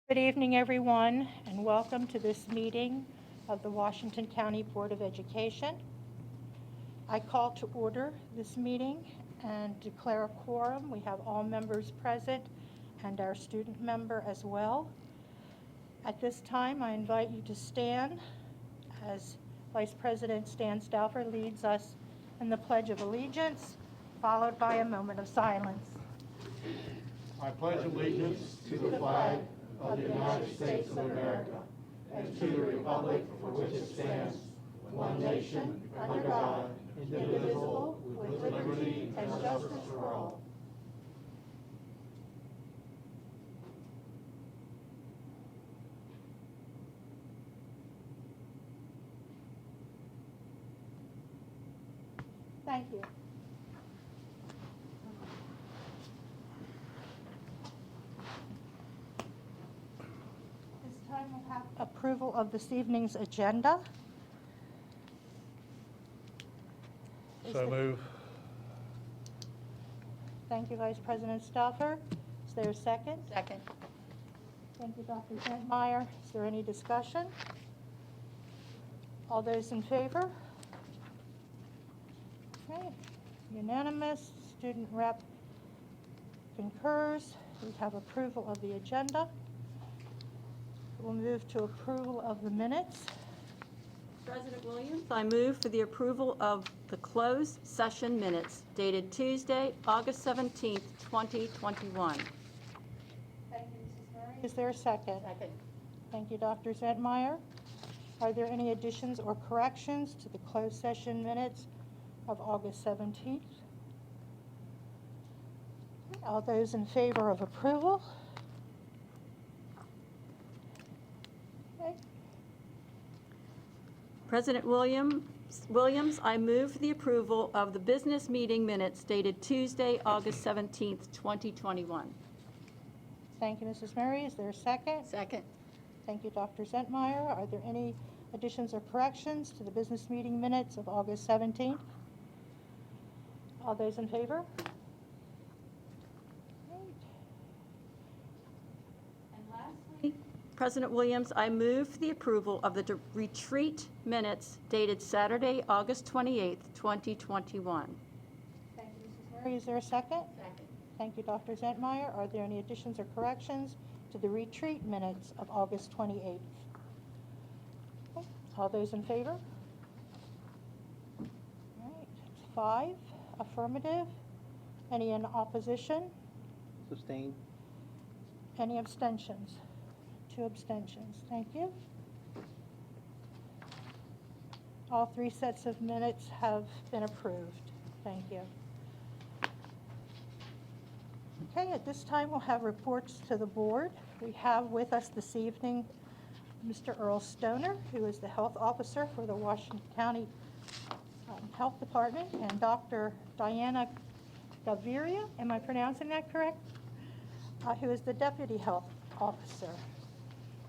Good evening, everyone, and welcome to this meeting of the Washington County Board of Education. I call to order this meeting and declare a quorum. We have all members present and our student member as well. At this time, I invite you to stand as Vice President Stan Stauffer leads us in the Pledge of Allegiance, followed by a moment of silence. I pledge allegiance to the flag of the United States of America and to the republic for which it stands, one nation, under God, indivisible, with liberty and justice for all. Thank you. This time we'll have approval of this evening's agenda. So move. Thank you, Vice President Stauffer. Is there a second? Second. Thank you, Dr. Zentmeyer. Is there any discussion? All those in favor? Okay, unanimous. Student rep concurs. We have approval of the agenda. We'll move to approval of the minutes. President Williams, I move for the approval of the closed session minutes dated Tuesday, August 17th, 2021. Thank you, Mrs. Murray. Is there a second? Second. Thank you, Dr. Zentmeyer. Are there any additions or corrections to the closed session minutes of August 17th? All those in favor of approval? Okay. President Williams, I move for the approval of the business meeting minutes dated Tuesday, August 17th, 2021. Thank you, Mrs. Murray. Is there a second? Second. Thank you, Dr. Zentmeyer. Are there any additions or corrections to the business meeting minutes of August 17th? All those in favor? And lastly, President Williams, I move for the approval of the retreat minutes dated Saturday, August 28th, 2021. Thank you, Mrs. Murray. Is there a second? Second. Thank you, Dr. Zentmeyer. Are there any additions or corrections to the retreat minutes of August 28th? Okay. All those in favor? All right, 5 affirmative. Any in opposition? Sustain. Any abstentions? 2 abstentions. Thank you. All 3 sets of minutes have been approved. Thank you. Okay, at this time we'll have reports to the board. We have with us this evening Mr. Earl Stoner, who is the health officer for the Washington County Health Department, and Dr. Diana Gaviria, am I pronouncing that correct? Who is the deputy health officer.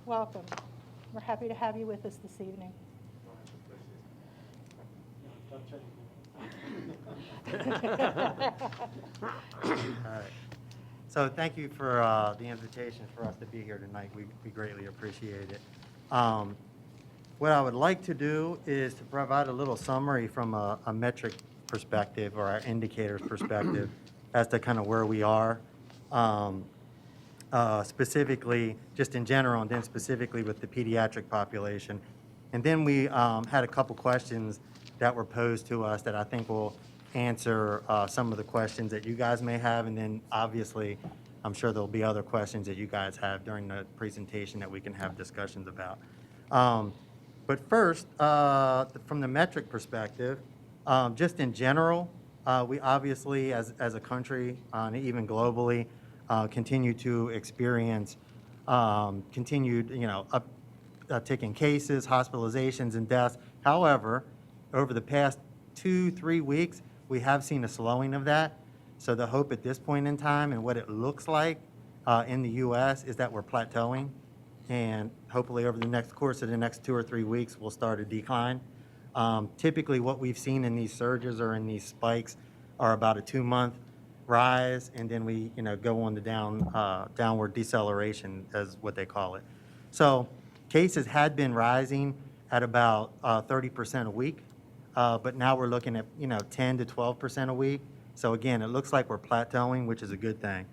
Welcome. We're happy to have you with us this evening. All right. So thank you for the invitation for us to be here tonight. We greatly appreciate it. What I would like to do is to provide a little summary from a metric perspective or our indicators perspective as to kind of where we are, specifically just in general, and then specifically with the pediatric population. And then we had a couple questions that were posed to us that I think will answer some of the questions that you guys may have, and then obviously I'm sure there'll be other questions that you guys have during the presentation that we can have discussions about. But first, from the metric perspective, just in general, we obviously as a country and even globally continue to experience continued uptick in cases, hospitalizations, and deaths. However, over the past 2-3 weeks, we have seen a slowing of that. So the hope at this point in time and what it looks like in the U.S. is that we're plateauing, and hopefully over the course of the next 2 or 3 weeks, we'll start a decline. Typically what we've seen in these surges or in these spikes are about a 2-month rise, and then we, go on the downward deceleration, as what they call it. So cases had been rising at about 30% a week, but now we're looking at, 10 to 12% a week. So again, it looks like we're plateauing, which is a good thing.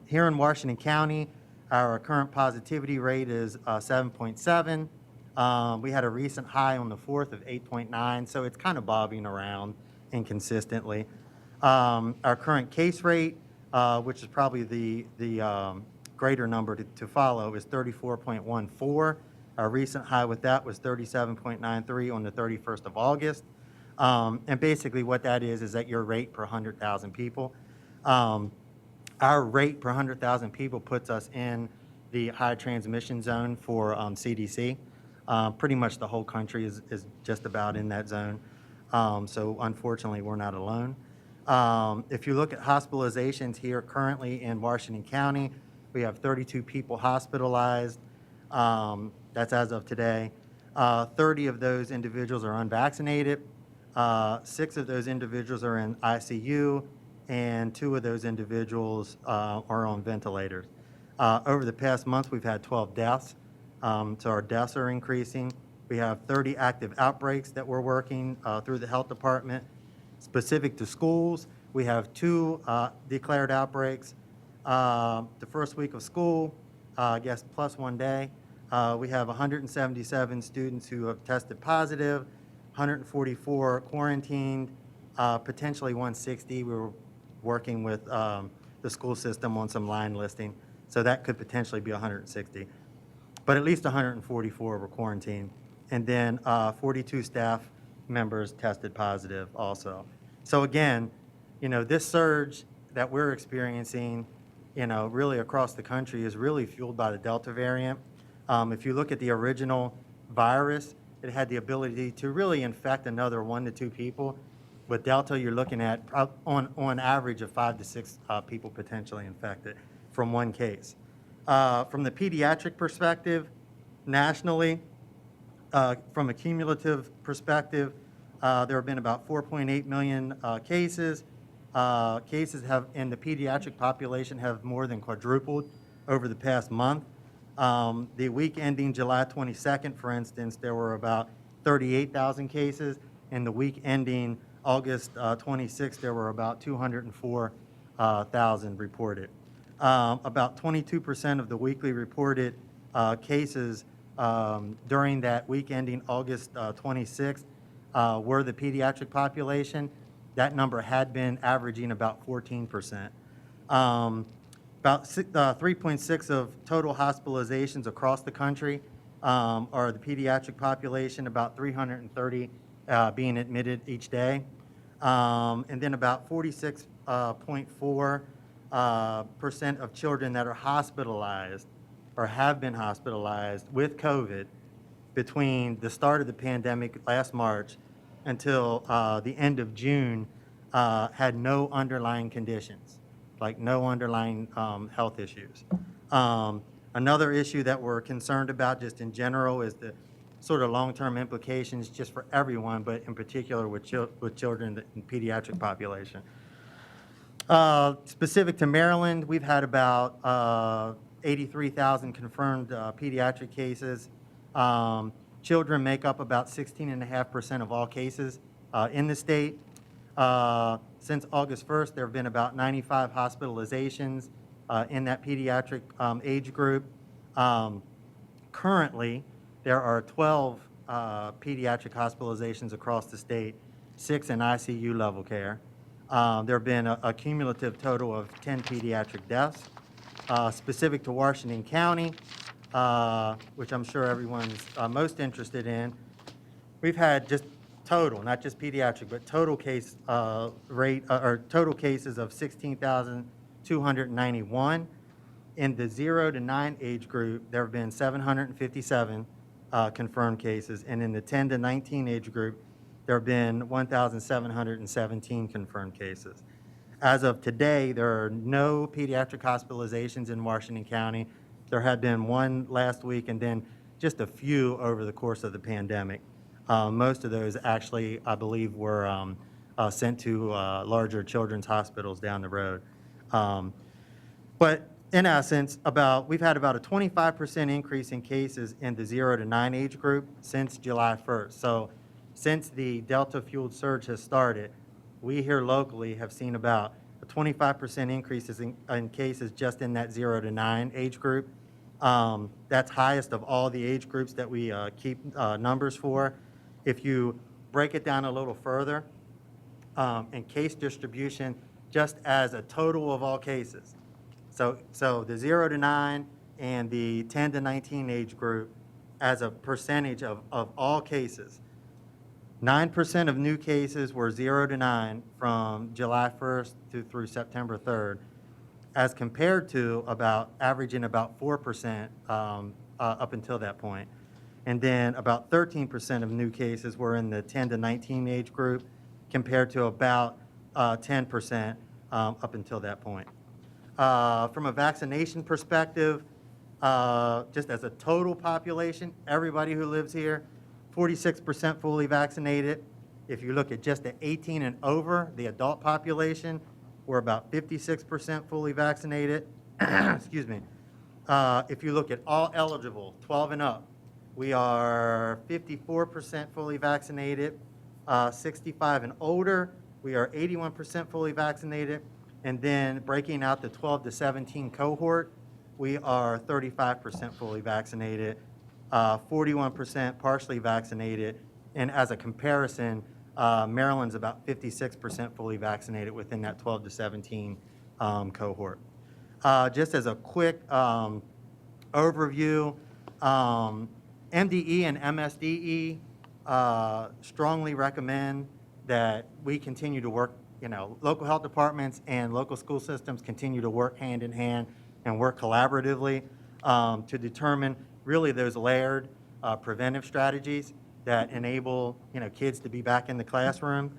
Here in Washington County, our current positivity rate is 7.7. We had a recent high on the 4th of 8.9, so it's kind of bobbing around inconsistently. Our current case rate, which is probably the greater number to follow, is 34.14. Our recent high with that was 37.93 on the 31st of August. And basically what that is that your rate per 100,000 people. Our rate per 100,000 people puts us in the high transmission zone for CDC. Pretty much the whole country is just about in that zone. So unfortunately, we're not alone. If you look at hospitalizations here currently in Washington County, we have 32 people hospitalized. That's as of today. 30 of those individuals are unvaccinated. 6 of those individuals are in ICU, and 2 of those individuals are on ventilators. Over the past month, we've had 12 deaths, so our deaths are increasing. We have 30 active outbreaks that we're working through the health department. Specific to schools, we have 2 declared outbreaks. The first week of school, I guess plus 1 day, we have 177 students who have tested positive, 144 quarantined, potentially 160. We were working with the school system on some line listing, so that could potentially be 160. But at least 144 were quarantined. And then 42 staff members tested positive also. So again, this surge that we're experiencing, really across the country is really fueled by the Delta variant. If you look at the original virus, it had the ability to really infect another 1 to 2 people. With Delta, you're looking at on average of 5 to 6 people potentially infected from 1 case. From the pediatric perspective, nationally, from a cumulative perspective, there have been about 4.8 million cases. Cases in the pediatric population have more than quadrupled over the past month. The week ending July 22nd, for instance, there were about 38,000 cases. And the week ending August 26th, there were about 204,000 reported. About 22% of the weekly reported cases during that week ending August 26th were the pediatric population. That number had been averaging about 14%. About 3.6 of total hospitalizations across the country are the pediatric population, about 330 being admitted each day. And then about 46.4% of children that are hospitalized or have been hospitalized with COVID between the start of the pandemic last March until the end of June had no underlying conditions, like no underlying health issues. Another issue that we're concerned about just in general is the sort of long-term implications just for everyone, but in particular with children in the pediatric population. Specific to Maryland, we've had about 83,000 confirmed pediatric cases. Children make up about 16.5% of all cases in the state. Since August 1st, there have been about 95 hospitalizations in that pediatric age group. Currently, there are 12 pediatric hospitalizations across the state, 6 in ICU level care. There have been a cumulative total of 10 pediatric deaths. Specific to Washington County, which I'm sure everyone's most interested in, we've had just total, not just pediatric, but total case rate or total cases of 16,291. In the 0 to 9 age group, there have been 757 confirmed cases, and in the 10 to 19 age group, there have been 1,717 confirmed cases. As of today, there are no pediatric hospitalizations in Washington County. There had been 1 last week and then just a few over the course of the pandemic. Most of those actually, I believe, were sent to larger children's hospitals down the road. But in essence, we've had about a 25% increase in cases in the 0 to 9 age group since July 1st. So since the Delta-fueled surge has started, we here locally have seen about a 25% increases in cases just in that 0 to 9 age group. That's highest of all the age groups that we keep numbers for. If you break it down a little further, in case distribution, just as a total of all cases. So the 0 to 9 and the 10 to 19 age group as a percentage of all cases. 9% of new cases were 0 to 9 from July 1st through September 3rd, as compared to averaging about 4% up until that point. And then about 13% of new cases were in the 10 to 19 age group, compared to about 10% up until that point. From a vaccination perspective, just as a total population, everybody who lives here, 46% fully vaccinated. If you look at just the 18 and over, the adult population, we're about 56% fully vaccinated. Excuse me. If you look at all eligible, 12 and up, we are 54% fully vaccinated. 65 and older, we are 81% fully vaccinated. And then breaking out the 12 to 17 cohort, we are 35% fully vaccinated, 41% partially vaccinated. And as a comparison, Maryland's about 56% fully vaccinated within that 12 to 17 cohort. Just as a quick overview, MDE and MSDE strongly recommend that we continue to work, local health departments and local school systems continue to work hand in hand and work collaboratively to determine really those layered preventive strategies that enable, kids to be back in the classroom.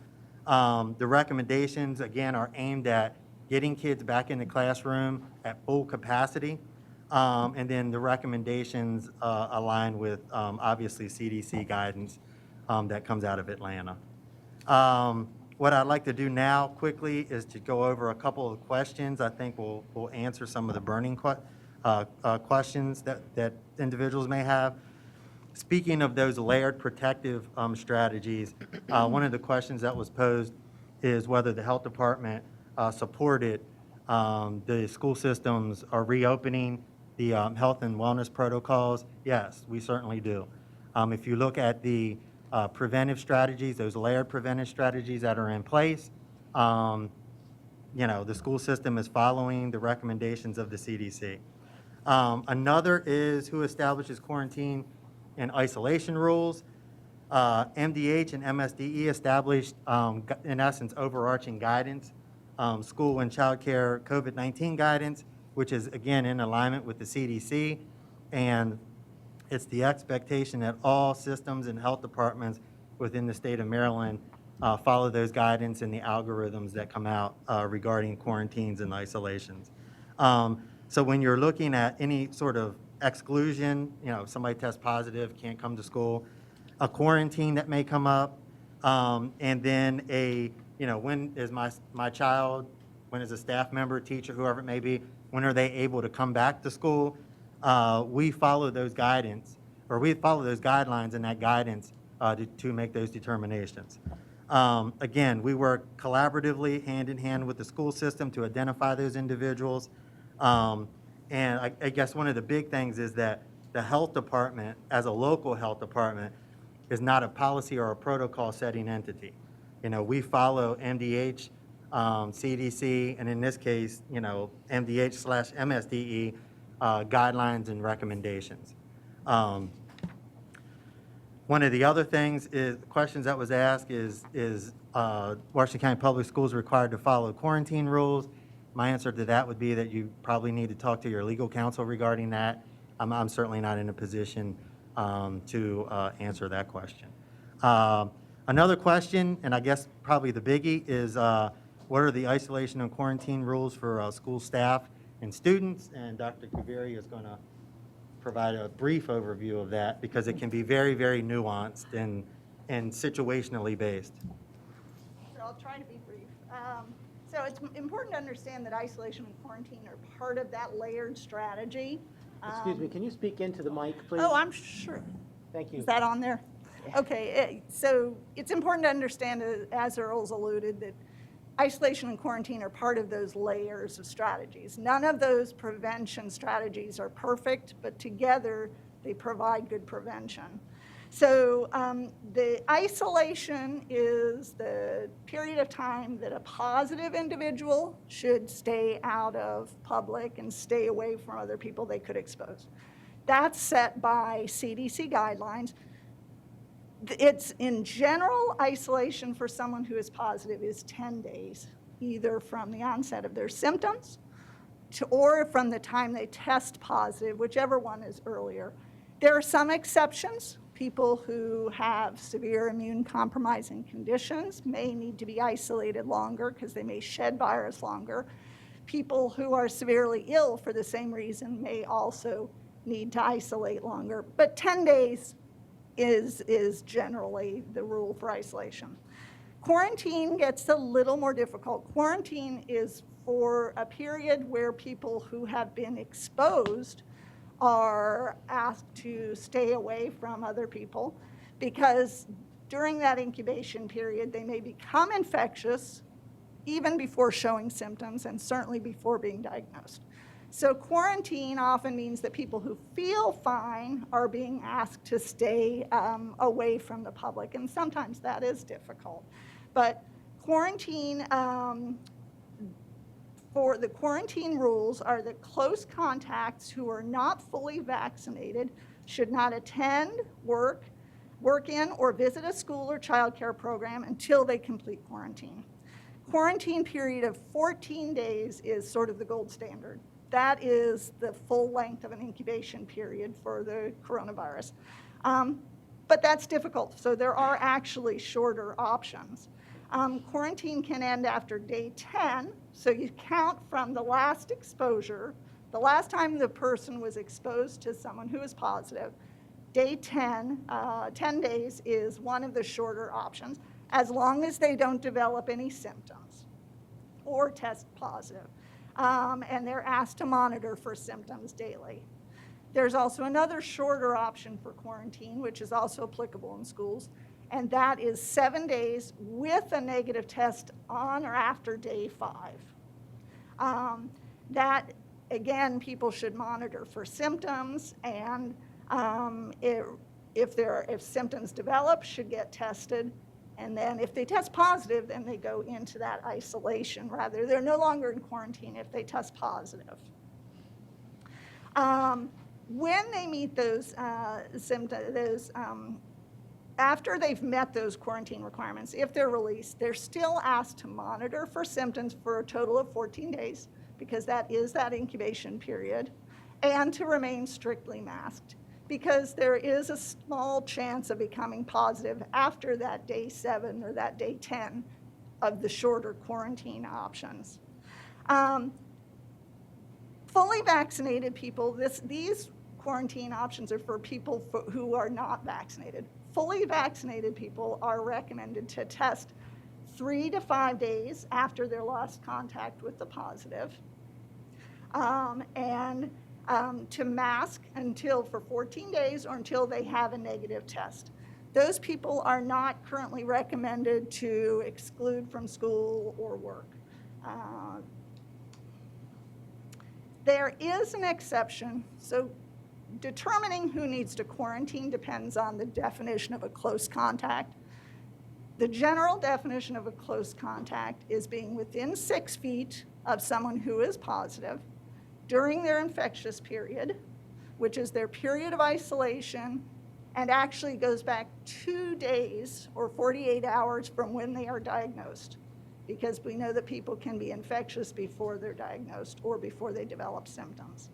The recommendations, again, are aimed at getting kids back in the classroom at full capacity. And then the recommendations align with, obviously, CDC guidance that comes out of Atlanta. What I'd like to do now quickly is to go over a couple of questions. I think we'll answer some of the burning questions that individuals may have. Speaking of those layered protective strategies, one of the questions that was posed is whether the health department supported the school systems are reopening the health and wellness protocols. Yes, we certainly do. If you look at the preventive strategies, those layered preventive strategies that are in place, the school system is following the recommendations of the CDC. Another is who establishes quarantine and isolation rules. MDH and MSDE established, in essence, overarching guidance, school and child care COVID-19 guidance, which is, again, in alignment with the CDC. And it's the expectation that all systems and health departments within the state of Maryland follow those guidance and the algorithms that come out regarding quarantines and isolations. So when you're looking at any sort of exclusion, if somebody tests positive, can't come to school, a quarantine that may come up, and then when is my child, when is a staff member, teacher, whoever it may be, when are they able to come back to school? We follow those guidance, or we follow those guidelines and that guidance to make those determinations. Again, we work collaboratively, hand in hand with the school system to identify those individuals. And I guess one of the big things is that the health department, as a local health department, is not a policy or a protocol setting entity. We follow MDH, CDC, and in this case, MDH/MSDE guidelines and recommendations. One of the other things is, questions that was asked is Washington County Public Schools required to follow quarantine rules? My answer to that would be that you probably need to talk to your legal counsel regarding that. I'm certainly not in a position to answer that question. Another question, and I guess probably the biggie, is what are the isolation and quarantine rules for school staff and students? And Dr. Kaveri is going to provide a brief overview of that because it can be very, very nuanced and situationally based. So I'll try to be brief. So it's important to understand that isolation and quarantine are part of that layered strategy. Excuse me, can you speak into the mic, please? Oh, I'm sure. Thank you. Is that on there? Okay, so it's important to understand, as Earl's alluded, that isolation and quarantine are part of those layers of strategies. None of those prevention strategies are perfect, but together they provide good prevention. So the isolation is the period of time that a positive individual should stay out of public and stay away from other people they could expose. That's set by CDC guidelines. It's in general, isolation for someone who is positive is 10 days, either from the onset of their symptoms or from the time they test positive, whichever one is earlier. There are some exceptions. People who have severe immune compromising conditions may need to be isolated longer because they may shed virus longer. People who are severely ill for the same reason may also need to isolate longer. But 10 days is generally the rule for isolation. Quarantine gets a little more difficult. Quarantine is for a period where people who have been exposed are asked to stay away from other people because during that incubation period, they may become infectious even before showing symptoms and certainly before being diagnosed. So quarantine often means that people who feel fine are being asked to stay away from the public, and sometimes that is difficult. But quarantine, for the quarantine rules are that close contacts who are not fully vaccinated should not attend, work in, or visit a school or child care program until they complete quarantine. Quarantine period of 14 days is sort of the gold standard. That is the full length of an incubation period for the coronavirus. But that's difficult, so there are actually shorter options. Quarantine can end after day 10, so you count from the last exposure, the last time the person was exposed to someone who is positive. Day 10, 10 days is one of the shorter options, as long as they don't develop any symptoms or test positive. And they're asked to monitor for symptoms daily. There's also another shorter option for quarantine, which is also applicable in schools, and that is 7 days with a negative test on or after day 5. That, again, people should monitor for symptoms, and if symptoms develop, should get tested. And then if they test positive, then they go into that isolation. Rather, they're no longer in quarantine if they test positive. When they meet those symptoms, after they've met those quarantine requirements, if they're released, they're still asked to monitor for symptoms for a total of 14 days, because that is that incubation period, and to remain strictly masked, because there is a small chance of becoming positive after that day 7 or that day 10 of the shorter quarantine options. Fully vaccinated people, these quarantine options are for people who are not vaccinated. Fully vaccinated people are recommended to test 3 to 5 days after their last contact with the positive, and to mask for 14 days or until they have a negative test. Those people are not currently recommended to exclude from school or work. There is an exception. So determining who needs to quarantine depends on the definition of a close contact. The general definition of a close contact is being within 6 feet of someone who is positive during their infectious period, which is their period of isolation, and actually goes back 2 days or 48 hours from when they are diagnosed, because we know that people can be infectious before they're diagnosed or before they develop symptoms.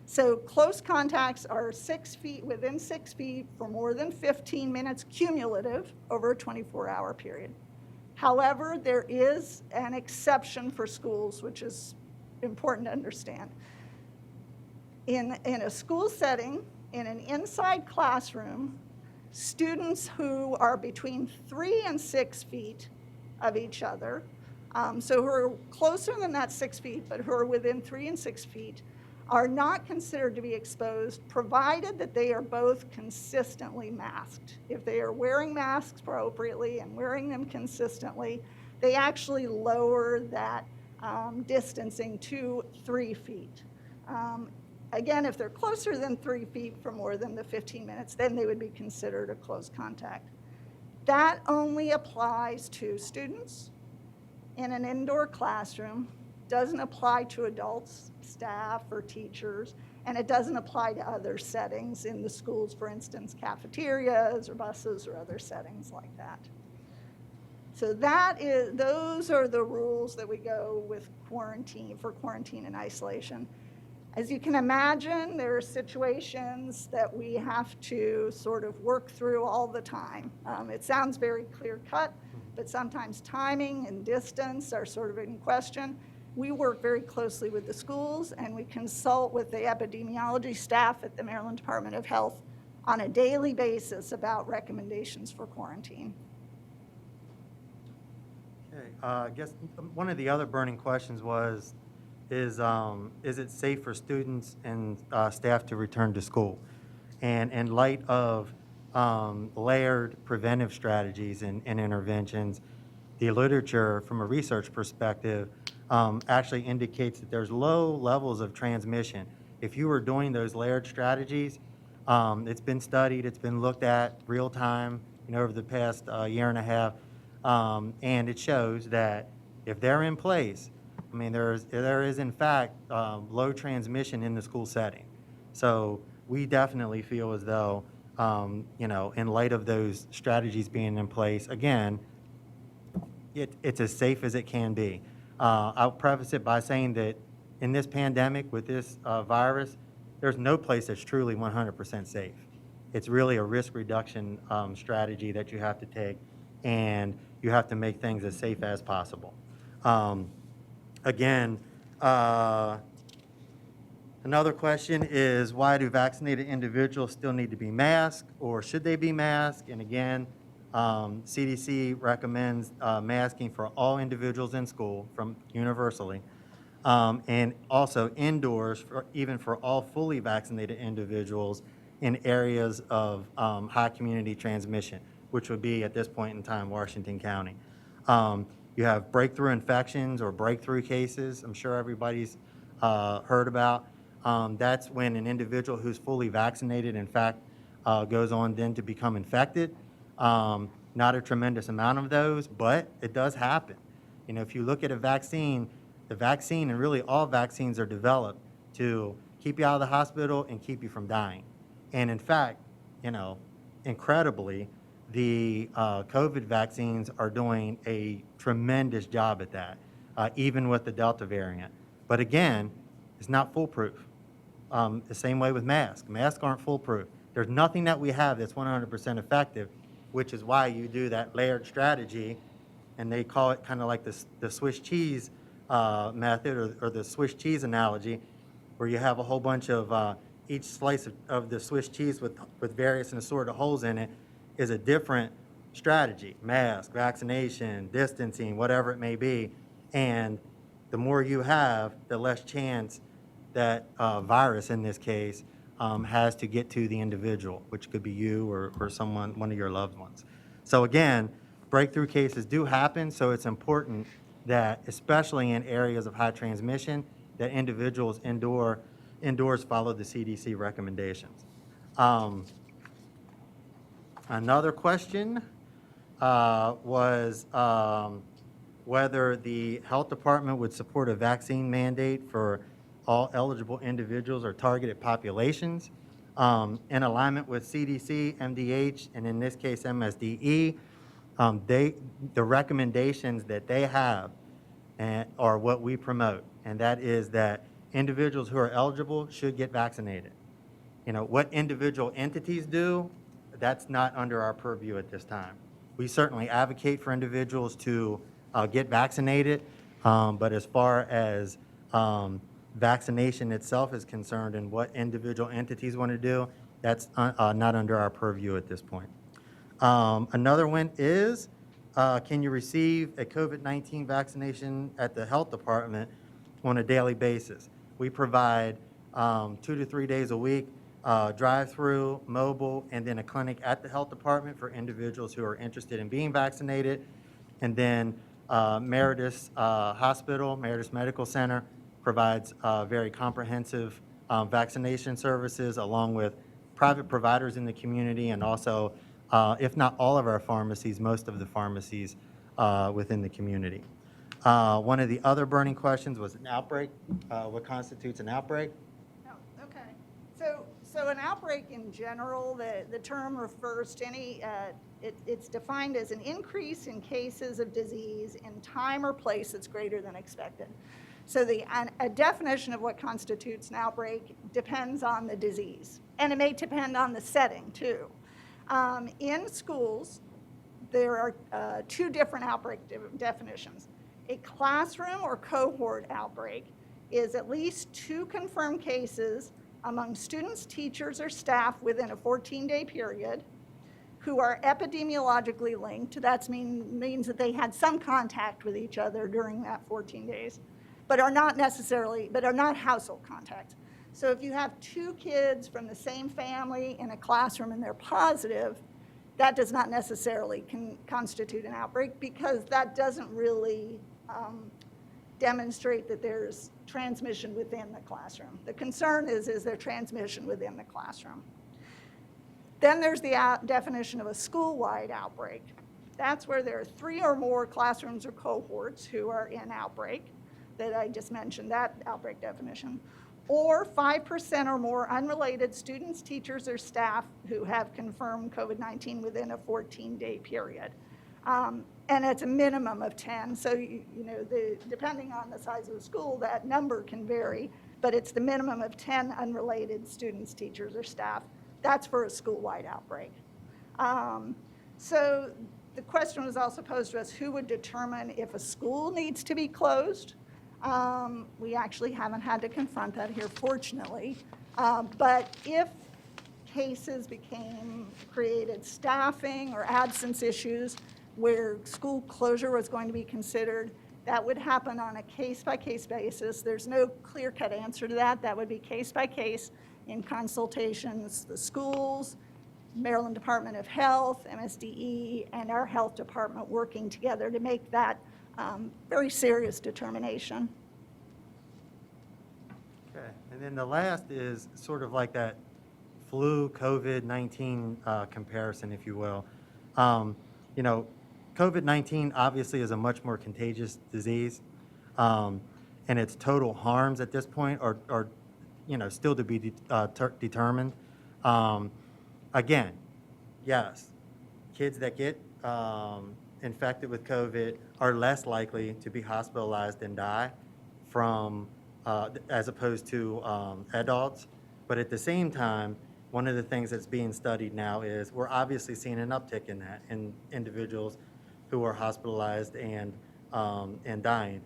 So close contacts are 6 feet, within 6 feet for more than 15 minutes cumulative over a 24-hour period. However, there is an exception for schools, which is important to understand. In a school setting, in an inside classroom, students who are between 3 and 6 feet of each other. So who are closer than that 6 feet, but who are within 3 and 6 feet, are not considered to be exposed, provided that they are both consistently masked. If they are wearing masks appropriately and wearing them consistently, they actually lower that distancing to 3 feet. Again, if they're closer than 3 feet for more than the 15 minutes, then they would be considered a close contact. That only applies to students in an indoor classroom, doesn't apply to adults, staff, or teachers, and it doesn't apply to other settings in the schools, for instance, cafeterias or buses or other settings like that. So those are the rules that we go with quarantine, for quarantine and isolation. As you can imagine, there are situations that we have to sort of work through all the time. It sounds very clear-cut, but sometimes timing and distance are sort of in question. We work very closely with the schools, and we consult with the epidemiology staff at the Maryland Department of Health on a daily basis about recommendations for quarantine. Okay, I guess one of the other burning questions is it safe for students and staff to return to school? And in light of layered preventive strategies and interventions, the literature from a research perspective actually indicates that there's low levels of transmission. If you were doing those layered strategies, it's been studied, it's been looked at real time, over the past year and a half, and it shows that if they're in place, I mean, there is in fact low transmission in the school setting. So we definitely feel as though, in light of those strategies being in place, again, it's as safe as it can be. I'll preface it by saying that in this pandemic with this virus, there's no place that's truly 100% safe. It's really a risk reduction strategy that you have to take, and you have to make things as safe as possible. Again, another question is, why do vaccinated individuals still need to be masked, or should they be masked? And again, CDC recommends masking for all individuals in school, from universally, and also indoors, even for all fully vaccinated individuals in areas of high community transmission, which would be, at this point in time, Washington County. You have breakthrough infections or breakthrough cases, I'm sure everybody's heard about. That's when an individual who's fully vaccinated, in fact, goes on then to become infected. Not a tremendous amount of those, but it does happen. If you look at a vaccine, the vaccine, and really all vaccines, are developed to keep you out of the hospital and keep you from dying. And in fact, incredibly, the COVID vaccines are doing a tremendous job at that, even with the Delta variant. But again, it's not foolproof. The same way with masks. Masks aren't foolproof. There's nothing that we have that's 100% effective, which is why you do that layered strategy, and they call it kind of like the Swiss cheese method, or the Swiss cheese analogy, where you have a whole bunch of each slice of the Swiss cheese with various and assorted holes in it is a different strategy: mask, vaccination, distancing, whatever it may be. And the more you have, the less chance that virus, in this case, has to get to the individual, which could be you or someone, one of your loved ones. So again, breakthrough cases do happen, so it's important that, especially in areas of high transmission, that individuals indoors follow the CDC recommendations. Another question was whether the health department would support a vaccine mandate for all eligible individuals or targeted populations. In alignment with CDC, MDH, and in this case MSDE, the recommendations that they have are what we promote, and that is that individuals who are eligible should get vaccinated. What individual entities do, that's not under our purview at this time. We certainly advocate for individuals to get vaccinated, but as far as vaccination itself is concerned and what individual entities want to do, that's not under our purview at this point. Another one is, can you receive a COVID-19 vaccination at the health department on a daily basis? We provide 2 to 3 days a week, drive-through, mobile, and then a clinic at the health department for individuals who are interested in being vaccinated. And then Meredith Hospital, Meredith Medical Center provides very comprehensive vaccination services along with private providers in the community and also, if not all of our pharmacies, most of the pharmacies within the community. One of the other burning questions was an outbreak. What constitutes an outbreak? Oh, okay. So an outbreak in general, the term refers to any, it's defined as an increase in cases of disease in time or place that's greater than expected. So a definition of what constitutes an outbreak depends on the disease, and it may depend on the setting too. In schools, there are 2 different outbreak definitions. A classroom or cohort outbreak is at least 2 confirmed cases among students, teachers, or staff within a 14-day period who are epidemiologically linked. That means that they had some contact with each other during that 14 days, but are not household contacts. So if you have 2 kids from the same family in a classroom and they're positive, that does not necessarily constitute an outbreak because that doesn't really demonstrate that there's transmission within the classroom. The concern is there transmission within the classroom? Then there's the definition of a school-wide outbreak. That's where there are 3 or more classrooms or cohorts who are in outbreak, that I just mentioned, that outbreak definition, or 5% or more unrelated students, teachers, or staff who have confirmed COVID-19 within a 14-day period. And it's a minimum of 10, so depending on the size of the school, that number can vary, but it's the minimum of 10 unrelated students, teachers, or staff. That's for a school-wide outbreak. So the question was also posed to us, who would determine if a school needs to be closed? We actually haven't had to confront that here, fortunately. But if cases created staffing or absence issues where school closure was going to be considered, that would happen on a case-by-case basis. There's no clear-cut answer to that. That would be case-by-case in consultations, the schools, Maryland Department of Health, MSDE, and our health department working together to make that very serious determination. Okay, and then the last is sort of like that flu COVID-19 comparison, if you will. COVID-19 obviously is a much more contagious disease, and its total harms at this point are still to be determined. Again, yes, kids that get infected with COVID are less likely to be hospitalized and die from, as opposed to adults. But at the same time, one of the things that's being studied now is we're obviously seeing an uptick in that in individuals who are hospitalized and dying.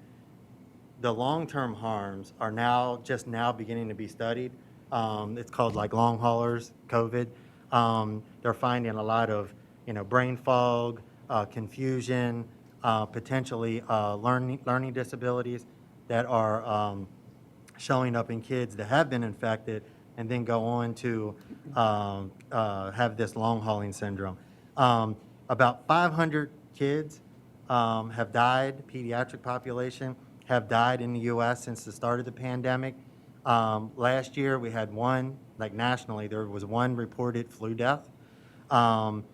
The long-term harms are just now beginning to be studied. It's called like long haulers COVID. They're finding a lot of brain fog, confusion, potentially learning disabilities that are showing up in kids that have been infected and then go on to have this long hauling syndrome. About 500 kids have died, pediatric population, have died in the U.S. since the start of the pandemic. Last year we had nationally, there was 1 reported flu death. In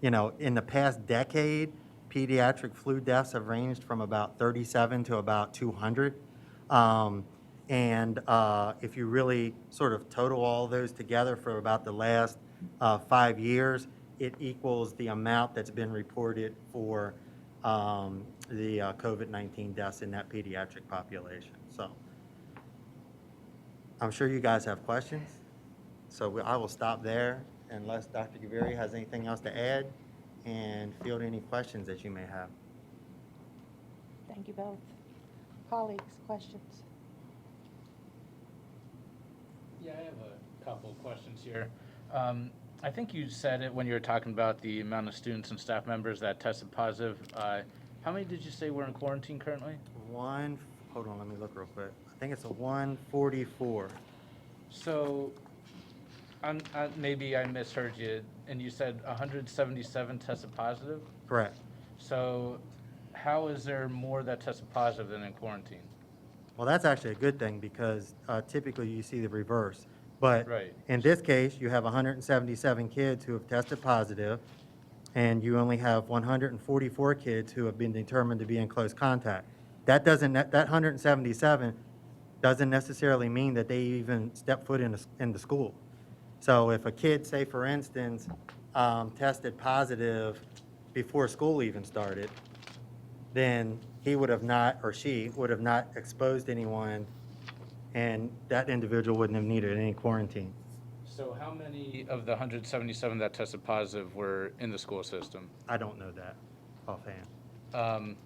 the past decade, pediatric flu deaths have ranged from about 37 to about 200. And if you really sort of total all those together for about the last 5 years, it equals the amount that's been reported for the COVID-19 deaths in that pediatric population. So I'm sure you guys have questions. So I will stop there unless Dr. Gaviri has anything else to add and field any questions that you may have. Thank you both. Colleagues, questions? Yeah, I have a couple of questions here. I think you said it when you were talking about the amount of students and staff members that tested positive. How many did you say were in quarantine currently? Hold on, let me look real quick. I think it's a 144. So, maybe I misheard you, and you said 177 tested positive? Correct. So, how is there more that tested positive than in quarantine? Well, that's actually a good thing because typically you see the reverse. But Right. in this case, you have 177 kids who have tested positive, and you only have 144 kids who have been determined to be in close contact. That 177 doesn't necessarily mean that they even step foot into school. So if a kid, say for instance, tested positive before school even started, then he would have not, or she would have not exposed anyone, and that individual wouldn't have needed any quarantine. So, how many of the 177 that tested positive were in the school system? I don't know that offhand.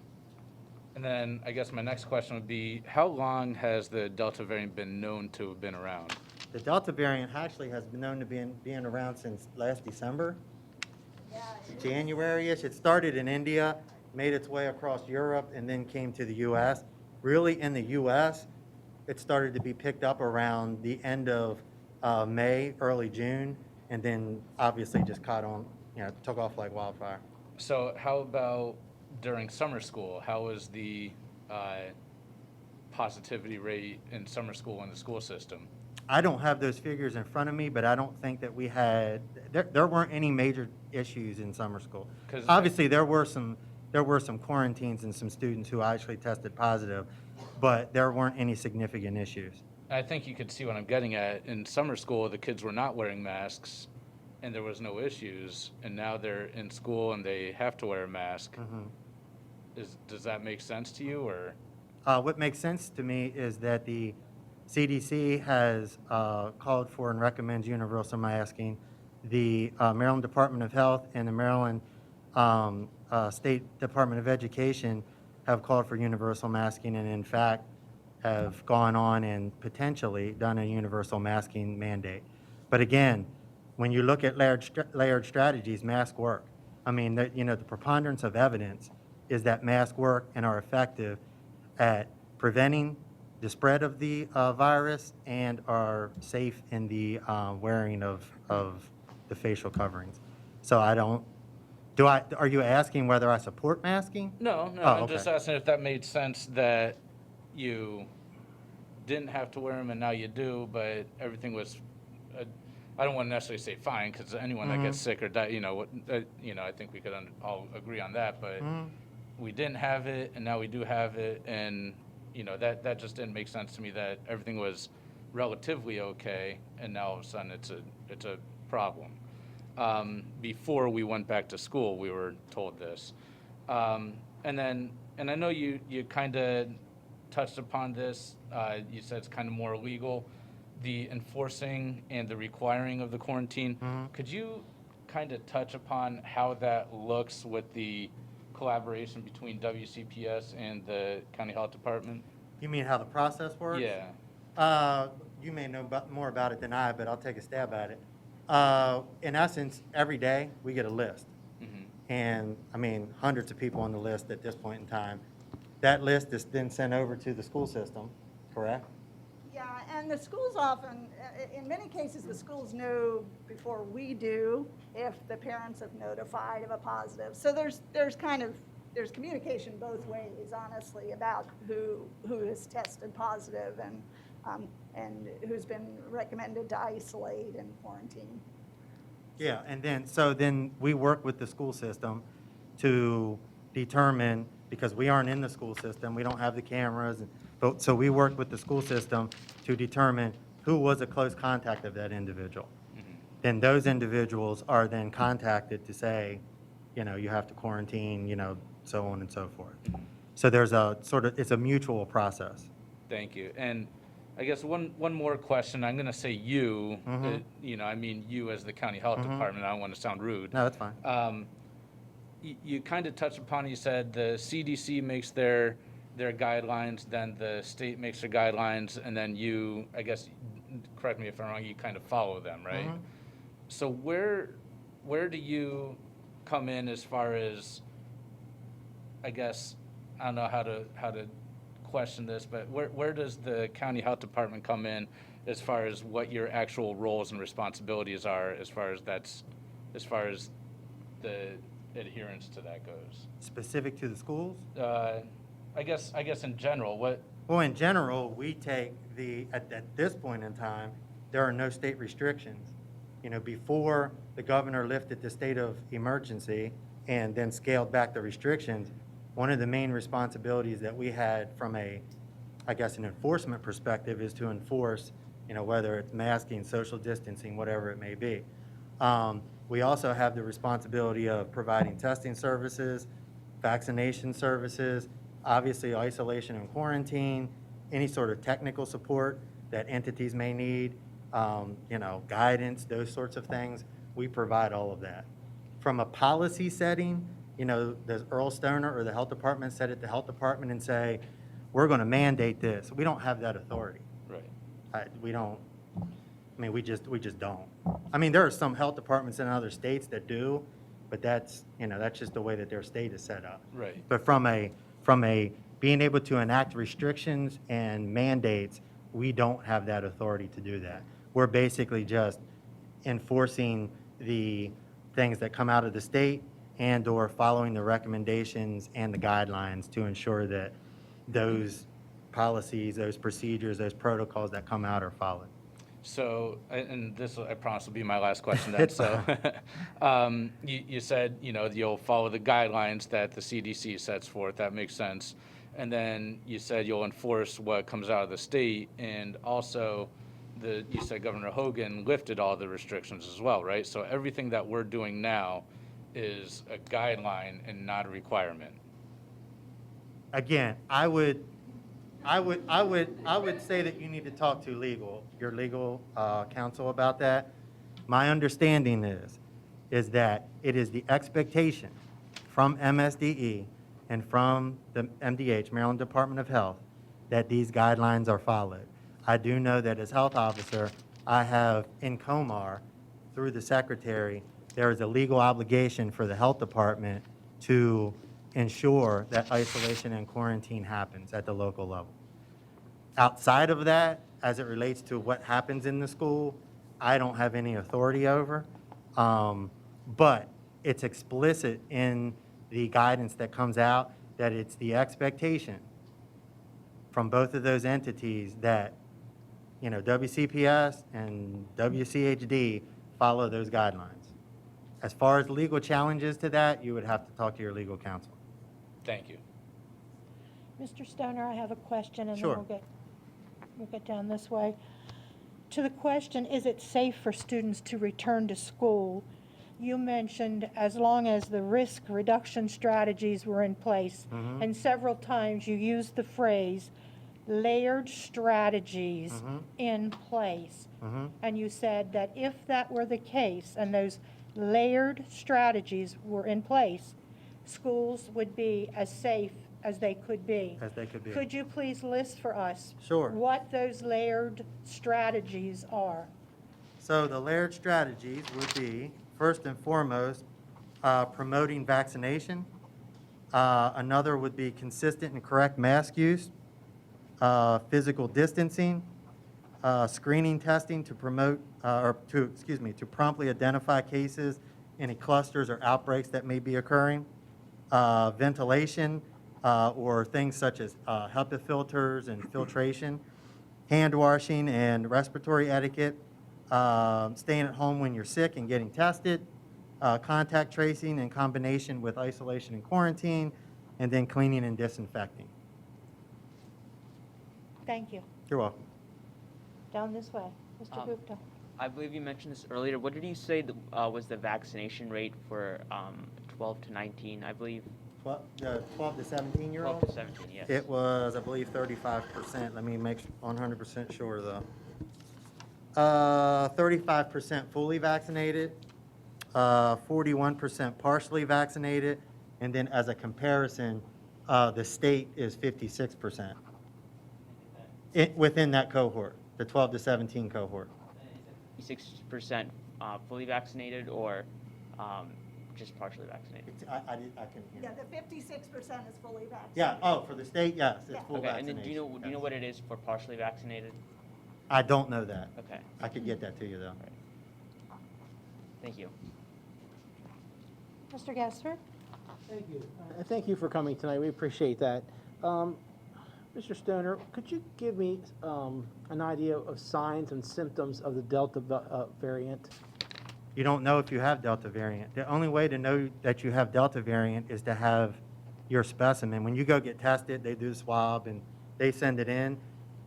And then I guess my next question would be, how long has the Delta variant been known to have been around? The Delta variant actually has been known to be being around since last December, January-ish. It started in India, made its way across Europe, and then came to the U.S. Really, in the U.S., it started to be picked up around the end of May, early June, and then obviously just caught on, took off like wildfire. So how about during summer school? How was the positivity rate in summer school in the school system? I don't have those figures in front of me, but I don't think that we had, there weren't any major issues in summer school. 'Cause Obviously, there were some quarantines and some students who actually tested positive, but there weren't any significant issues. I think you could see what I'm getting at. In summer school, the kids were not wearing masks, and there was no issues. And now they're in school and they have to wear a mask. Does that make sense to you, or? What makes sense to me is that the CDC has called for and recommends universal masking. The Maryland Department of Health and the Maryland State Department of Education have called for universal masking, and in fact have gone on and potentially done a universal masking mandate. But again, when you look at layered strategies, masks work. I mean, the preponderance of evidence is that masks work and are effective at preventing the spread of the virus and are safe in the wearing of the facial coverings. So are you asking whether I support masking? No, Oh, I'm okay. just asking if that made sense that you didn't have to wear them and now you do, but everything was, I don't want to necessarily say fine, because anyone that gets sick or die, I think we could all agree on that, but we didn't have it and now we do have it, and that just didn't make sense to me, that everything was relatively okay and now all of a sudden it's a problem. Before we went back to school, we were told this. And I know you kind of touched upon this. You said it's kind of more illegal, the enforcing and the requiring of the quarantine. Could you kind of touch upon how that looks with the collaboration between WCPS and the county health department? You mean how the process works? Yeah. You may know more about it than I, but I'll take a stab at it. In essence, every day we get a list. And I mean, hundreds of people on the list at this point in time. That list is then sent over to the school system, correct? Yeah, and the schools often, in many cases, the schools know before we do if the parents have notified of a positive. So there's communication both ways, honestly, about who has tested positive and who's been recommended to isolate and quarantine. Yeah, and then we work with the school system to determine, because we aren't in the school system, we don't have the cameras, so we work with the school system to determine who was a close contact of that individual. Then those individuals are then contacted to say, you have to quarantine, so on and so forth. So there's it's a mutual process. Thank you. And I guess one more question. I'm going to say you. I mean you as the county health department. I don't want to sound rude. No, that's fine. You kind of touched upon, you said the CDC makes their guidelines, then the state makes their guidelines, and then you, I guess, correct me if I'm wrong, you kind of follow them, right? So where do you come in as far as, I guess, I don't know how to question this, but where does the county health department come in as far as what your actual roles and responsibilities are, as far as the adherence to that goes? Specific to the schools? I guess in general, Well, in general, we take at this point in time, there are no state restrictions. You know, before the governor lifted the state of emergency and then scaled back the restrictions, one of the main responsibilities that we had from an enforcement perspective is to enforce, you know, whether it's masking, social distancing, whatever it may be. We also have the responsibility of providing testing services, vaccination services, obviously isolation and quarantine, any sort of technical support that entities may need, you know, guidance, those sorts of things. We provide all of that. From a policy setting, you know, does Earl Stoner or the health department sit at the health department and say, we're going to mandate this? We don't have that authority. right. We don't. I mean, we just don't. I mean, there are some health departments in other states that do, but that's, you know, that's just the way that their state is set up. Right. But from a being able to enact restrictions and mandates, we don't have that authority to do that. We're basically just enforcing the things that come out of the state and or following the recommendations and the guidelines to ensure that those policies, those procedures, those protocols that come out are followed. So, and this, I promise, will be my last question then. It's So, you said, you know, you'll follow the guidelines that the CDC sets forth. That makes sense. And then you said you'll enforce what comes out of the state, and also you said Governor Hogan lifted all the restrictions as well, right? So everything that we're doing now is a guideline and not a requirement. Again, I would say that you need to talk to your legal counsel about that. My understanding is that it is the expectation from MSDE and from the MDH, Maryland Department of Health, that these guidelines are followed. I do know that as health officer, I have in COMAR, through the secretary, there is a legal obligation for the health department to ensure that isolation and quarantine happens at the local level. Outside of that, as it relates to what happens in the school, I don't have any authority over, but it's explicit in the guidance that comes out that it's the expectation from both of those entities that, you know, WCPS and WCHD follow those guidelines. As far as legal challenges to that, you would have to talk to your legal counsel. Thank you. Mr. Stoner, I have a question, and Sure. then we'll get down this way. To the question, is it safe for students to return to school? You mentioned as long as the risk reduction strategies were in place, and several times you used the phrase layered strategies in place. And you said that if that were the case and those layered strategies were in place, schools would be as safe as they could be. As they could be. Could you please list for us Sure. what those layered strategies are? So the layered strategies would be, first and foremost, promoting vaccination. Another would be consistent and correct mask use, physical distancing, screening testing to promote, to promptly identify cases, any clusters or outbreaks that may be occurring, ventilation, or things such as HEPA filters and filtration, hand washing and respiratory etiquette, staying at home when you're sick and getting tested, contact tracing in combination with isolation and quarantine, and then cleaning and disinfecting. Thank you. You're welcome. Down this way. Mr. Gupta. I believe you mentioned this earlier. What did you say was the vaccination rate for 12 to 19, I believe? 12 to 17-year-olds? 12 to 17, yes. It was, I believe, 35%. Let me make 100% sure, though. 35% fully vaccinated, 41% partially vaccinated, and then as a comparison, the state is 56% within that cohort, the 12 to 17 cohort. 6% fully vaccinated or just partially vaccinated? I couldn't hear. Yeah, the 56% is fully vaccinated. Yeah, oh, for the state, yes, it's Yeah. full Okay, and vaccination. then do you know yes. what it is for partially vaccinated? I don't know that. Okay, I could get that to you, though. thank you. Mr. Gesser? Thank you. Thank you for coming tonight. We appreciate that. Mr. Stoner, could you give me an idea of signs and symptoms of the Delta variant? You don't know if you have Delta variant. The only way to know that you have Delta variant is to have your specimen. When you go get tested, they do the swab and they send it in,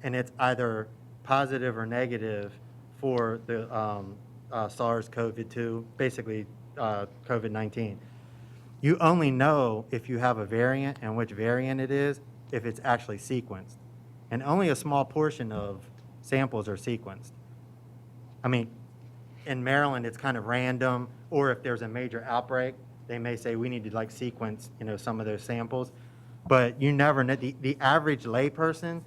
and it's either positive or negative for the SARS-CoV-2, basically COVID-19. You only know if you have a variant and which variant it is if it's actually sequenced. And only a small portion of samples are sequenced. I mean, in Maryland, it's kind of random, or if there's a major outbreak, they may say we need to like sequence, some of those samples. But you never know. The average layperson,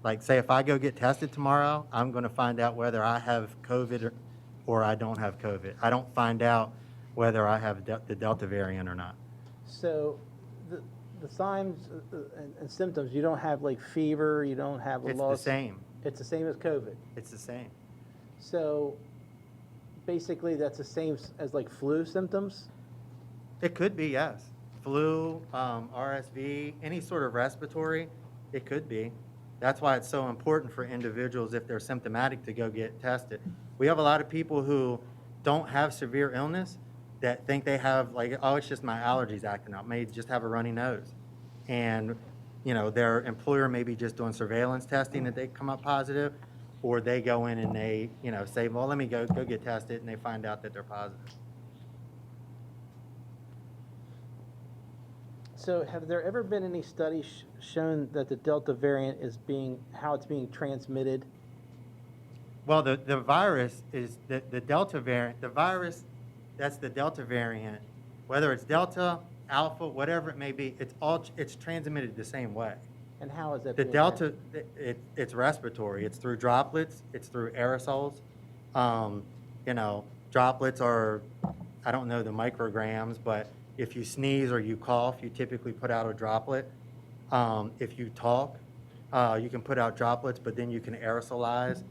like say if I go get tested tomorrow, I'm going to find out whether I have COVID or I don't have COVID. I don't find out whether I have the Delta variant or not. So the signs and symptoms, you don't have like fever, you don't have a It's loss. the same. It's the same as COVID. It's the same. So basically that's the same as like flu symptoms? It could be, yes. Flu, RSV, any sort of respiratory, it could be. That's why it's so important for individuals, if they're symptomatic, to go get tested. We have a lot of people who don't have severe illness that think they have, like, oh, it's just my allergies acting up, may just have a runny nose. And, their employer may be just doing surveillance testing that they come up positive, or they go in and they, say, well, let me go get tested, and they find out that they're positive. So have there ever been any studies shown that the Delta variant is how it's being transmitted? Well, the virus is the Delta variant. The virus, that's the Delta variant. Whether it's Delta, Alpha, whatever it may be, it's transmitted the same way. And how is that The being Delta, it's respiratory. It's through droplets. It's through aerosols. Droplets are, I don't know the micrograms, but if you sneeze or you cough, you typically put out a droplet. If you talk, you can put out droplets, but then you can aerosolize.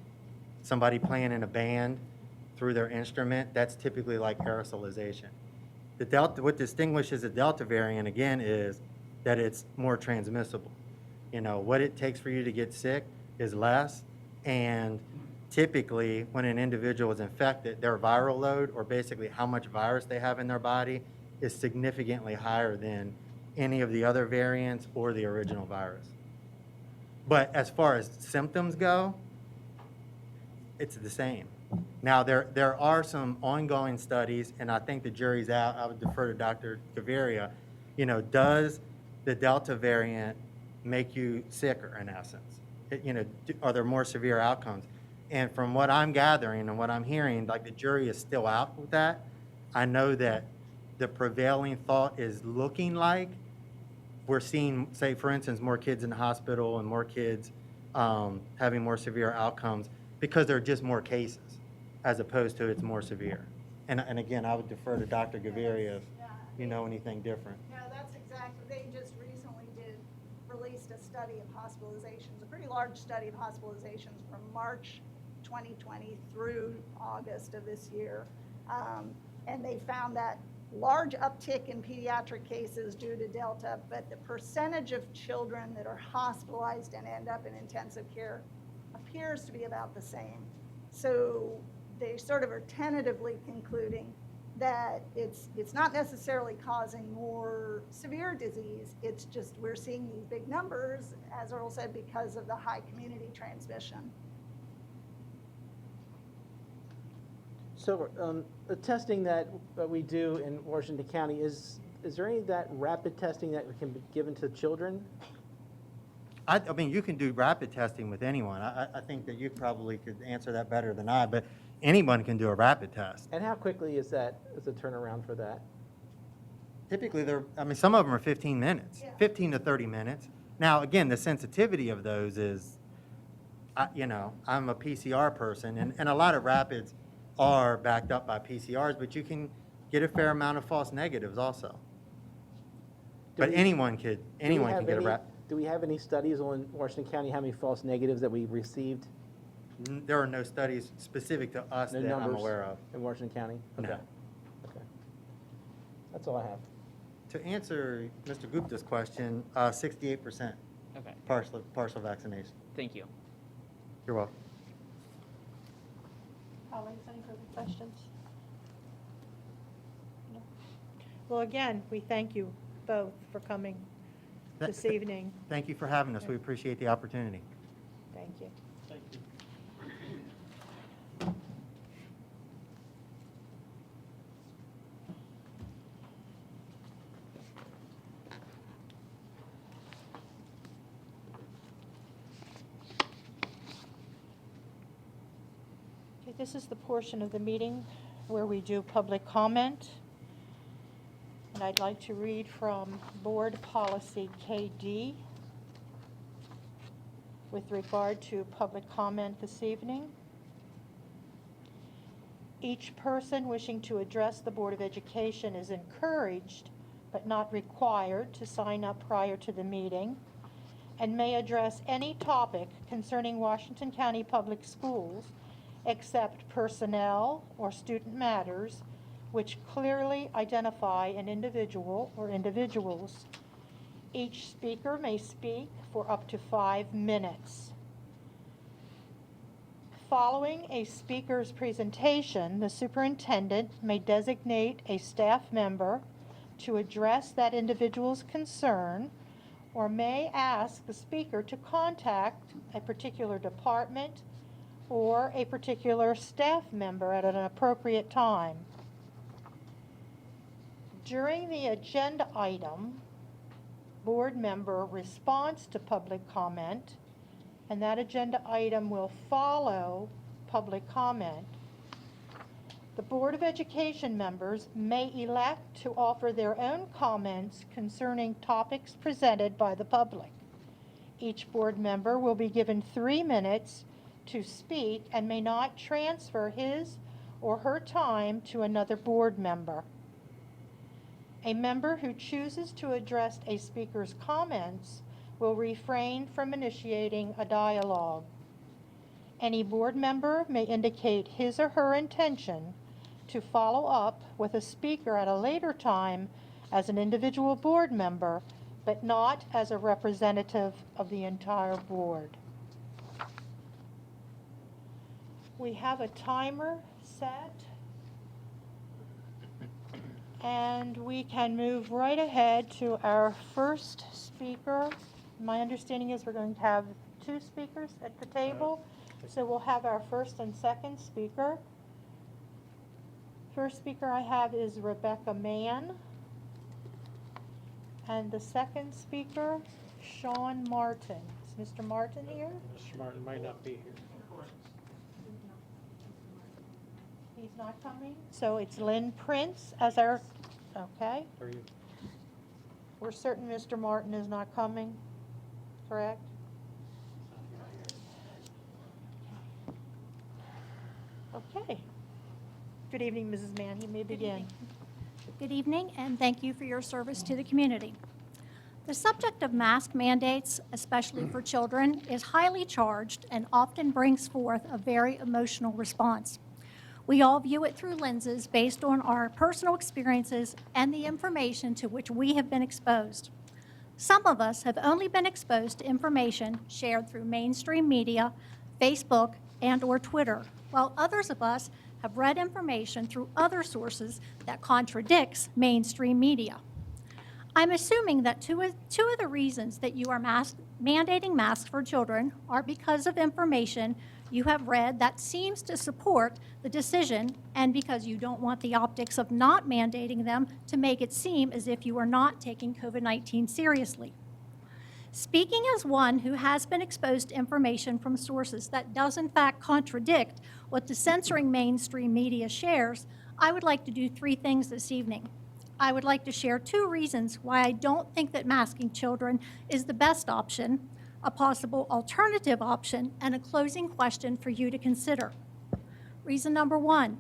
Somebody playing in a band through their instrument, that's typically like aerosolization. The Delta, what distinguishes the Delta variant, again, is that it's more transmissible. What it takes for you to get sick is less, and typically when an individual is infected, their viral load, or basically how much virus they have in their body, is significantly higher than any of the other variants or the original virus. But as far as symptoms go, it's the same. Now, there are some ongoing studies, and I think the jury's out. I would defer to Dr. Gaviria. Does the Delta variant make you sicker, in essence? Are there more severe outcomes? And from what I'm gathering and what I'm hearing, like the jury is still out with that. I know that the prevailing thought is looking like we're seeing, say, for instance, more kids in the hospital and more kids having more severe outcomes because there are just more cases, as opposed to it's more severe. And again, I would defer to Dr. Gaviria if you know anything different. No, that's exactly, they just recently released a study of hospitalizations, a pretty large study of hospitalizations from March 2020 through August of this year. And they found that large uptick in pediatric cases due to Delta, but the percentage of children that are hospitalized and end up in intensive care appears to be about the same. So they sort of are tentatively concluding that it's not necessarily causing more severe disease. It's just we're seeing these big numbers, as Earl said, because of the high community transmission. So the testing that we do in Washington County, is there any of that rapid testing that can be given to children? I mean, you can do rapid testing with anyone. I think that you probably could answer that better than I, but anyone can do a rapid test. And how quickly is the turnaround for that? Typically, some of them are 15 minutes, Yeah. 15 to 30 minutes. Now, again, the sensitivity of those is, I'm a PCR person, and a lot of rapids are backed up by PCRs, but you can get a fair amount of false negatives also. But we- anyone can get a Do we have any studies on Washington County, how many false negatives that we've received? There are no studies specific to us No that I'm numbers aware of. in Washington County? No. Okay. Okay. That's all I have. To answer Mr. Gupta's question, 68% Okay, partial vaccination. thank you. You're welcome. Colleagues, any further questions? No? Well, again, we thank you both for coming this evening. Thank you for having us. We appreciate the opportunity. Thank you. Thank you. Okay, this is the portion of the meeting where we do public comment. And I'd like to read from Board Policy KD with regard to public comment this evening. Each person wishing to address the Board of Education is encouraged but not required to sign up prior to the meeting and may address any topic concerning Washington County Public Schools except personnel or student matters which clearly identify an individual or individuals. Each speaker may speak for up to 5 minutes. Following a speaker's presentation, the superintendent may designate a staff member to address that individual's concern or may ask the speaker to contact a particular department or a particular staff member at an appropriate time. During the agenda item, board member responds to public comment, and that agenda item will follow public comment. The Board of Education members may elect to offer their own comments concerning topics presented by the public. Each board member will be given 3 minutes to speak and may not transfer his or her time to another board member. A member who chooses to address a speaker's comments will refrain from initiating a dialogue. Any board member may indicate his or her intention to follow up with a speaker at a later time as an individual board member, but not as a representative of the entire board. We have a timer set, and we can move right ahead to our first speaker. My understanding is we're going to have 2 speakers at the table, so we'll have our first and second speaker. First speaker I have is Rebecca Mann, and the second speaker, Sean Martin. Is Mr. Martin here? Mr. Martin might not be here. He's not coming? So it's Lynn Prince as our, okay. Are you? We're certain Mr. Martin is not coming, correct? Okay. Good evening, Mrs. Mann. You may begin. Good evening, and thank you for your service to the community. The subject of mask mandates, especially for children, is highly charged and often brings forth a very emotional response. We all view it through lenses based on our personal experiences and the information to which we have been exposed. Some of us have only been exposed to information shared through mainstream media, Facebook, and/or Twitter, while others of us have read information through other sources that contradicts mainstream media. I'm assuming that two of the reasons that you are mandating masks for children are because of information you have read that seems to support the decision, and because you don't want the optics of not mandating them to make it seem as if you are not taking COVID-19 seriously. Speaking as one who has been exposed to information from sources that does in fact contradict what the censoring mainstream media shares, I would like to do 3 things this evening. I would like to share 2 reasons why I don't think that masking children is the best option, a possible alternative option, and a closing question for you to consider. Reason number 1,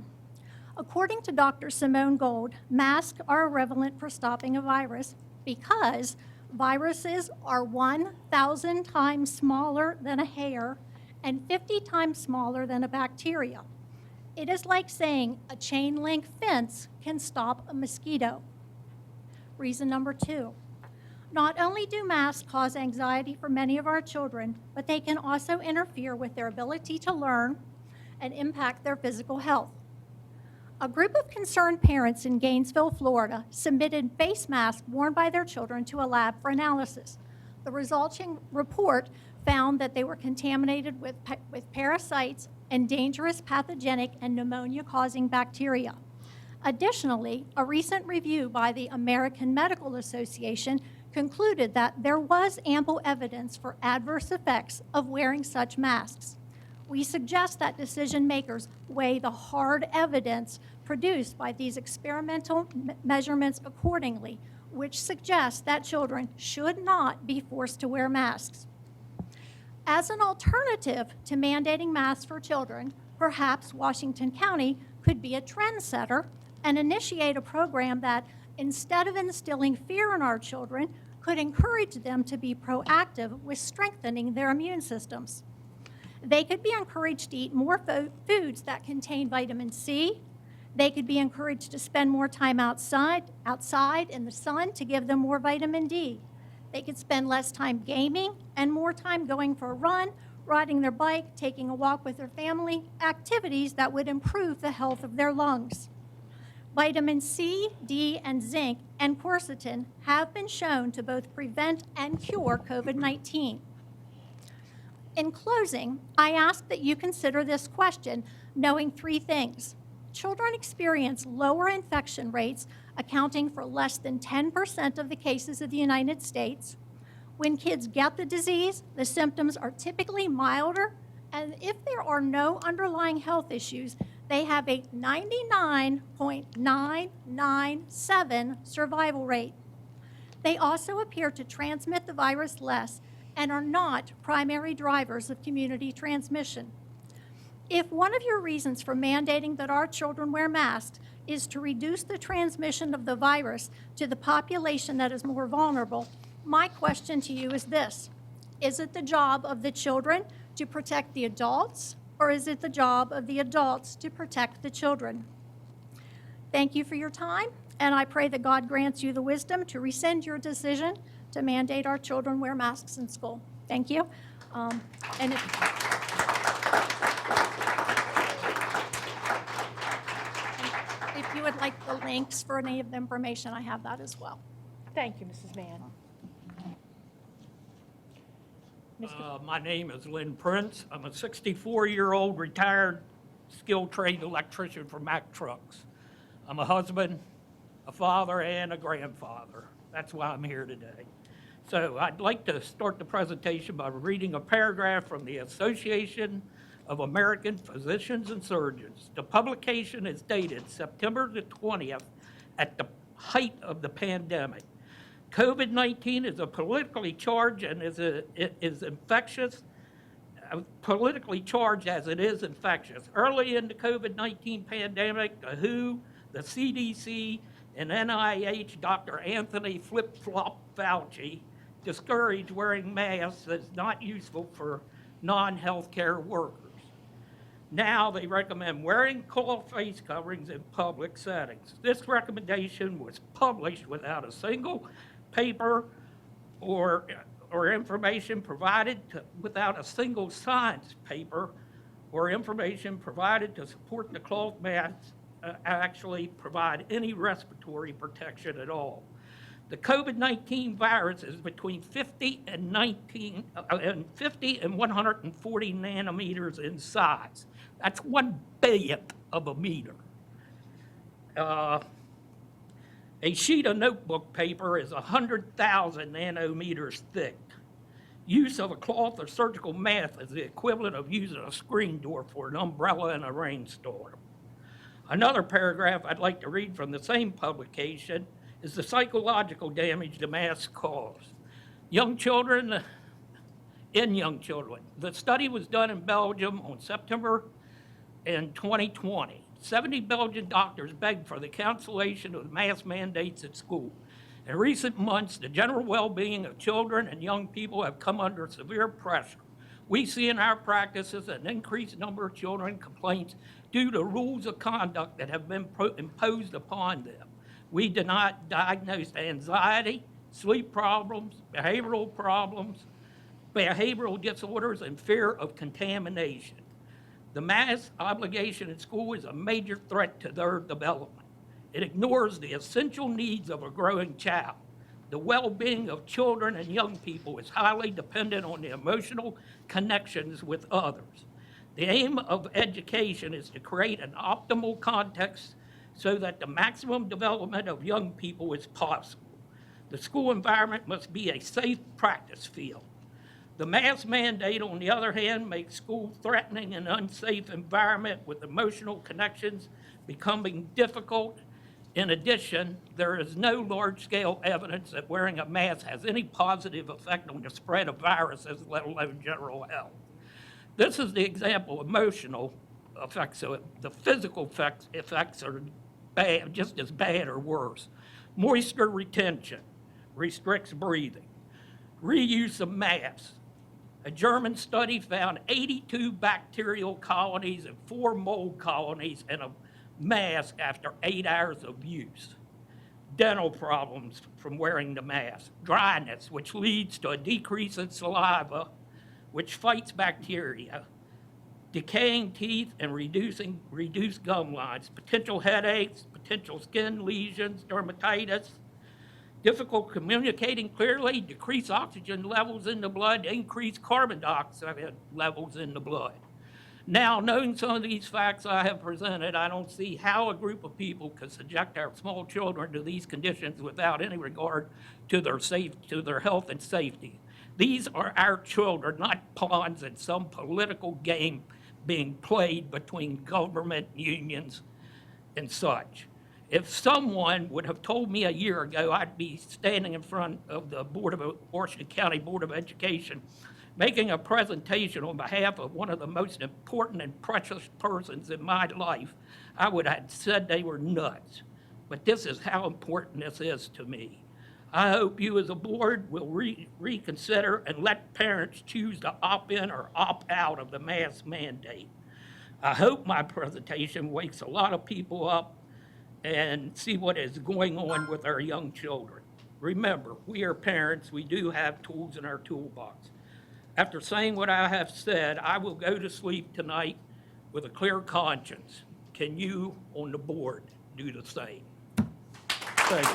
According to Dr. Simone Gold, masks are irrelevant for stopping a virus because viruses are 1,000 times smaller than a hair and 50 times smaller than a bacteria. It is like saying a chain-link fence can stop a mosquito. Reason number 2. Not only do masks cause anxiety for many of our children, but they can also interfere with their ability to learn and impact their physical health. A group of concerned parents in Gainesville, Florida, submitted face masks worn by their children to a lab for analysis. The resulting report found that they were contaminated with parasites and dangerous pathogenic and pneumonia-causing bacteria. Additionally, a recent review by the American Medical Association concluded that there was ample evidence for adverse effects of wearing such masks. We suggest that decision makers weigh the hard evidence produced by these experimental measurements accordingly, which suggests that children should not be forced to wear masks. As an alternative to mandating masks for children, perhaps Washington County could be a trendsetter and initiate a program that, instead of instilling fear in our children, could encourage them to be proactive with strengthening their immune systems. They could be encouraged to eat more foods that contain vitamin C. They could be encouraged to spend more time outside in the sun to give them more vitamin D. They could spend less time gaming and more time going for a run, riding their bike, taking a walk with their family, activities that would improve the health of their lungs. Vitamin C, D, and zinc and quercetin have been shown to both prevent and cure COVID-19. In closing, I ask that you consider this question, knowing 3 things. Children experience lower infection rates, accounting for less than 10% of the cases of the United States. When kids get the disease, the symptoms are typically milder, and if there are no underlying health issues, they have a 99.997 survival rate. They also appear to transmit the virus less and are not primary drivers of community transmission. If one of your reasons for mandating that our children wear masks is to reduce the transmission of the virus to the population that is more vulnerable, my question to you is this: is it the job of the children to protect the adults, or is it the job of the adults to protect the children? Thank you for your time, and I pray that God grants you the wisdom to rescind your decision to mandate our children wear masks in school. Thank you. And if you would like the links for any of the information, I have that as well. Thank you, Mrs. Mann. My name is Lynn Prince. I'm a 64-year-old retired skilled trade electrician for Mack Trucks. I'm a husband, a father, and a grandfather. That's why I'm here today. So I'd like to start the presentation by reading a paragraph from the Association of American Physicians and Surgeons. The publication is dated September the 20th at the height of the pandemic. COVID-19 is a politically charged and is infectious, politically charged as it is infectious. Early in the COVID-19 pandemic, the WHO, the CDC, and NIH, Dr. Anthony Flip-Flop Fauci discouraged wearing masks as not useful for non-healthcare workers. Now they recommend wearing cloth face coverings in public settings. This recommendation was published without a single paper or information provided without a single science paper or information provided to support the cloth masks actually provide any respiratory protection at all. The COVID-19 virus is between 50 and 140 nanometers in size. That's 1/1000th of a meter. A sheet of notebook paper is 100,000 nanometers thick. Use of a cloth or surgical mask is the equivalent of using a screen door for an umbrella in a rainstorm. Another paragraph I'd like to read from the same publication is the psychological damage the masks cause. Young children. The study was done in Belgium on September in 2020. 70 Belgian doctors begged for the cancellation of mask mandates at school. In recent months, the general well-being of children and young people have come under severe pressure. We see in our practices an increased number of children complaints due to rules of conduct that have been imposed upon them. We do not diagnose anxiety, sleep problems, behavioral disorders, and fear of contamination. The mask obligation in school is a major threat to their development. It ignores the essential needs of a growing child. The well-being of children and young people is highly dependent on the emotional connections with others. The aim of education is to create an optimal context so that the maximum development of young people is possible. The school environment must be a safe practice field. The mask mandate, on the other hand, makes school threatening and unsafe environment with emotional connections becoming difficult. In addition, there is no large-scale evidence that wearing a mask has any positive effect on the spread of viruses, let alone general health. This is the example of emotional effects of it. The physical effects are bad, just as bad or worse. Moisture retention restricts breathing. Reuse of masks. A German study found 82 bacterial colonies and 4 mold colonies in a mask after 8 hours of use. Dental problems from wearing the mask. Dryness, which leads to a decrease in saliva, which fights bacteria. Decaying teeth and reduced gum lines. Potential headaches, potential skin lesions, dermatitis. Difficult communicating clearly, decreased oxygen levels in the blood, increased carbon dioxide levels in the blood. Now, knowing some of these facts I have presented, I don't see how a group of people could subject our small children to these conditions without any regard to their health and safety. These are our children, not pawns in some political game being played between government, unions, and such. If someone would have told me a year ago I'd be standing in front of the Washington County Board of Education making a presentation on behalf of one of the most important and precious persons in my life, I would have said they were nuts. But this is how important this is to me. I hope you as a board will reconsider and let parents choose to opt in or opt out of the mask mandate. I hope my presentation wakes a lot of people up and see what is going on with our young children. Remember, we are parents. We do have tools in our toolbox. After saying what I have said, I will go to sleep tonight with a clear conscience. Can you on the board do the same? Thank you.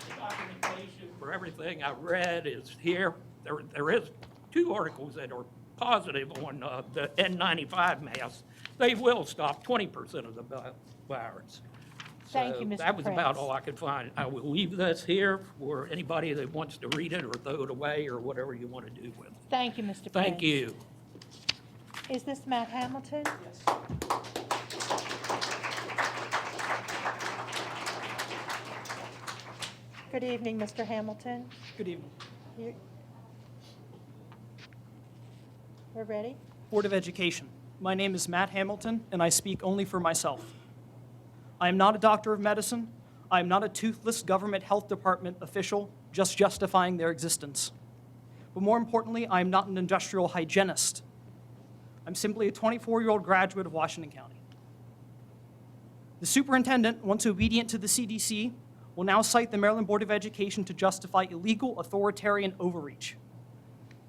The documentation for everything I read is here. There is 2 articles that are positive on the N95 masks. They will stop 20% of the virus. Thank you, Mr. That was about Prince. all I could find. I will leave this here for anybody that wants to read it or throw it away or whatever you want to do with it. Thank you, Mr. Prince. Thank you. Is this Matt Hamilton? Yes. Good evening, Mr. Hamilton. Good evening. We're ready? Board of Education. My name is Matt Hamilton, and I speak only for myself. I am not a doctor of medicine. I am not a toothless government health department official just justifying their existence. But more importantly, I am not an industrial hygienist. I'm simply a 24-year-old graduate of Washington County. The superintendent, once obedient to the CDC, will now cite the Maryland Board of Education to justify illegal authoritarian overreach.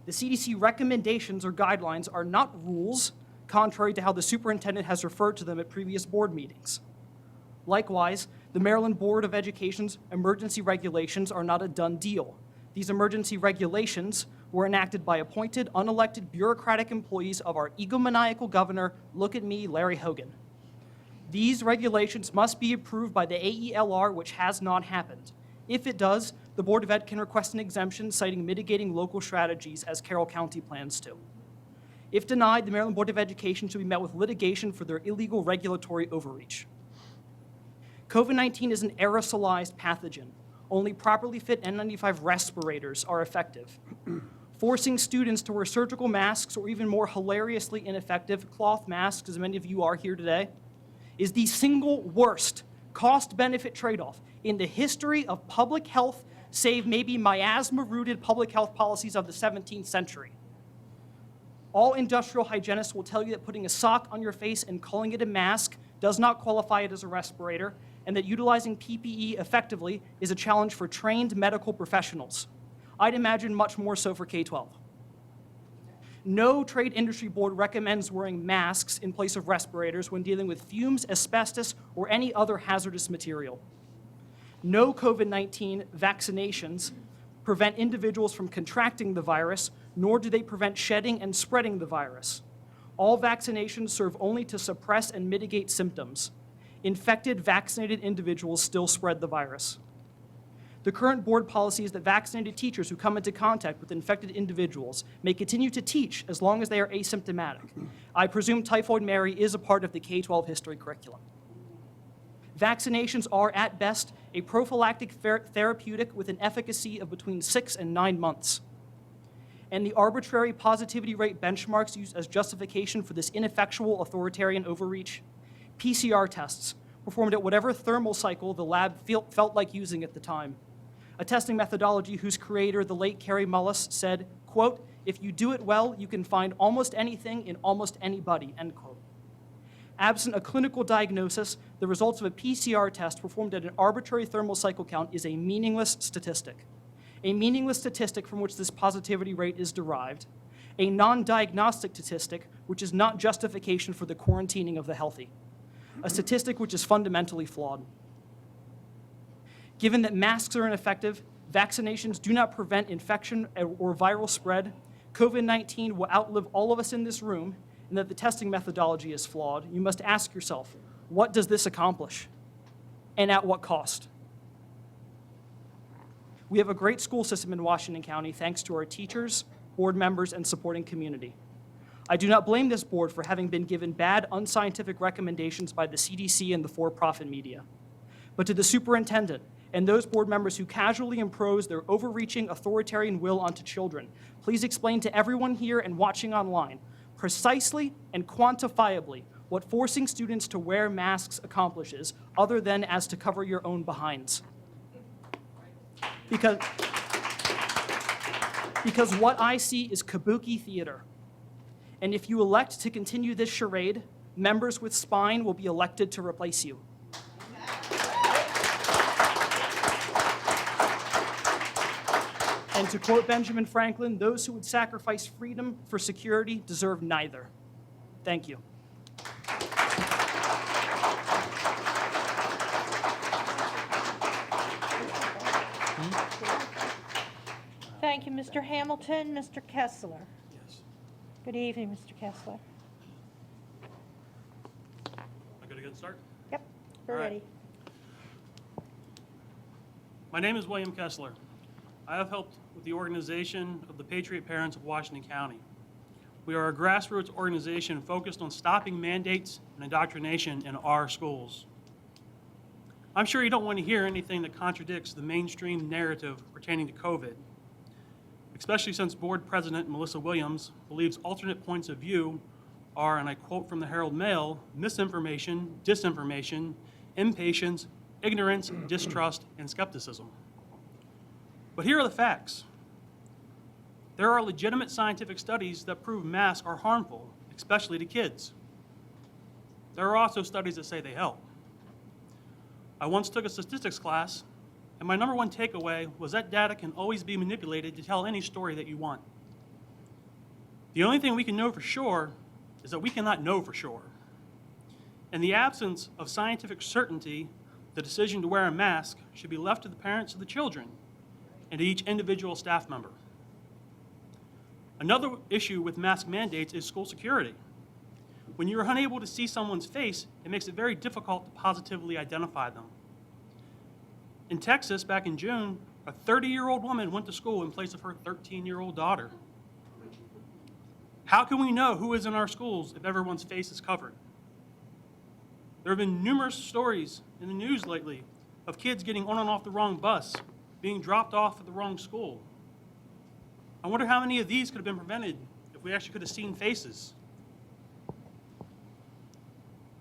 The CDC recommendations or guidelines are not rules, contrary to how the superintendent has referred to them at previous board meetings. Likewise, the Maryland Board of Education's emergency regulations are not a done deal. These emergency regulations were enacted by appointed, unelected bureaucratic employees of our egomaniacal governor, look at me, Larry Hogan. These regulations must be approved by the AELR, which has not happened. If it does, the Board of Ed can request an exemption citing mitigating local strategies as Carroll County plans to. If denied, the Maryland Board of Education should be met with litigation for their illegal regulatory overreach. COVID-19 is an aerosolized pathogen. Only properly fit N95 respirators are effective. Forcing students to wear surgical masks, or even more hilariously ineffective cloth masks, as many of you are here today, is the single worst cost-benefit trade-off in the history of public health, save maybe miasma-rooted public health policies of the 17th century. All industrial hygienists will tell you that putting a sock on your face and calling it a mask does not qualify it as a respirator, and that utilizing PPE effectively is a challenge for trained medical professionals. I'd imagine much more so for K-12. No trade industry board recommends wearing masks in place of respirators when dealing with fumes, asbestos, or any other hazardous material. No COVID-19 vaccinations prevent individuals from contracting the virus, nor do they prevent shedding and spreading the virus. All vaccinations serve only to suppress and mitigate symptoms. Infected, vaccinated individuals still spread the virus. The current board policy is that vaccinated teachers who come into contact with infected individuals may continue to teach as long as they are asymptomatic. I presume Typhoid Mary is a part of the K-12 history curriculum. Vaccinations are, at best, a prophylactic therapeutic with an efficacy of between 6 and 9 months. And the arbitrary positivity rate benchmarks used as justification for this ineffectual authoritarian overreach, PCR tests performed at whatever thermal cycle the lab felt like using at the time. A testing methodology whose creator, the late Carrie Mullis, said, quote, "If you do it well, you can find almost anything in almost anybody," end quote. Absent a clinical diagnosis, the results of a PCR test performed at an arbitrary thermal cycle count is a meaningless statistic. A meaningless statistic from which this positivity rate is derived, a non-diagnostic statistic which is not justification for the quarantining of the healthy, a statistic which is fundamentally flawed. Given that masks are ineffective, vaccinations do not prevent infection or viral spread, COVID-19 will outlive all of us in this room, and that the testing methodology is flawed, you must ask yourself, what does this accomplish? And at what cost? We have a great school system in Washington County thanks to our teachers, board members, and supporting community. I do not blame this board for having been given bad, unscientific recommendations by the CDC and the for-profit media. But to the superintendent and those board members who casually impose their overreaching authoritarian will onto children, please explain to everyone here and watching online precisely and quantifiably what forcing students to wear masks accomplishes, other than as to cover your own behinds. Because what I see is kabuki theater. And if you elect to continue this charade, members with spine will be elected to replace you. And to quote Benjamin Franklin, those who would sacrifice freedom for security deserve neither. Thank you. Thank you, Mr. Hamilton. Mr. Kessler. Yes. Good evening, Mr. Kessler. Am I good to get started? Yep, we're All right. ready. My name is William Kessler. I have helped with the organization of the Patriot Parents of Washington County. We are a grassroots organization focused on stopping mandates and indoctrination in our schools. I'm sure you don't want to hear anything that contradicts the mainstream narrative pertaining to COVID, especially since Board President Melissa Williams believes alternate points of view are, and I quote from the Herald Mail, misinformation, disinformation, impatience, ignorance, distrust, and skepticism. But here are the facts. There are legitimate scientific studies that prove masks are harmful, especially to kids. There are also studies that say they help. I once took a statistics class, and my number one takeaway was that data can always be manipulated to tell any story that you want. The only thing we can know for sure is that we cannot know for sure. In the absence of scientific certainty, the decision to wear a mask should be left to the parents of the children and to each individual staff member. Another issue with mask mandates is school security. When you're unable to see someone's face, it makes it very difficult to positively identify them. In Texas, back in June, a 30-year-old woman went to school in place of her 13-year-old daughter. How can we know who is in our schools if everyone's face is covered? There have been numerous stories in the news lately of kids getting on and off the wrong bus, being dropped off at the wrong school. I wonder how many of these could have been prevented if we actually could have seen faces.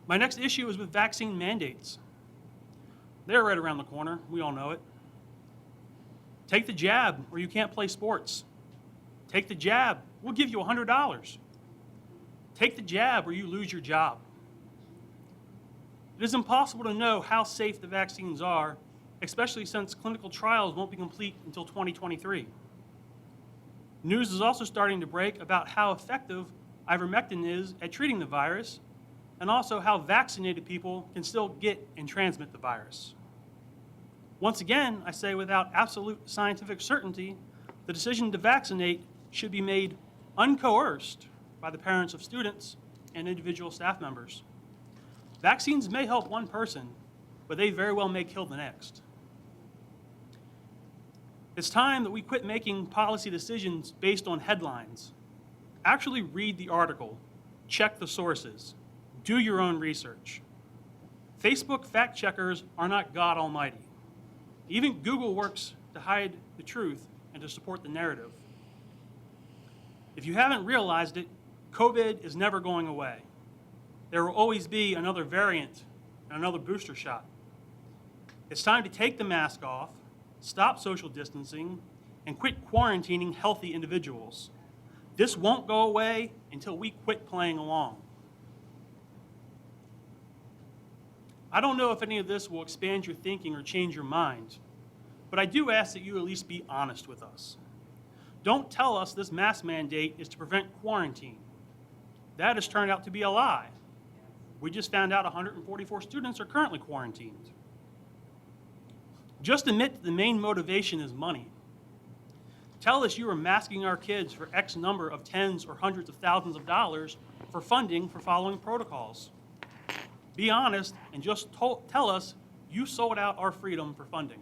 My next issue is with vaccine mandates. They're right around the corner. We all know it. Take the jab or you can't play sports. Take the jab, we'll give you $100. Take the jab or you lose your job. It is impossible to know how safe the vaccines are, especially since clinical trials won't be complete until 2023. News is also starting to break about how effective ivermectin is at treating the virus, and also how vaccinated people can still get and transmit the virus. Once again, I say without absolute scientific certainty, the decision to vaccinate should be made uncoerced by the parents of students and individual staff members. Vaccines may help one person, but they very well may kill the next. It's time that we quit making policy decisions based on headlines. Actually read the article, check the sources, do your own research. Facebook fact checkers are not God Almighty. Even Google works to hide the truth and to support the narrative. If you haven't realized it, COVID is never going away. There will always be another variant and another booster shot. It's time to take the mask off, stop social distancing, and quit quarantining healthy individuals. This won't go away until we quit playing along. I don't know if any of this will expand your thinking or change your mind, but I do ask that you at least be honest with us. Don't tell us this mask mandate is to prevent quarantine. That has turned out to be a lie. We just found out 144 students are currently quarantined. Just admit that the main motivation is money. Tell us you are masking our kids for X number of tens or hundreds of thousands of dollars for funding for following protocols. Be honest and just tell us you sold out our freedom for funding.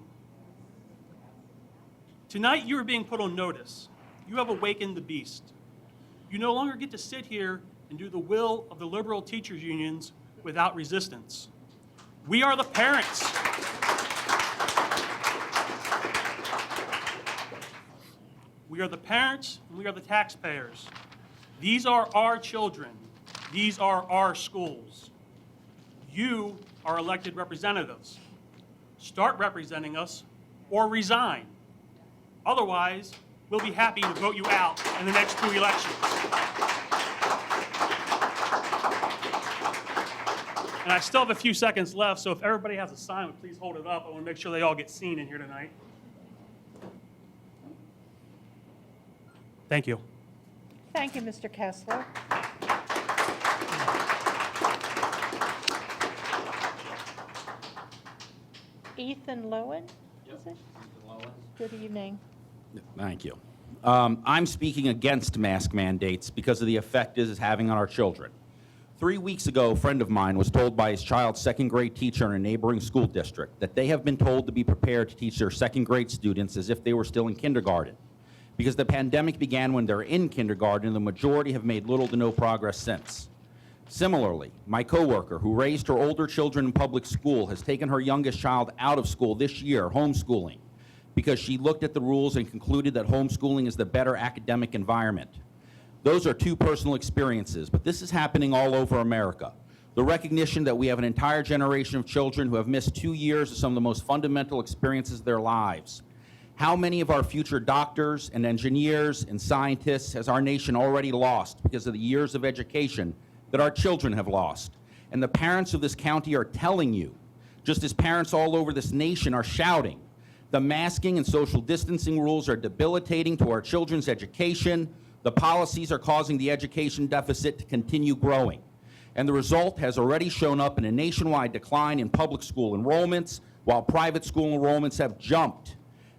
Tonight you are being put on notice. You have awakened the beast. You no longer get to sit here and do the will of the liberal teachers unions without resistance. We are the parents. We are the parents and we are the taxpayers. These are our children. These are our schools. You are elected representatives. Start representing us or resign. Otherwise, we'll be happy to vote you out in the next 2 elections. And I still have a few seconds left, so if everybody has a sign, please hold it up. I want to make sure they all get seen in here tonight. Thank you. Thank you, Mr. Kessler. Ethan Lowen, is it? Good evening. Thank you. I'm speaking against mask mandates because of the effect it is having on our children. 3 weeks ago, a friend of mine was told by his child's second-grade teacher in a neighboring school district that they have been told to be prepared to teach their second-grade students as if they were still in kindergarten. Because the pandemic began when they're in kindergarten, and the majority have made little to no progress since. Similarly, my coworker, who raised her older children in public school, has taken her youngest child out of school this year, homeschooling, because she looked at the rules and concluded that homeschooling is the better academic environment. Those are two personal experiences, but this is happening all over America. The recognition that we have an entire generation of children who have missed 2 years of some of the most fundamental experiences of their lives. How many of our future doctors and engineers and scientists has our nation already lost because of the years of education that our children have lost? And the parents of this county are telling you, just as parents all over this nation are shouting, the masking and social distancing rules are debilitating to our children's education. The policies are causing the education deficit to continue growing. And the result has already shown up in a nationwide decline in public school enrollments, while private school enrollments have jumped.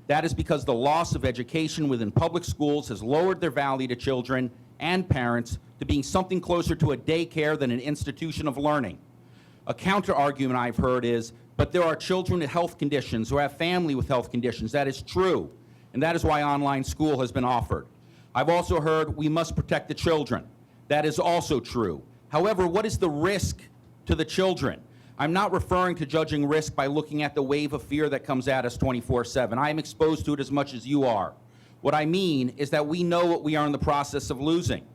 That is because the loss of education within public schools has lowered their value to children and parents to being something closer to a daycare than an institution of learning. A counter-argument I've heard is, but there are children with health conditions who have family with health conditions. That is true, and that is why online school has been offered. I've also heard we must protect the children. That is also true. However, what is the risk to the children? I'm not referring to judging risk by looking at the wave of fear that comes at us 24/7. I am exposed to it as much as you are. What I mean is that we know what we are in the process of losing,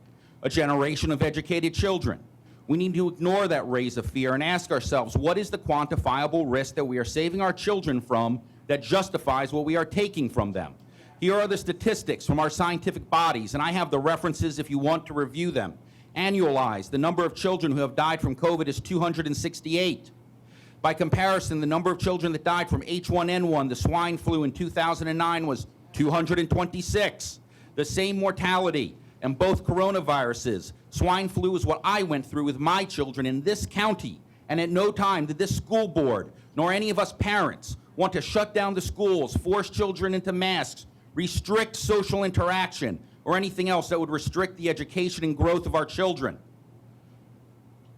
a generation of educated children. We need to ignore that raise of fear and ask ourselves, what is the quantifiable risk that we are saving our children from that justifies what we are taking from them? Here are the statistics from our scientific bodies, and I have the references if you want to review them. Annualized, the number of children who have died from COVID is 268. By comparison, the number of children that died from H1N1, the swine flu in 2009, was 226. The same mortality, and both coronaviruses. Swine flu is what I went through with my children in this county, and at no time did this school board, nor any of us parents, want to shut down the schools, force children into masks, restrict social interaction, or anything else that would restrict the education and growth of our children.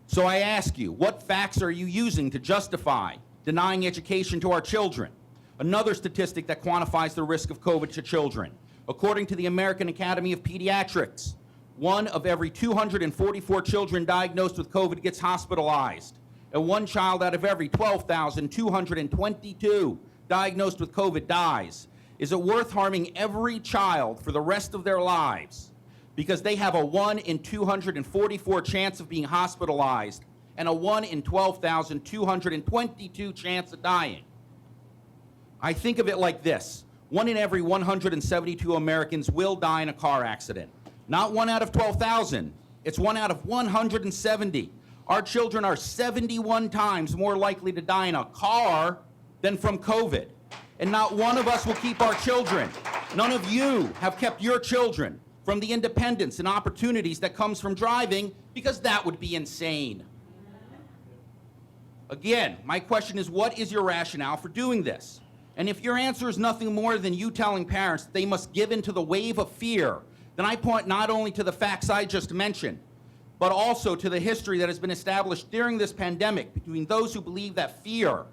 So I ask you, what facts are you using to justify denying education to our children? Another statistic that quantifies the risk of COVID to children. According to the American Academy of Pediatrics, 1 of every 244 children diagnosed with COVID gets hospitalized, and 1 child out of every 12,222 diagnosed with COVID dies. Is it worth harming every child for the rest of their lives because they have a 1 in 244 chance of being hospitalized and a 1 in 12,222 chance of dying? I think of it like this. 1 in every 172 Americans will die in a car accident. Not 1 out of 12,000. It's 1 out of 170. Our children are 71 times more likely to die in a car than from COVID. And not one of us will keep our children. None of you have kept your children from the independence and opportunities that comes from driving, because that would be insane. Again, my question is, what is your rationale for doing this? And if your answer is nothing more than you telling parents that they must give in to the wave of fear, then I point not only to the facts I just mentioned, but also to the history that has been established during this pandemic between those who believe that fear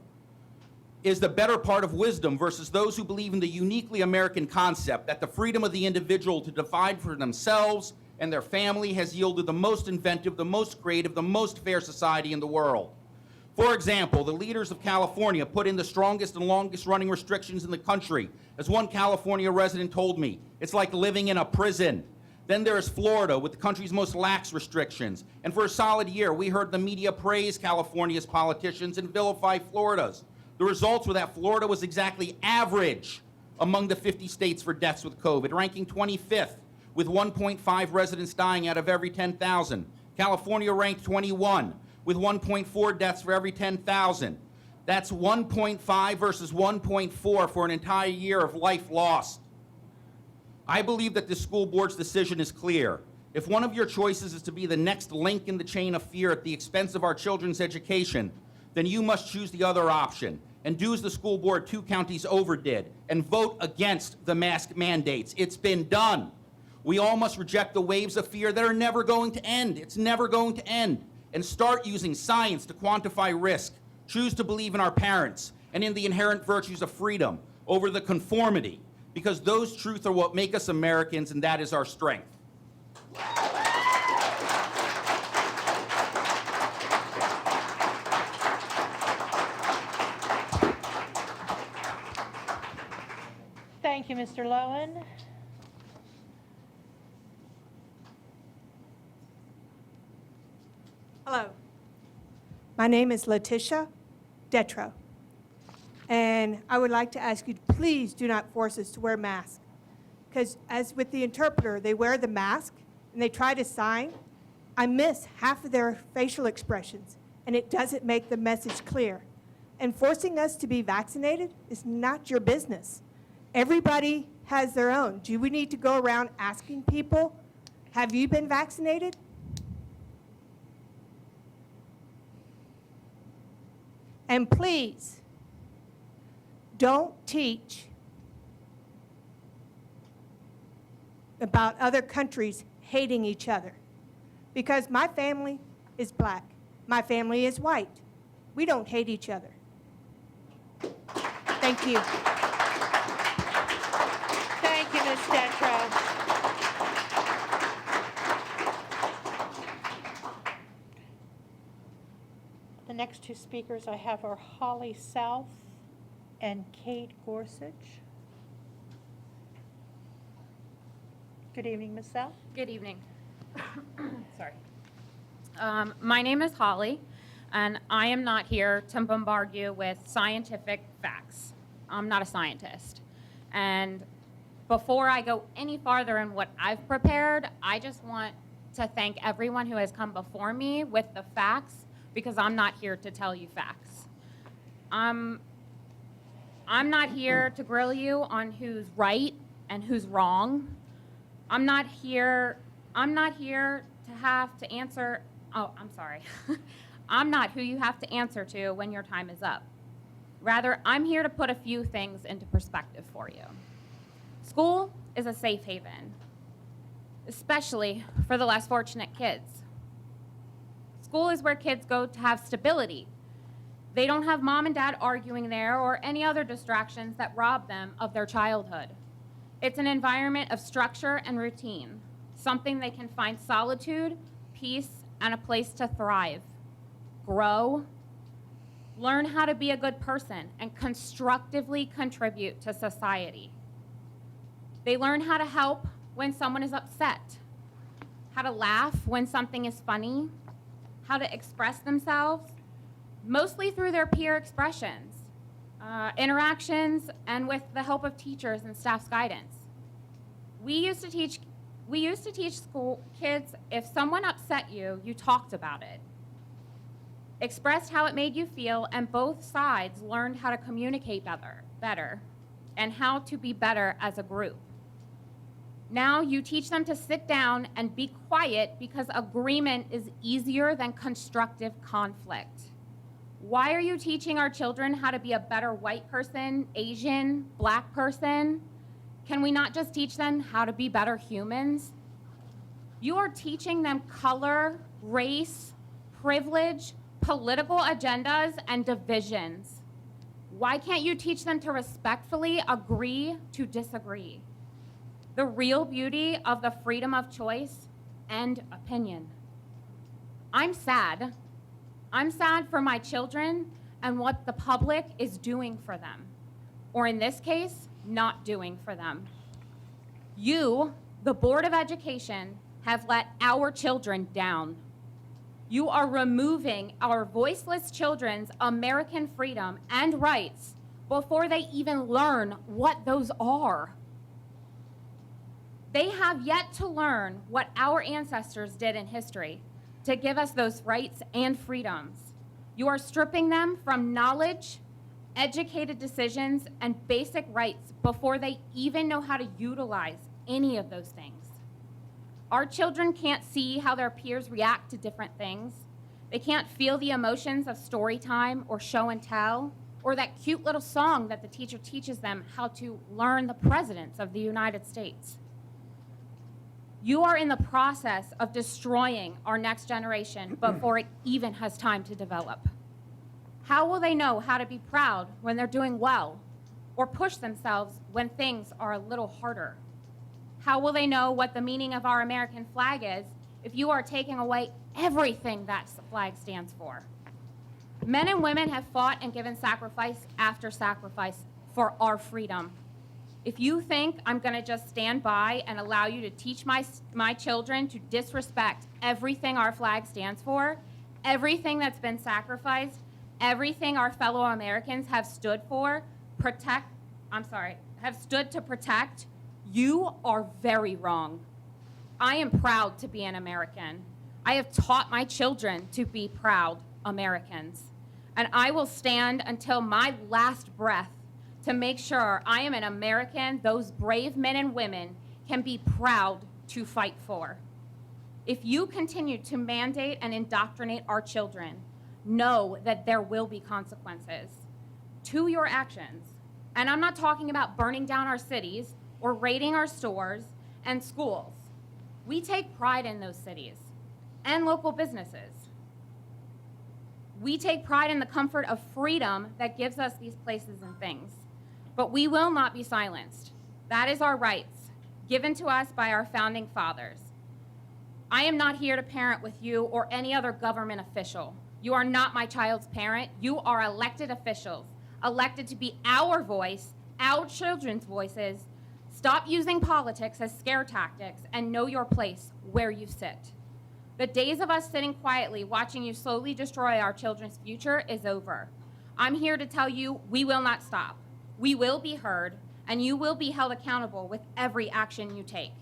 is the better part of wisdom versus those who believe in the uniquely American concept that the freedom of the individual to decide for themselves and their family has yielded the most inventive, the most creative, the most fair society in the world. For example, the leaders of California put in the strongest and longest running restrictions in the country. As one California resident told me, it's like living in a prison. Then there is Florida with the country's most lax restrictions. And for a solid year, we heard the media praise California's politicians and vilify Florida's. The results were that Florida was exactly average among the 50 states for deaths with COVID, ranking 25th with 1.5 residents dying out of every 10,000. California ranked 21 with 1.4 deaths for every 10,000. That's 1.5 versus 1.4 for an entire year of life lost. I believe that the school board's decision is clear. If one of your choices is to be the next link in the chain of fear at the expense of our children's education, then you must choose the other option and do as the school board 2 counties overdid and vote against the mask mandates. It's been done. We all must reject the waves of fear that are never going to end. It's never going to end. And start using science to quantify risk. Choose to believe in our parents and in the inherent virtues of freedom over the conformity, because those truths are what make us Americans, and that is our strength. Thank you, Mr. Lowen. Hello. My name is Letitia Detro, and I would like to ask you to please do not force us to wear masks. Because as with the interpreter, they wear the mask and they try to sign. I miss half of their facial expressions, and it doesn't make the message clear. And forcing us to be vaccinated is not your business. Everybody has their own. Do we need to go around asking people, have you been vaccinated? And please, don't teach about other countries hating each other. Because my family is black. My family is white. We don't hate each other. Thank you. Thank you, Ms. Detro. The next 2 speakers I have are Holly South and Kate Gorsuch. Good evening, Ms. South. Good evening. Sorry. My name is Holly, and I am not here to bombard you with scientific facts. I'm not a scientist. And before I go any farther in what I've prepared, I just want to thank everyone who has come before me with the facts, because I'm not here to tell you facts. I'm not here to grill you on who's right and who's wrong. I'm not here to have to answer, oh, I'm sorry. I'm not who you have to answer to when your time is up. Rather, I'm here to put a few things into perspective for you. School is a safe haven, especially for the less fortunate kids. School is where kids go to have stability. They don't have mom and dad arguing there or any other distractions that rob them of their childhood. It's an environment of structure and routine, something they can find solitude, peace, and a place to thrive, grow, learn how to be a good person, and constructively contribute to society. They learn how to help when someone is upset, how to laugh when something is funny, how to express themselves, mostly through their peer expressions, interactions, and with the help of teachers and staff's guidance. We used to teach school kids, if someone upset you, you talked about it, expressed how it made you feel, and both sides learned how to communicate better, and how to be better as a group. Now you teach them to sit down and be quiet because agreement is easier than constructive conflict. Why are you teaching our children how to be a better white person, Asian, black person? Can we not just teach them how to be better humans? You are teaching them color, race, privilege, political agendas, and divisions. Why can't you teach them to respectfully agree to disagree? The real beauty of the freedom of choice and opinion. I'm sad. I'm sad for my children and what the public is doing for them, or in this case, not doing for them. You, the Board of Education, have let our children down. You are removing our voiceless children's American freedom and rights before they even learn what those are. They have yet to learn what our ancestors did in history to give us those rights and freedoms. You are stripping them from knowledge, educated decisions, and basic rights before they even know how to utilize any of those things. Our children can't see how their peers react to different things. They can't feel the emotions of story time or show and tell, or that cute little song that the teacher teaches them how to learn the presidents of the United States. You are in the process of destroying our next generation before it even has time to develop. How will they know how to be proud when they're doing well, or push themselves when things are a little harder? How will they know what the meaning of our American flag is if you are taking away everything that flag stands for? Men and women have fought and given sacrifice after sacrifice for our freedom. If you think I'm going to just stand by and allow you to teach my children to disrespect everything our flag stands for, everything that's been sacrificed, everything our fellow Americans have stood for, have stood to protect, you are very wrong. I am proud to be an American. I have taught my children to be proud Americans. And I will stand until my last breath to make sure I am an American those brave men and women can be proud to fight for. If you continue to mandate and indoctrinate our children, know that there will be consequences to your actions. And I'm not talking about burning down our cities or raiding our stores and schools. We take pride in those cities and local businesses. We take pride in the comfort of freedom that gives us these places and things. But we will not be silenced. That is our rights, given to us by our founding fathers. I am not here to parent with you or any other government official. You are not my child's parent. You are elected officials, elected to be our voice, our children's voices. Stop using politics as scare tactics and know your place where you sit. The days of us sitting quietly watching you slowly destroy our children's future is over. I'm here to tell you we will not stop. We will be heard, and you will be held accountable with every action you take.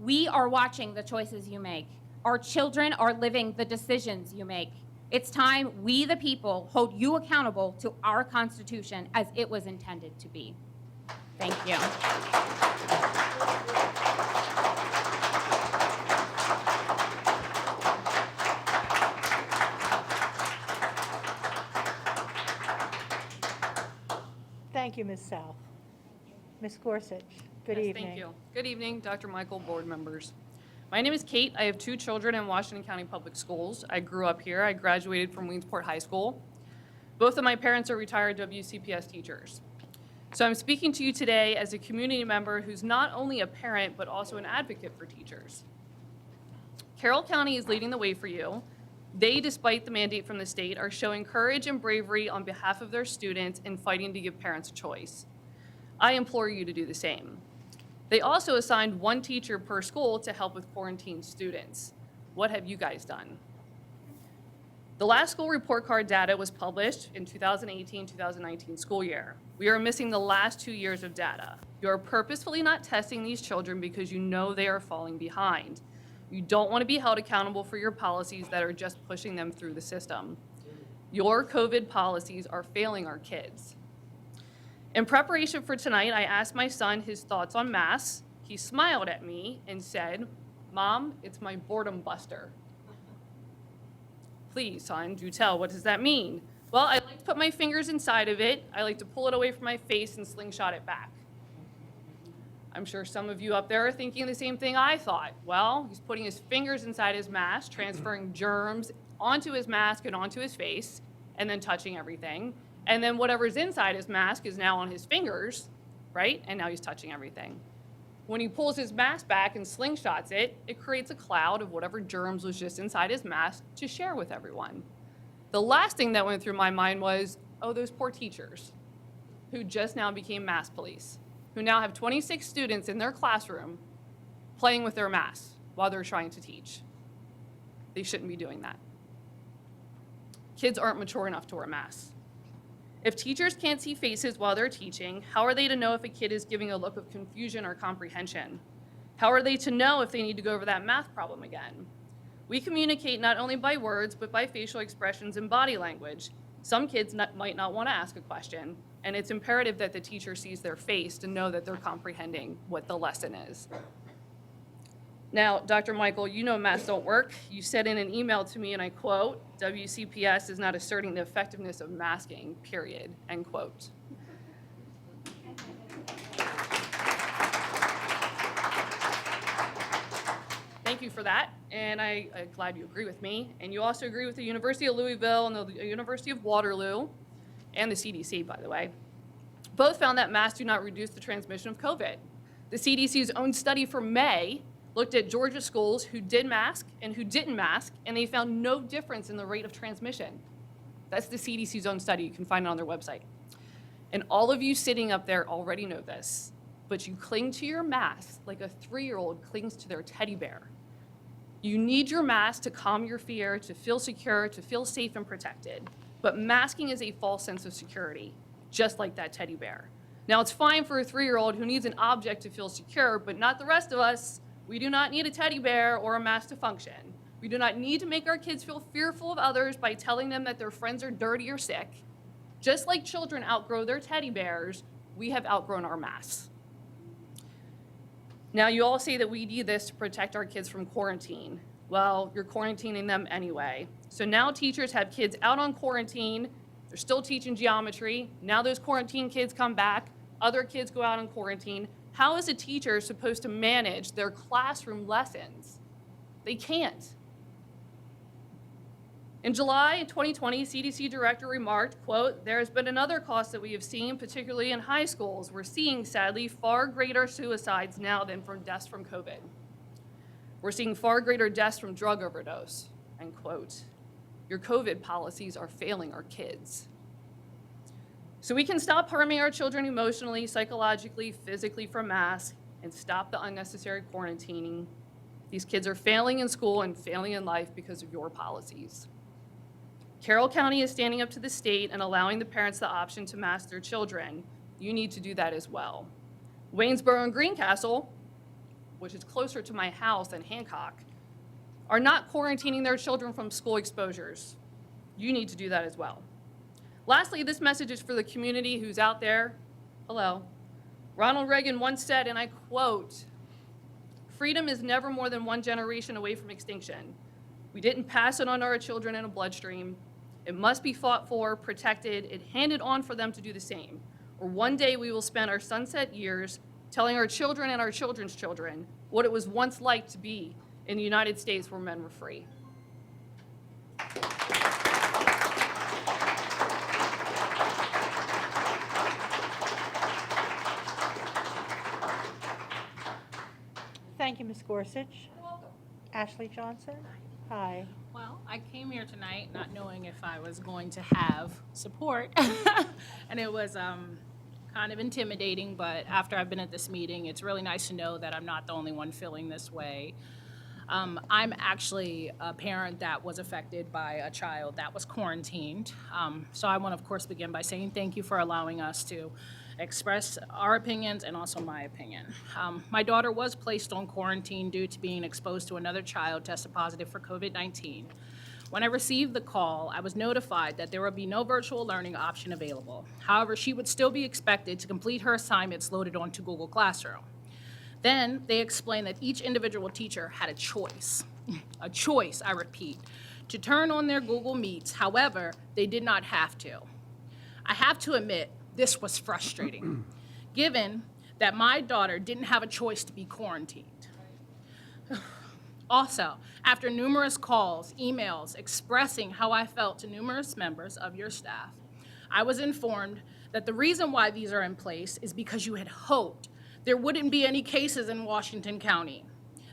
We are watching the choices you make. Our children are living the decisions you make. It's time we, the people, hold you accountable to our Constitution as it was intended to be. Thank you. Thank you, Ms. South. Ms. Gorsuch, good Yes, evening. Thank you. Good evening, Dr. Michael, board members. My name is Kate. I have 2 children in Washington County Public Schools. I grew up here. I graduated from Williamsport High School. Both of my parents are retired WCPS teachers. So I'm speaking to you today as a community member who's not only a parent, but also an advocate for teachers. Carroll County is leading the way for you. They, despite the mandate from the state, are showing courage and bravery on behalf of their students and fighting to give parents a choice. I implore you to do the same. They also assigned 1 teacher per school to help with quarantined students. What have you guys done? The last school report card data was published in 2018-2019 school year. We are missing the last 2 years of data. You are purposefully not testing these children because you know they are falling behind. You don't want to be held accountable for your policies that are just pushing them through the system. Your COVID policies are failing our kids. In preparation for tonight, I asked my son his thoughts on masks. He smiled at me and said, "Mom, it's my boredom buster." Please, son, do tell, what does that mean? Well, I like to put my fingers inside of it. I like to pull it away from my face and slingshot it back. I'm sure some of you up there are thinking the same thing I thought. Well, he's putting his fingers inside his mask, transferring germs onto his mask and onto his face, and then touching everything. And then whatever's inside his mask is now on his fingers, right? And now he's touching everything. When he pulls his mask back and slingshots it, it creates a cloud of whatever germs was just inside his mask to share with everyone. The last thing that went through my mind was, oh, those poor teachers who just now became mask police, who now have 26 students in their classroom playing with their masks while they're trying to teach. They shouldn't be doing that. Kids aren't mature enough to wear masks. If teachers can't see faces while they're teaching, how are they to know if a kid is giving a look of confusion or comprehension? How are they to know if they need to go over that math problem again? We communicate not only by words, but by facial expressions and body language. Some kids might not want to ask a question, and it's imperative that the teacher sees their face to know that they're comprehending what the lesson is. Now, Dr. Michael, you know masks don't work. You said in an email to me, and I quote, "WCPS is not asserting the effectiveness of masking, period," end quote. Thank you for that, and I'm glad you agree with me. And you also agree with the University of Louisville and the University of Waterloo, and the CDC, by the way. Both found that masks do not reduce the transmission of COVID. The CDC's own study from May looked at Georgia schools who did mask and who didn't mask, and they found no difference in the rate of transmission. That's the CDC's own study. You can find it on their website. And all of you sitting up there already know this, but you cling to your mask like a 3-year-old clings to their teddy bear. You need your mask to calm your fear, to feel secure, to feel safe and protected. But masking is a false sense of security, just like that teddy bear. Now, it's fine for a 3-year-old who needs an object to feel secure, but not the rest of us. We do not need a teddy bear or a mask to function. We do not need to make our kids feel fearful of others by telling them that their friends are dirty or sick. Just like children outgrow their teddy bears, we have outgrown our masks. Now, you all say that we need this to protect our kids from quarantine. Well, you're quarantining them anyway. So now teachers have kids out on quarantine. They're still teaching geometry. Now those quarantine kids come back. Other kids go out on quarantine. How is a teacher supposed to manage their classroom lessons? They can't. In July 2020, CDC director remarked, quote, "There has been another cost that we have seen, particularly in high schools. We're seeing, sadly, far greater suicides now than from deaths from COVID. We're seeing far greater deaths from drug overdose," end quote. Your COVID policies are failing our kids. So we can stop harming our children emotionally, psychologically, physically from masks. and stop the unnecessary quarantining. These kids are failing in school and failing in life because of your policies. Carroll County is standing up to the state and allowing the parents the option to mask their children. You need to do that as well. Waynesboro and Greencastle, which is closer to my house than Hancock, are not quarantining their children from school exposures. You need to do that as well. Lastly, this message is for the community who's out there. Hello. Ronald Reagan once said, and I quote, "Freedom is never more than one generation away from extinction. We didn't pass it on to our children in a bloodstream. It must be fought for, protected, and handed on for them to do the same. Or one day we will spend our sunset years telling our children and our children's children what it was once like to be in the United States where men were free." Thank you, Ms. Gorsuch. Ashley Johnson? Hi. Well, I came here tonight not knowing if I was going to have support, and it was kind of intimidating, but after I've been at this meeting, it's really nice to know that I'm not the only one feeling this way. I'm actually a parent that was affected by a child that was quarantined. So I want to, of course, begin by saying thank you for allowing us to express our opinions and also my opinion. My daughter was placed on quarantine due to being exposed to another child tested positive for COVID-19. When I received the call, I was notified that there would be no virtual learning option available. However, she would still be expected to complete her assignments loaded onto Google Classroom. Then they explained that each individual teacher had a choice, I repeat, to turn on their Google Meets. However, they did not have to. I have to admit, this was frustrating, given that my daughter didn't have a choice to be quarantined. Also, after numerous calls, emails expressing how I felt to numerous members of your staff, I was informed that the reason why these are in place is because you had hoped there wouldn't be any cases in Washington County,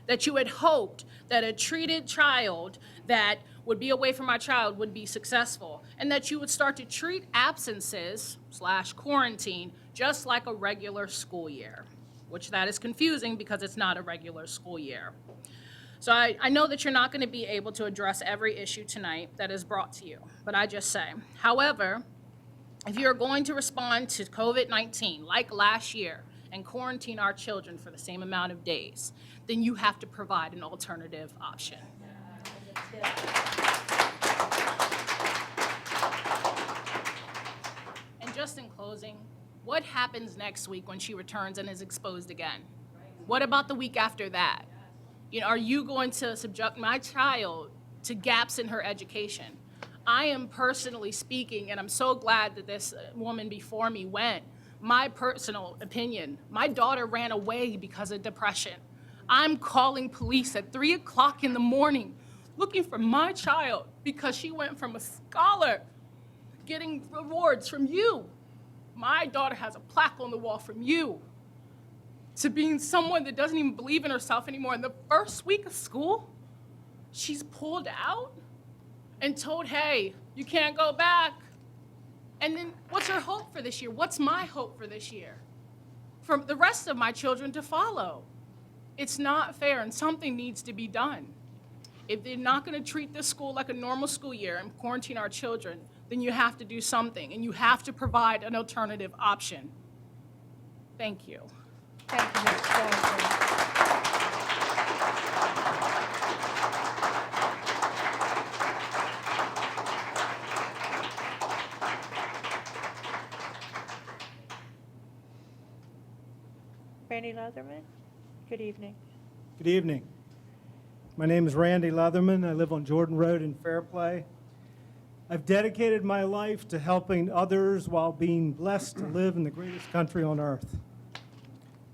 that you had hoped that a treated child that would be away from my child would be successful, and that you would start to treat absences / quarantine just like a regular school year, which that is confusing because it's not a regular school year. So I know that you're not going to be able to address every issue tonight that is brought to you, but I just say, however, if you're going to respond to COVID-19 like last year and quarantine our children for the same amount of days, then you have to provide an alternative option. And just in closing, what happens next week when she returns and is exposed again? What about the week after that? You know, are you going to subject my child to gaps in her education? I am personally speaking, and I'm so glad that this woman before me went, my personal opinion, my daughter ran away because of depression. I'm calling police at 3 o'clock in the morning looking for my child because she went from a scholar getting rewards from you. My daughter has a plaque on the wall from you, to being someone that doesn't even believe in herself anymore. In the first week of school, she's pulled out and told, hey, you can't go back. And then what's her hope for this year? What's my hope for this year? For the rest of my children to follow. It's not fair, and something needs to be done. If they're not going to treat this school like a normal school year and quarantine our children, then you have to do something, and you have to provide an alternative option. Thank you. Thank you, Ms. Johnson. Randy Leatherman, good evening. Good evening. My name is Randy Leatherman. I live on Jordan Road in Fairplay. I've dedicated my life to helping others while being blessed to live in the greatest country on earth.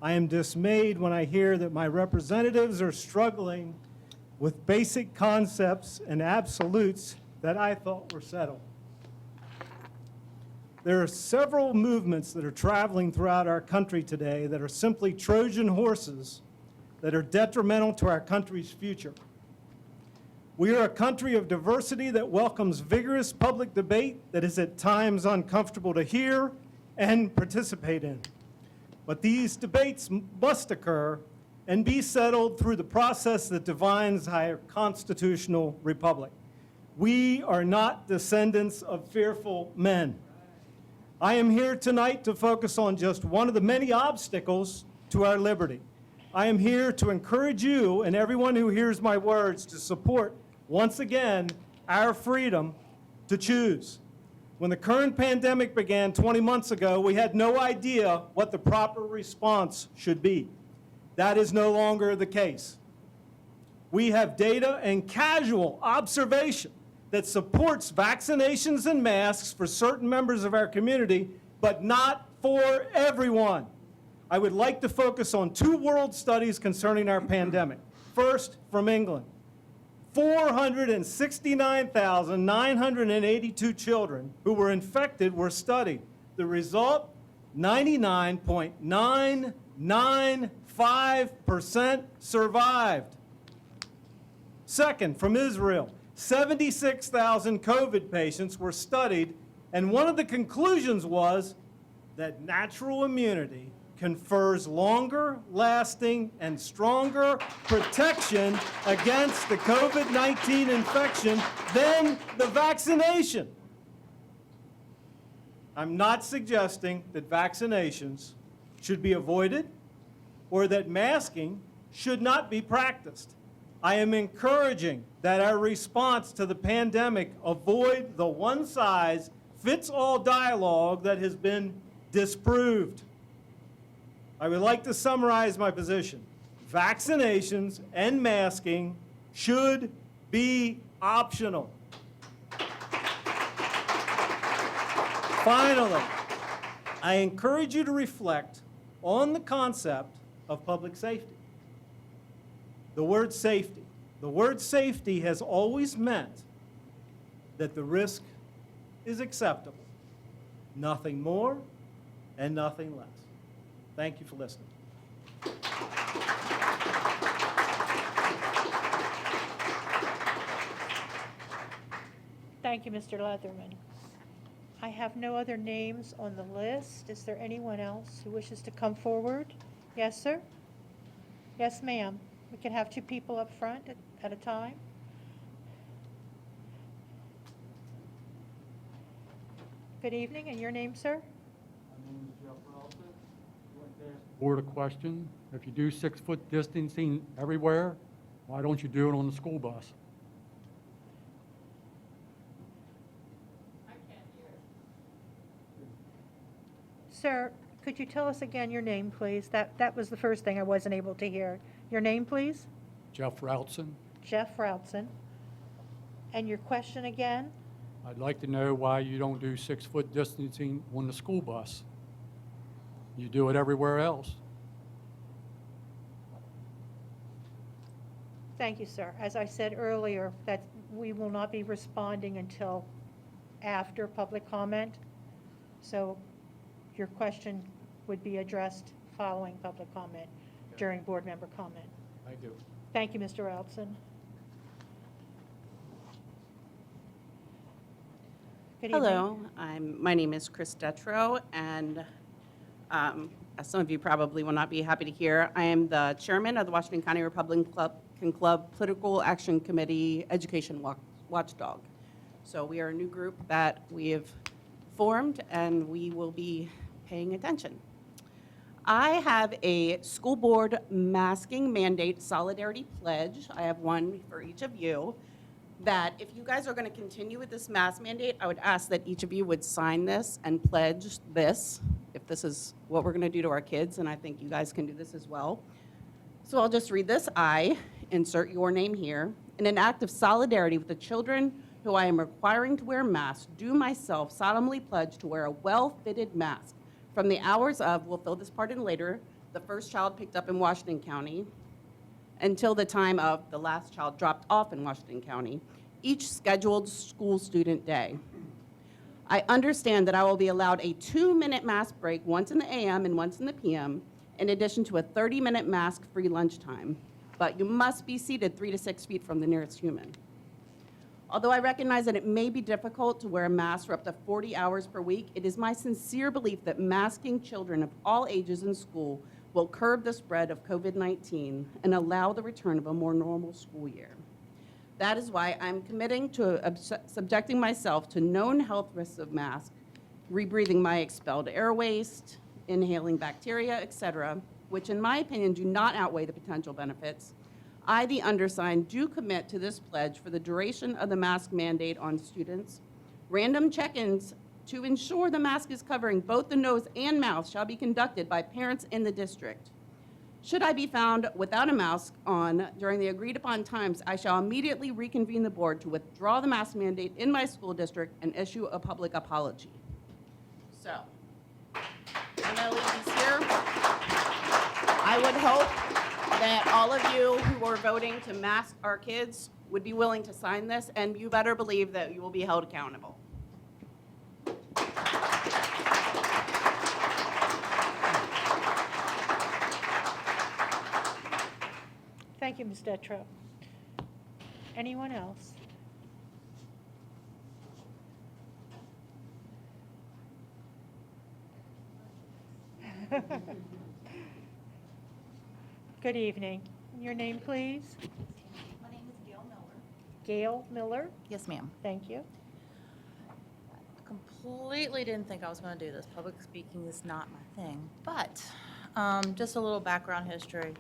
I am dismayed when I hear that my representatives are struggling with basic concepts and absolutes that I thought were settled. There are several movements that are traveling throughout our country today that are simply Trojan horses that are detrimental to our country's future. We are a country of diversity that welcomes vigorous public debate that is at times uncomfortable to hear and participate in. But these debates must occur and be settled through the process that defines our constitutional republic. We are not descendants of fearful men. I am here tonight to focus on just one of the many obstacles to our liberty. I am here to encourage you and everyone who hears my words to support, once again, our freedom to choose. When the current pandemic began 20 months ago, we had no idea what the proper response should be. That is no longer the case. We have data and casual observation that supports vaccinations and masks for certain members of our community, but not for everyone. I would like to focus on 2 world studies concerning our pandemic. First, from England. 469,982 children who were infected were studied. The result, 99.995% survived. Second, from Israel, 76,000 COVID patients were studied, and one of the conclusions was that natural immunity confers longer lasting and stronger protection against the COVID-19 infection than the vaccination. I'm not suggesting that vaccinations should be avoided or that masking should not be practiced. I am encouraging that our response to the pandemic avoid the one-size-fits-all dialogue that has been disproved. I would like to summarize my position. Vaccinations and masking should be optional. Finally, I encourage you to reflect on the concept of public safety. The word safety. The word safety has always meant that the risk is acceptable. Nothing more and nothing less. Thank you for listening. Thank you, Mr. Leatherman. I have no other names on the list. Is there anyone else who wishes to come forward? Yes, sir? Yes, ma'am. We can have 2 people up front at a time. Good evening, and your name, sir? Board a question. If you do 6-foot distancing everywhere, why don't you do it on the school bus? Sir, could you tell us again your name, please? That was the first thing I wasn't able to hear. Your name, please? Jeff Routson. Jeff Routson. And your question again? I'd like to know why you don't do 6-foot distancing on the school bus. You do it everywhere else. Thank you, sir. As I said earlier, that we will not be responding until after public comment. So your question would be addressed following public comment during board member comment. Thank you. Thank you, Mr. Routson. Good evening. Hello, my name is Chris Detro, and as some of you probably will not be happy to hear, I am the chairman of the Washington County Republican Club Political Action Committee Education Watchdog. So we are a new group that we have formed, and we will be paying attention. I have a school board masking mandate solidarity pledge. I have one for each of you. That if you guys are going to continue with this mask mandate, I would ask that each of you would sign this and pledge this, if this is what we're going to do to our kids, and I think you guys can do this as well. So I'll just read this. I, insert your name here, in an act of solidarity with the children who I am requiring to wear masks, do myself solemnly pledge to wear a well-fitted mask from the hours of, we'll fill this part in later, the first child picked up in Washington County, until the time of the last child dropped off in Washington County, each scheduled school student day. I understand that I will be allowed a 2-minute mask break once in the AM and once in the PM, in addition to a 30-minute mask-free lunchtime, but you must be seated 3 to 6 feet from the nearest human. Although I recognize that it may be difficult to wear a mask for up to 40 hours per week, it is my sincere belief that masking children of all ages in school will curb the spread of COVID-19 and allow the return of a more normal school year. That is why I'm committing to subjecting myself to known health risks of masks, rebreathing my expelled air waste, inhaling bacteria, etc., which in my opinion do not outweigh the potential benefits. I, the undersigned, do commit to this pledge for the duration of the mask mandate on students. Random check-ins to ensure the mask is covering both the nose and mouth shall be conducted by parents in the district. Should I be found without a mask on during the agreed-upon times, I shall immediately reconvene the board to withdraw the mask mandate in my school district and issue a public apology. So, I'm going to leave these here. I would hope that all of you who are voting to mask our kids would be willing to sign this, and you better believe that you will be held accountable. Thank you, Ms. Detro. Anyone else? Good evening. Your name, please? My name is Gail Miller. Gail Miller? Yes, ma'am. Thank you. Completely didn't think I was going to do this. Public speaking is not my thing. But just a little background history.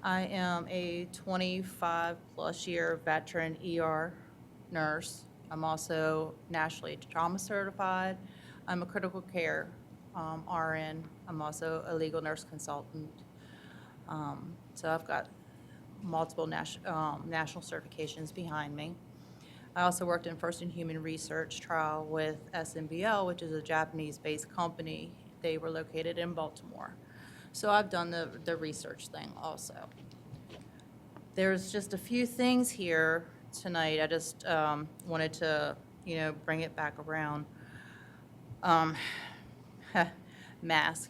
I am a 25-plus year veteran ER nurse. I'm also nationally trauma certified. I'm a critical care RN. I'm also a legal nurse consultant. So I've got multiple national certifications behind me. I also worked in first in human research trial with SMBL, which is a Japanese-based company. They were located in Baltimore. So I've done the research thing also. There's just a few things here tonight. I just wanted to, bring it back around. Mask.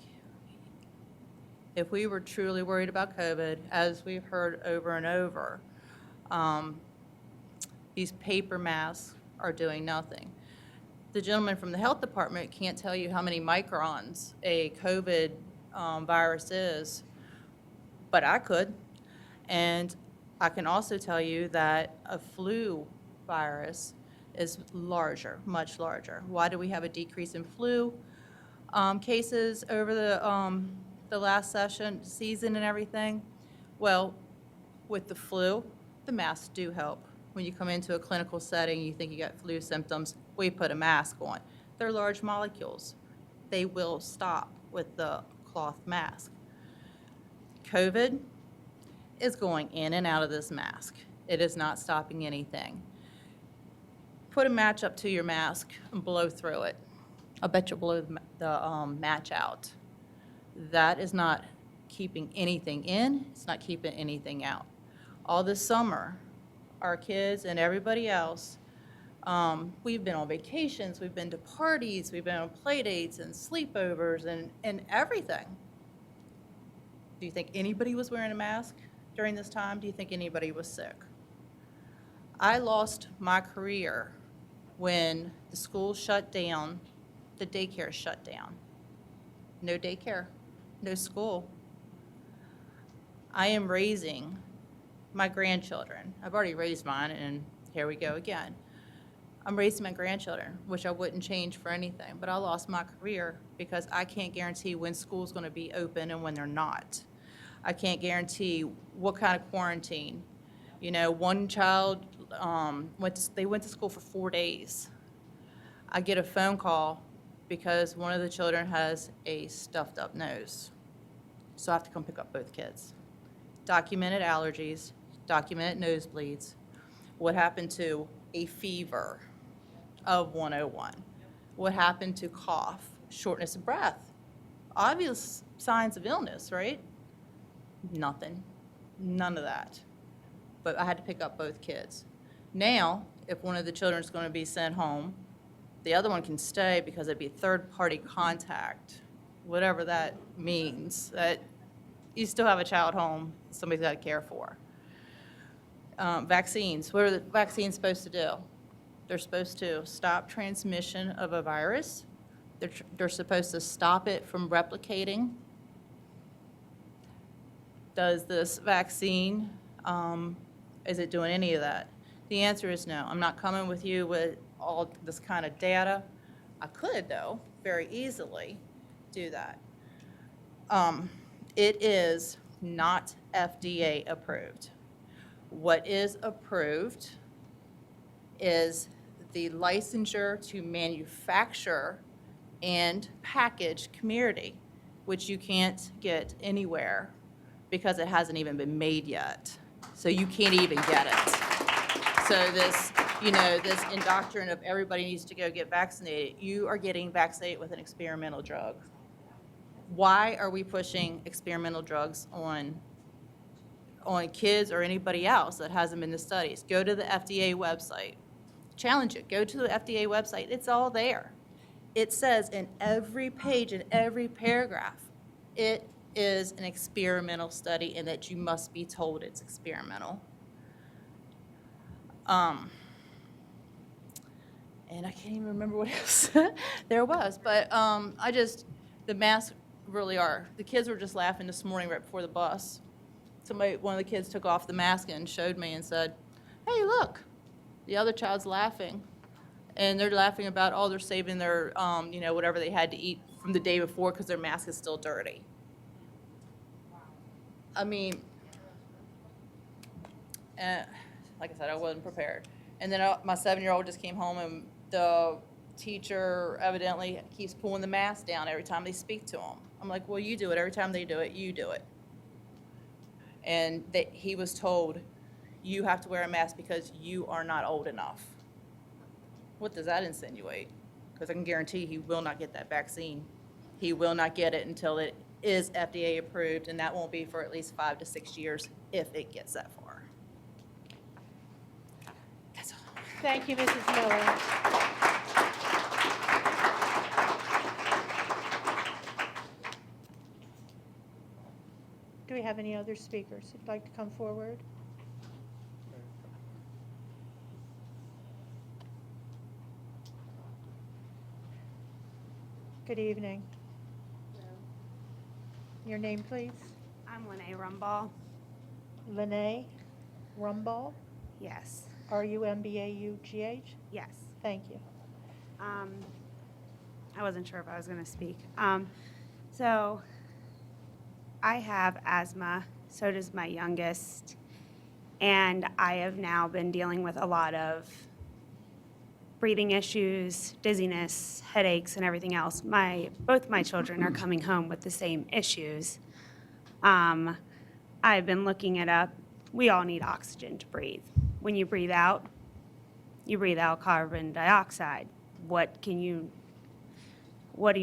If we were truly worried about COVID, as we've heard over and over, these paper masks are doing nothing. The gentleman from the health department can't tell you how many microns a COVID virus is, but I could. And I can also tell you that a flu virus is larger, much larger. Why do we have a decrease in flu cases over the last season and everything? Well, with the flu, the masks do help. When you come into a clinical setting, you think you got flu symptoms, we put a mask on. They're large molecules. They will stop with the cloth mask. COVID is going in and out of this mask. It is not stopping anything. Put a match up to your mask and blow through it. I bet you'll blow the match out. That is not keeping anything in. It's not keeping anything out. All this summer, our kids and everybody else, we've been on vacations, we've been to parties, we've been on play dates and sleepovers and everything. Do you think anybody was wearing a mask during this time? Do you think anybody was sick? I lost my career when the school shut down, the daycare shut down. No daycare, no school. I am raising my grandchildren. I've already raised mine, and here we go again. I'm raising my grandchildren, which I wouldn't change for anything, but I lost my career because I can't guarantee when school's going to be open and when they're not. I can't guarantee what kind of quarantine. One child, they went to school for 4 days. I get a phone call because one of the children has a stuffed up nose. So I have to come pick up both kids. Documented allergies, documented nosebleeds. What happened to a fever of 101? What happened to cough, shortness of breath? Obvious signs of illness, right? Nothing. None of that. But I had to pick up both kids. Now, if one of the children is going to be sent home, the other one can stay because it'd be third-party contact, whatever that means. That you still have a child home, somebody's got to care for. Vaccines. What are the vaccines supposed to do? They're supposed to stop transmission of a virus. They're supposed to stop it from replicating. Does this vaccine, is it doing any of that? The answer is no. I'm not coming with you with all this kind of data. I could, though, very easily do that. It is not FDA approved. What is approved is the licensure to manufacture and package Comirnaty, which you can't get anywhere because it hasn't even been made yet. So you can't even get it. So this, this indoctrination of everybody needs to go get vaccinated, you are getting vaccinated with an experimental drug. Why are we pushing experimental drugs on kids or anybody else that hasn't been to studies? Go to the FDA website. Challenge it. Go to the FDA website. It's all there. It says in every page, in every paragraph, it is an experimental study and that you must be told it's experimental. And I can't even remember what else there was, but the masks really are. The kids were just laughing this morning right before the bus. One of the kids took off the mask and showed me and said, "Hey, look." The other child's laughing, and they're laughing about, they're saving their, whatever they had to eat from the day before because their mask is still dirty. I mean, like I said, I wasn't prepared. And then my 7-year-old just came home, and the teacher evidently keeps pulling the mask down every time they speak to him. I'm like, well, you do it. Every time they do it, you do it. And he was told, you have to wear a mask because you are not old enough. What does that insinuate? Because I can guarantee he will not get that vaccine. He will not get it until it is FDA approved, and that won't be for at least 5 to 6 years if it gets that far. That's all. Thank you, Mrs. Miller. Do we have any other speakers who'd like to come forward? Good evening. Your name, please? I'm Lene Rumball. Lene Rumball? Yes. R-U-M-B-A-U-G-H? Yes. Thank you. I wasn't sure if I was going to speak. So I have asthma, so does my youngest, and I have now been dealing with a lot of breathing issues, dizziness, headaches, and everything else. Both my children are coming home with the same issues. I've been looking it up. We all need oxygen to breathe. When you breathe out carbon dioxide. What are you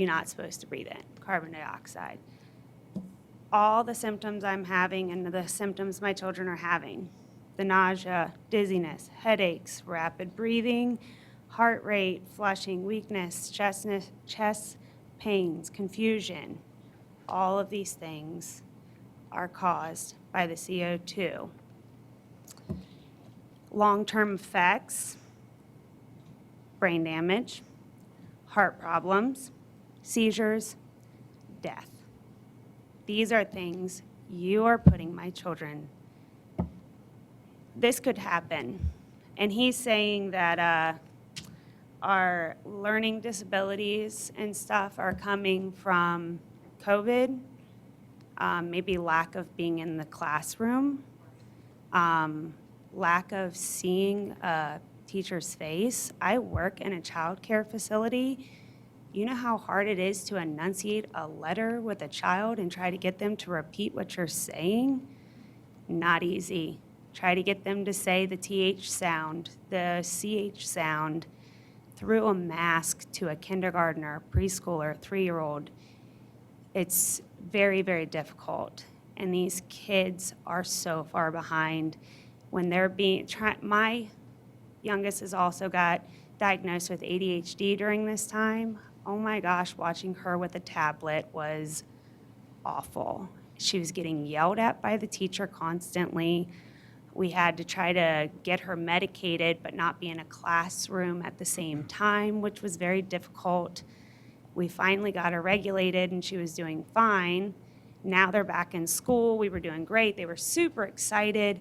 not supposed to breathe in? Carbon dioxide. All the symptoms I'm having and the symptoms my children are having, the nausea, dizziness, headaches, rapid breathing, heart rate, flushing, weakness, chest pains, confusion, all of these things are caused by the CO2. Long-term effects, brain damage, heart problems, seizures, death. These are things you are putting my children. This could happen. And he's saying that our learning disabilities and stuff are coming from COVID, maybe lack of being in the classroom, lack of seeing a teacher's face. I work in a child care facility. You know how hard it is to enunciate a letter with a child and try to get them to repeat what you're saying? Not easy. Try to get them to say the TH sound, the CH sound, through a mask to a kindergartner, preschooler, 3-year-old. It's very, very difficult. And these kids are so far behind when they're my youngest has also got diagnosed with ADHD during this time. Oh my gosh, watching her with a tablet was awful. She was getting yelled at by the teacher constantly. We had to try to get her medicated but not be in a classroom at the same time, which was very difficult. We finally got her regulated and she was doing fine. Now they're back in school. We were doing great. They were super excited.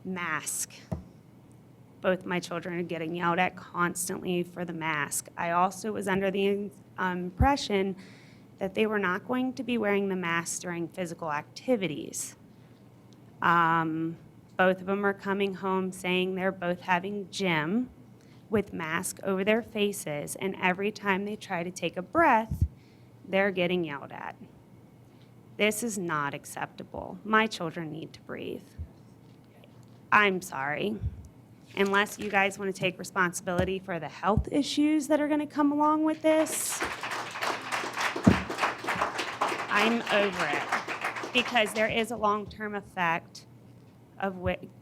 Mask. Both my children are getting yelled at constantly for the mask. I also was under the impression that they were not going to be wearing the mask during physical activities. Both of them are coming home saying they're both having gym with masks over their faces, and every time they try to take a breath, they're getting yelled at. This is not acceptable. My children need to breathe. I'm sorry. Unless you guys want to take responsibility for the health issues that are going to come along with this, I'm over it. Because there is a long-term effect of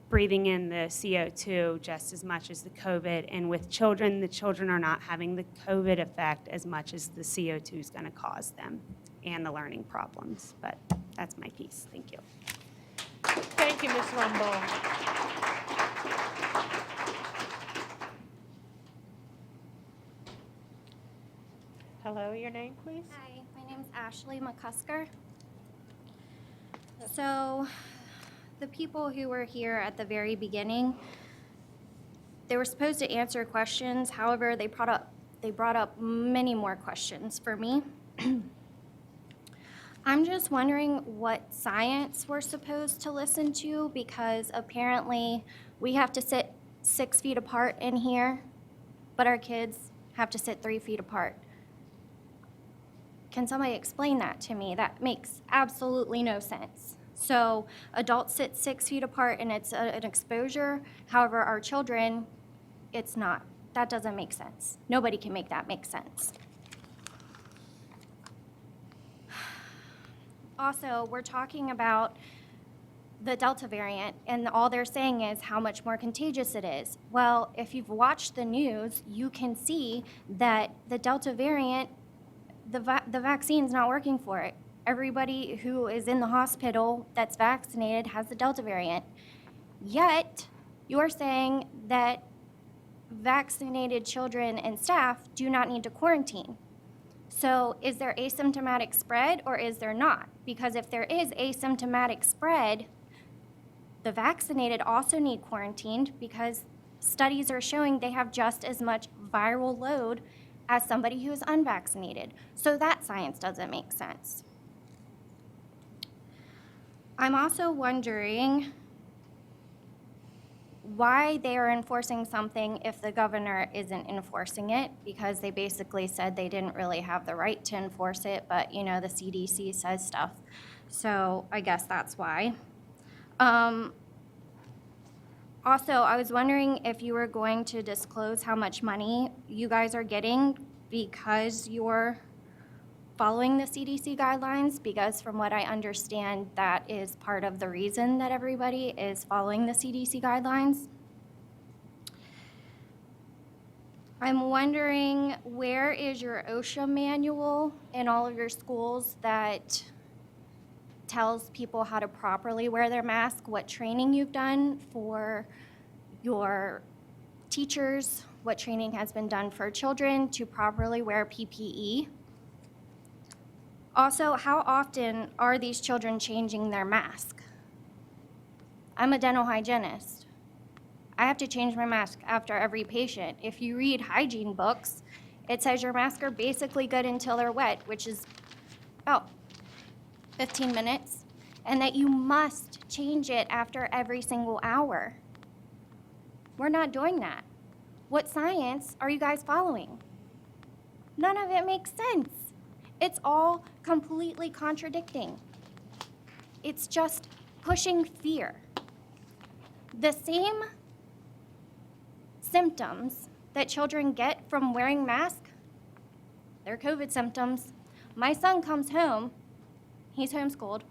breathing in the CO2 just as much as the COVID. And with children, the children are not having the COVID effect as much as the CO2 is going to cause them and the learning problems. But that's my piece. Thank you. Thank you, Ms. Rumble. Hello, your name, please? Hi, my name's Ashley Mccusker. So, the people who were here at the very beginning, they were supposed to answer questions. However, they brought up many more questions for me. I'm just wondering what science we're supposed to listen to, because apparently we have to sit 6 feet apart in here, but our kids have to sit 3 feet apart. Can somebody explain that to me? That makes absolutely no sense. So adults sit 6 feet apart and it's an exposure. However, our children, it's not. That doesn't make sense. Nobody can make that make sense. Also, we're talking about the Delta variant, and all they're saying is how much more contagious it is. Well, if you've watched the news, you can see that the Delta variant, the vaccine's not working for it. Everybody who is in the hospital that's vaccinated has the Delta variant. Yet, you're saying that vaccinated children and staff do not need to quarantine. So is there asymptomatic spread or is there not? Because if there is asymptomatic spread, the vaccinated also need quarantined, because studies are showing they have just as much viral load as somebody who is unvaccinated. So that science doesn't make sense. I'm also wondering why they are enforcing something if the governor isn't enforcing it, because they basically said they didn't really have the right to enforce it, but you know, the CDC says stuff. So I guess that's why. Also, I was wondering if you were going to disclose how much money you guys are getting because you're following the CDC guidelines, because from what I understand, that is part of the reason that everybody is following the CDC guidelines. I'm wondering, where is your OSHA manual in all of your schools that tells people how to properly wear their mask, what training you've done for your teachers, what training has been done for children to properly wear PPE? Also, how often are these children changing their mask? I'm a dental hygienist. I have to change my mask after every patient. If you read hygiene books, it says your masks are basically good until they're wet, which is about 15 minutes, and that you must change it after every single hour. We're not doing that. What science are you guys following? None of it makes sense. It's all completely contradicting. It's just pushing fear. The same symptoms that children get from wearing masks, they're COVID symptoms. My son comes home, he's homeschooled.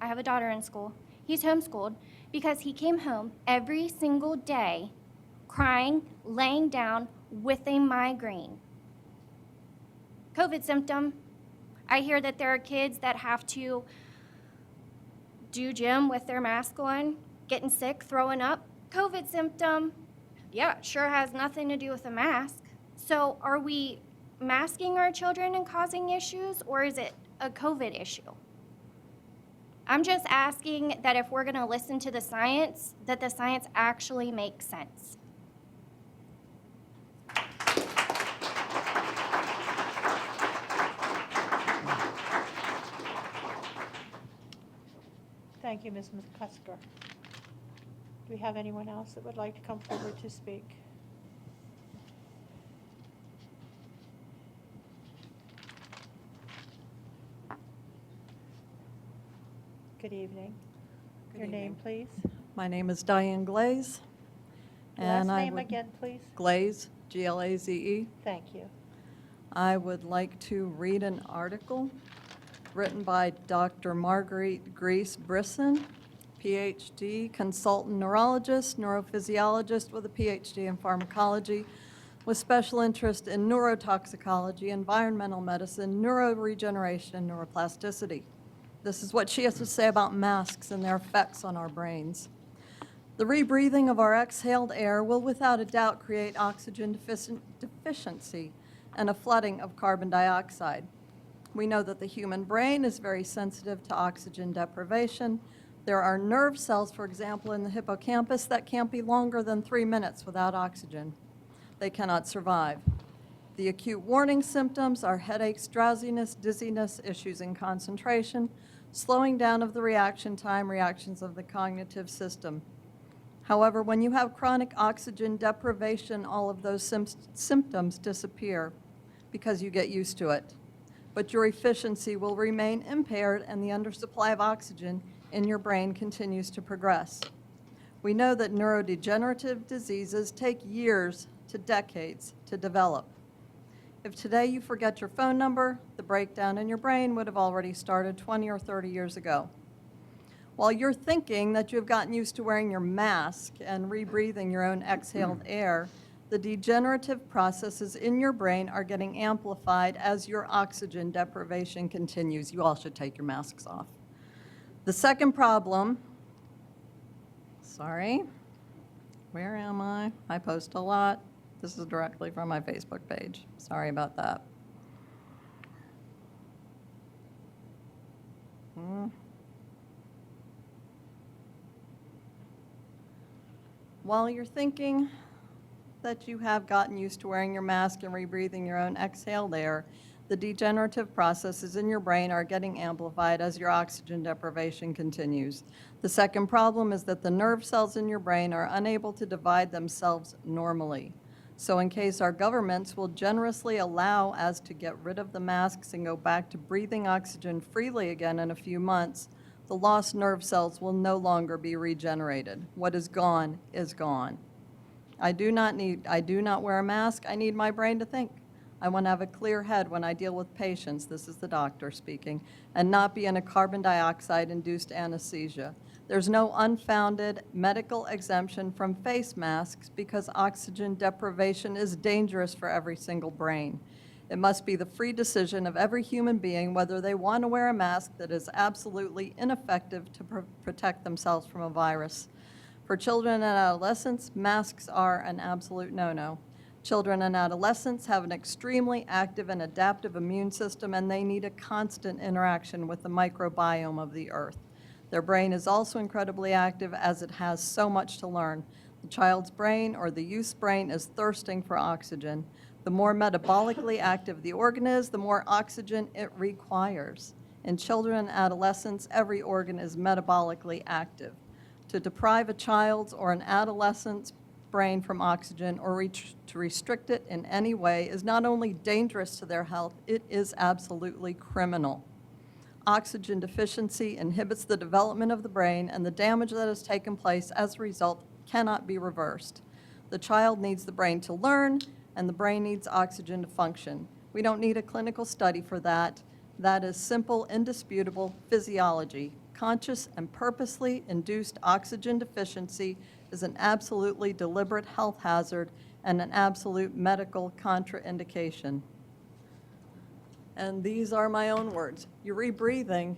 I have a daughter in school. He's homeschooled because he came home every single day crying, laying down with a migraine. COVID symptom. I hear that there are kids that have to do gym with their mask on. getting sick, throwing up, COVID symptom. Yeah, sure has nothing to do with a mask. So are we masking our children and causing issues, or is it a COVID issue? I'm just asking that if we're going to listen to the science, that the science actually makes sense. Thank you, Ms. Mccusker. Do we have anyone else that would like to come forward to speak? Good evening. Your name, please. My name is Diane Glaze. Last I name would- again, please. Glaze, Glaze. Thank you. I would like to read an article written by Dr. Marguerite Grease-Brisson, PhD, consultant neurologist, neurophysiologist with a PhD in pharmacology, with special interest in neurotoxicology, environmental medicine, neuroregeneration, and neuroplasticity. This is what she has to say about masks and their effects on our brains. The rebreathing of our exhaled air will without a doubt create oxygen deficiency and a flooding of carbon dioxide. We know that the human brain is very sensitive to oxygen deprivation. There are nerve cells, for example, in the hippocampus that can't be longer than 3 minutes without oxygen. They cannot survive. The acute warning symptoms are headaches, drowsiness, dizziness, issues in concentration, slowing down of the reaction time, reactions of the cognitive system. However, when you have chronic oxygen deprivation, all of those symptoms disappear because you get used to it. But your efficiency will remain impaired and the undersupply of oxygen in your brain continues to progress. We know that neurodegenerative diseases take years to decades to develop. If today you forget your phone number, the breakdown in your brain would have already started 20 or 30 years ago. While you're thinking that you've gotten used to wearing your mask and rebreathing your own exhaled air, the degenerative processes in your brain are getting amplified as your oxygen deprivation continues. You all should take your masks off. The second problem, where am I? I post a lot. This is directly from my Facebook page. Sorry about that. While you're thinking that you have gotten used to wearing your mask and rebreathing your own exhaled air, the degenerative processes in your brain are getting amplified as your oxygen deprivation continues. The second problem is that the nerve cells in your brain are unable to divide themselves normally. So in case our governments will generously allow us to get rid of the masks and go back to breathing oxygen freely again in a few months, the lost nerve cells will no longer be regenerated. What is gone is gone. I do not wear a mask. I need my brain to think. I want to have a clear head when I deal with patients, this is the doctor speaking, and not be in a carbon dioxide-induced anesthesia. There's no unfounded medical exemption from face masks because oxygen deprivation is dangerous for every single brain. It must be the free decision of every human being whether they want to wear a mask that is absolutely ineffective to protect themselves from a virus. For children and adolescents, masks are an absolute no-no. Children and adolescents have an extremely active and adaptive immune system, and they need a constant interaction with the microbiome of the earth. Their brain is also incredibly active as it has so much to learn. The child's brain or the youth's brain is thirsting for oxygen. The more metabolically active the organ is, the more oxygen it requires. In children and adolescents, every organ is metabolically active. To deprive a child's or an adolescent's brain from oxygen or to restrict it in any way is not only dangerous to their health, it is absolutely criminal. Oxygen deficiency inhibits the development of the brain, and the damage that has taken place as a result cannot be reversed. The child needs the brain to learn, and the brain needs oxygen to function. We don't need a clinical study for that. That is simple, indisputable physiology. Conscious and purposely induced oxygen deficiency is an absolutely deliberate health hazard and an absolute medical contraindication. And these are my own words. You're rebreathing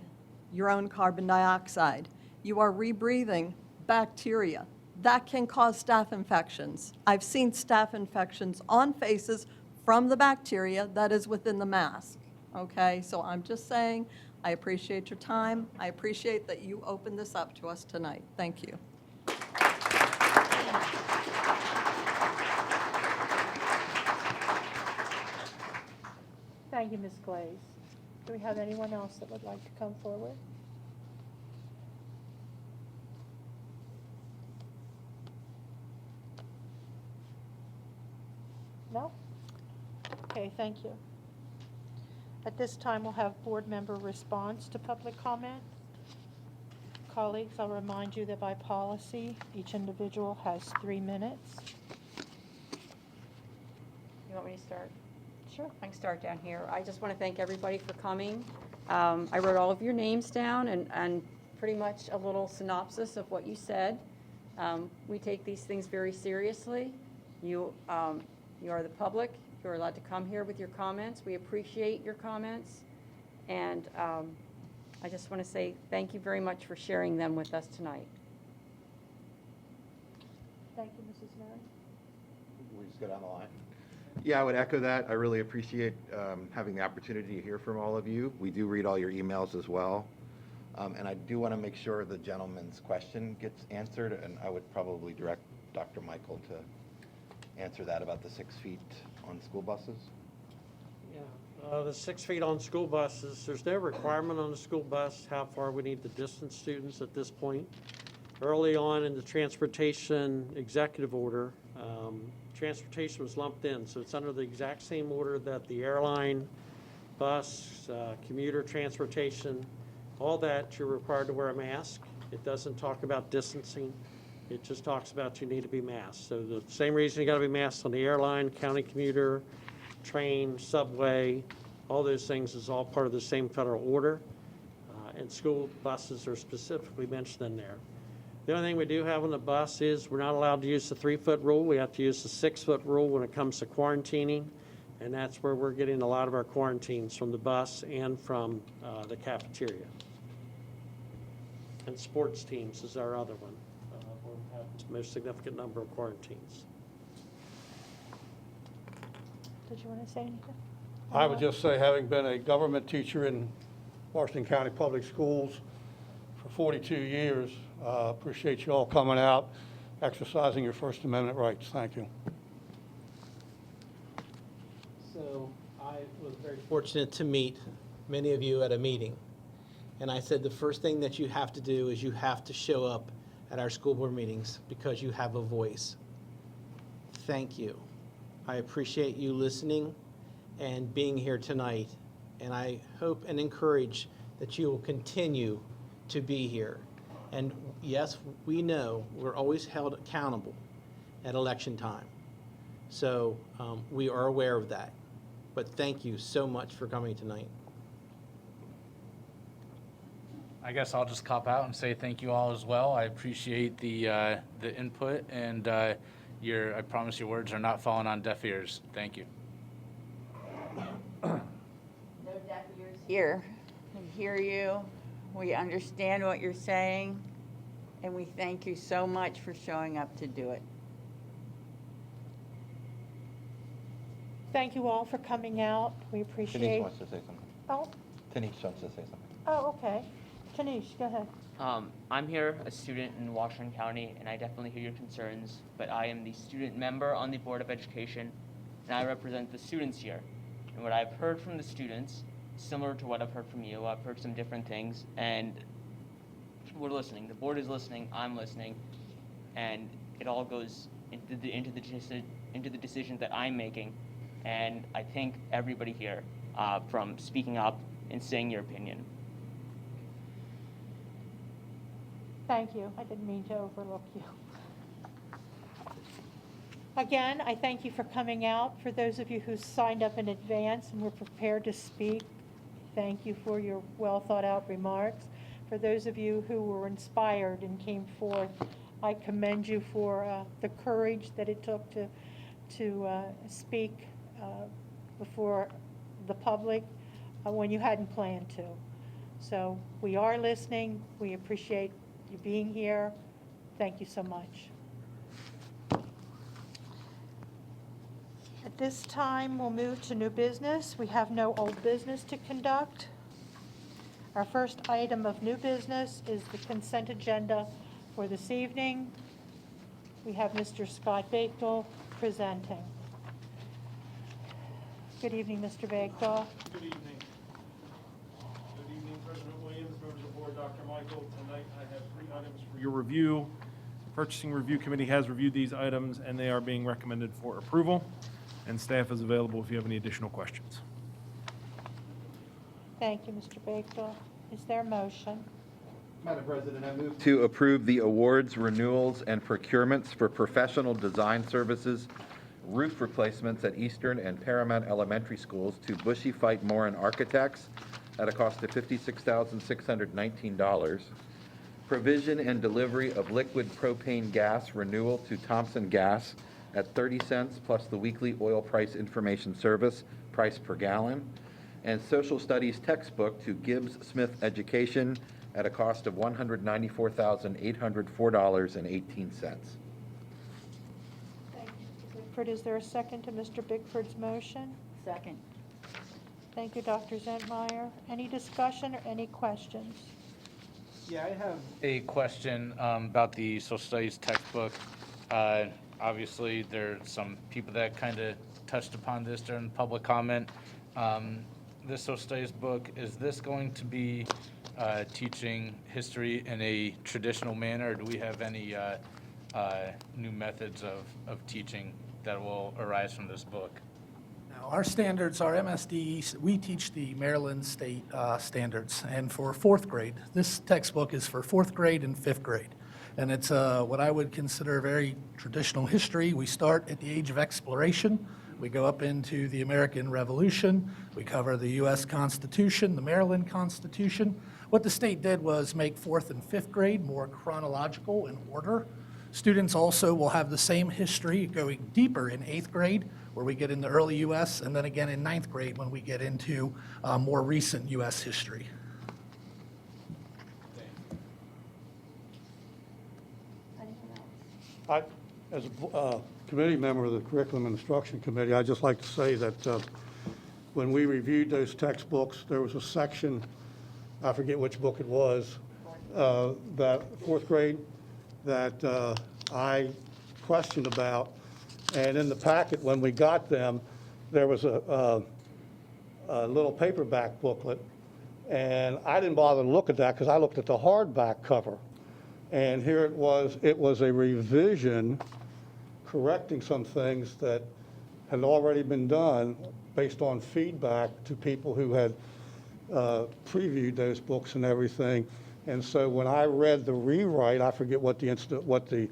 your own carbon dioxide. You are rebreathing bacteria. That can cause staph infections. I've seen staph infections on faces from the bacteria that is within the mask, okay? So I'm just saying, I appreciate your time. I appreciate that you opened this up to us tonight. Thank you. Thank you, Ms. Glaze. Do we have anyone else that would like to come forward? No? Okay, thank you. At this time, we'll have board member response to public comment. Colleagues, I'll remind you that by policy, each individual has 3 minutes. You want me to start? Sure. I can start down here. I just want to thank everybody for coming. I wrote all of your names down and pretty much a little synopsis of what you said. We take these things very seriously. You are the public. You're allowed to come here with your comments. We appreciate your comments. And I just want to say thank you very much for sharing them with us tonight. Thank you, Mrs. Murray. We just go down the line. Yeah, I would echo that. I really appreciate having the opportunity to hear from all of you. We do read all your emails as well. And I do want to make sure the gentleman's question gets answered, and I would probably direct Dr. Michael to answer that about the 6 feet on school buses. Yeah, the 6 feet on school buses, there's no requirement on the school bus how far we need to distance students at this point. Early on in the transportation executive order, transportation was lumped in, so it's under the exact same order that the airline, bus, commuter transportation, all that, you're required to wear a mask. It doesn't talk about distancing. It just talks about you need to be masked. So the same reason you got to be masked on the airline, county commuter, train, subway, all those things is all part of the same federal order. And school buses are specifically mentioned in there. The only thing we do have on the bus is we're not allowed to use the 3-foot rule. We have to use the 6-foot rule when it comes to quarantining. And that's where we're getting a lot of our quarantines, from the bus and from the cafeteria. And sports teams is our other one. Where we have the most significant number of quarantines. Did you want to say anything? I would just say, having been a government teacher in Washington County Public Schools for 42 years, appreciate you all coming out, exercising your First Amendment rights. Thank you. So I was very fortunate to meet many of you at a meeting. And I said the first thing that you have to do is you have to show up at our school board meetings because you have a voice. Thank you. I appreciate you listening and being here tonight. And I hope and encourage that you will continue to be here. And yes, we know we're always held accountable at election time. So we are aware of that. But thank you so much for coming tonight. I guess I'll just cop out and say thank you all as well. I appreciate the input, and I promise your words are not falling on deaf ears. Thank you. No deaf ears here. We hear you. We understand what you're saying, and we thank you so much for showing up to do it. Thank you all for coming out. We appreciate. Denise wants to say something. Oh, Denise wants to say something. oh, okay. Tanish, go ahead. I'm here, a student in Washington County, and I definitely hear your concerns, but I am the student member on the Board of Education, and I represent the students here. And what I've heard from the students, similar to what I've heard from you, I've heard some different things, and we're listening. The board is listening, I'm listening, and it all goes into the decision that I'm making. And I thank everybody here from speaking up and saying your opinion. Thank you. I didn't mean to overlook you. Again, I thank you for coming out. For those of you who signed up in advance and were prepared to speak, thank you for your well-thought-out remarks. For those of you who were inspired and came forth, I commend you for the courage that it took to speak before the public when you hadn't planned to. So we are listening. We appreciate you being here. Thank you so much. At this time, we'll move to new business. We have no old business to conduct. Our first item of new business is the consent agenda for this evening. We have Mr. Scott Bakewell presenting. Good evening, Mr. Bakewell. Good evening. Good evening, President Williams, members of the board, Dr. Michael. Tonight I have 3 items for your review. The Purchasing Review Committee has reviewed these items and they are being recommended for approval. And staff is available if you have any additional questions. Thank you, Mr. Bakewell. Is there a motion? Madam President, I move to approve the awards, renewals, and procurements for professional design services, roof replacements at Eastern and Paramount Elementary Schools to Bushy Fight Moran Architects at a cost of $56,619. Provision and delivery of liquid propane gas renewal to Thompson Gas at 30 cents plus the weekly oil price information service price per gallon. And social studies textbook to Gibbs Smith Education at a cost of $194,804.18. Thank you, Mr. Bickford. Is there a second to Mr. Bickford's motion? Second. Thank you, Dr. Zentmeyer. Any discussion or any questions? Yeah, I have a question about the social studies textbook. Obviously, there are some people that kind of touched upon this during public comment. This social studies book, is this going to be teaching history in a traditional manner, or do we have any new methods of teaching that will arise from this book? Now, our standards, our MSD, we teach the Maryland State standards, and for 4th grade, this textbook is for 4th grade and 5th grade. And it's what I would consider very traditional history. We start at the age of exploration. We go up into the American Revolution. We cover the U.S. Constitution, the Maryland Constitution. What the state did was make 4th and 5th grade more chronological in order. Students also will have the same history going deeper in 8th grade, where we get into early U.S., and then again in 9th grade when we get into more recent U.S. history. As a committee member of the Curriculum and Instruction Committee, I'd just like to say that when we reviewed those textbooks, there was a section, I forget which book it was, that 4th grade, that I questioned about. And in the packet, when we got them, there was a little paperback booklet. And I didn't bother to look at that because I looked at the hardback cover. And here it was a revision correcting some things that had already been done based on feedback to people who had previewed those books and everything. And so when I read the rewrite, I forget what the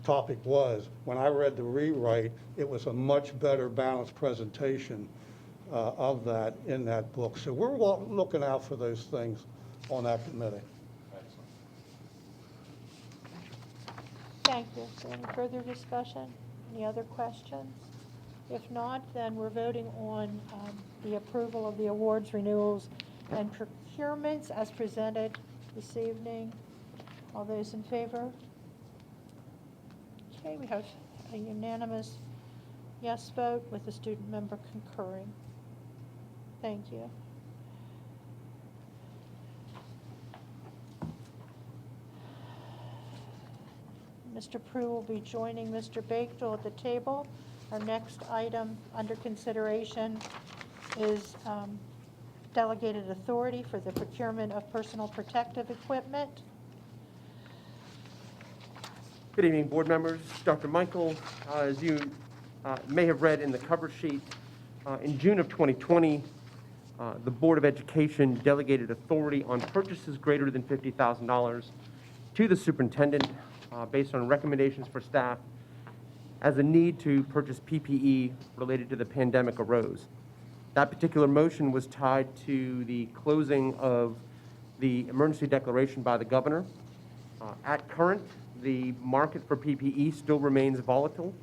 topic was. When I read the rewrite, it was a much better balanced presentation of that in that book. So we're looking out for those things on that committee. Thank you. Is there any further discussion? Any other questions? If not, then we're voting on the approval of the awards, renewals, and procurements as presented this evening. All those in favor? Okay, we have a unanimous yes vote with the student member concurring. Thank you. Mr. Prue will be joining Mr. Bakewell at the table. Our next item under consideration is delegated authority for the procurement of personal protective equipment. Good evening, board members. Dr. Michael, as you may have read in the cover sheet, in June of 2020, the Board of Education delegated authority on purchases greater than $50,000 to the superintendent based on recommendations for staff as a need to purchase PPE related to the pandemic arose. That particular motion was tied to the closing of the emergency declaration by the governor. At current, the market for PPE still remains volatile.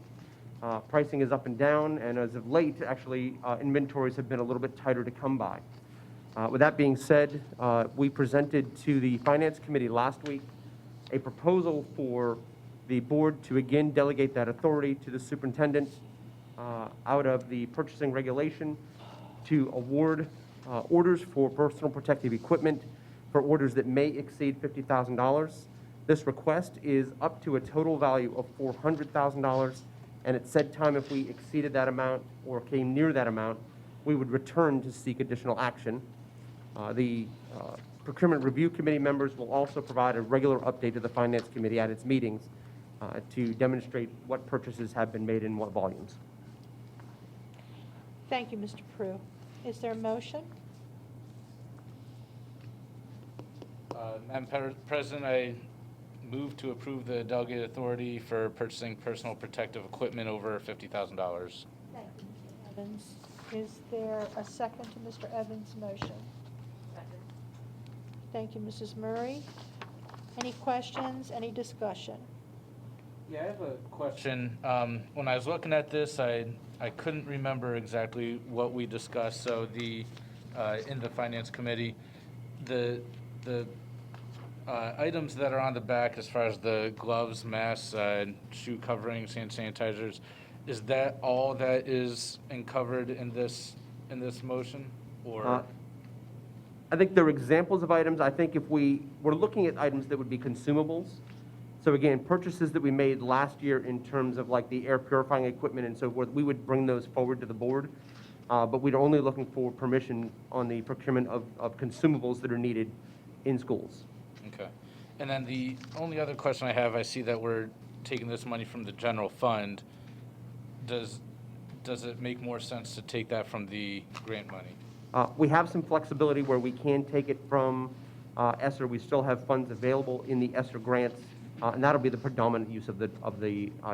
Pricing is up and down, and as of late, actually, inventories have been a little bit tighter to come by. With that being said, we presented to the Finance Committee last week a proposal for the board to again delegate that authority to the superintendent out of the purchasing regulation to award orders for personal protective equipment for orders that may exceed $50,000. This request is up to a total value of $400,000, and at said time, if we exceeded that amount or came near that amount, we would return to seek additional action. The Procurement Review Committee members will also provide a regular update to the Finance Committee at its meetings to demonstrate what purchases have been made in what volumes. Thank you, Mr. Prue. Is there a motion? Madam President, I move to approve the delegated authority for purchasing personal protective equipment over $50,000. Thank you, Mr. Evans. Is there a second to Mr. Evans' motion? Second. Thank you, Mrs. Murray. Any questions, any discussion? Yeah, I have a question. When I was looking at this, I couldn't remember exactly what we discussed. So in the Finance Committee, the items that are on the back as far as the gloves, masks, shoe coverings, hand sanitizers, is that all that is covered in this motion? Or I think they're examples of items. I think if we're looking at items that would be consumables, so again, purchases that we made last year in terms of like the air purifying equipment and so forth, we would bring those forward to the board. But we're only looking for permission on the procurement of consumables that are needed in schools. Okay. And then the only other question I have, I see that we're taking this money from the general fund. Does it make more sense to take that from the grant money? We have some flexibility where we can take it from ESSER. We still have funds available in the ESSER grants, and that'll be the predominant use of the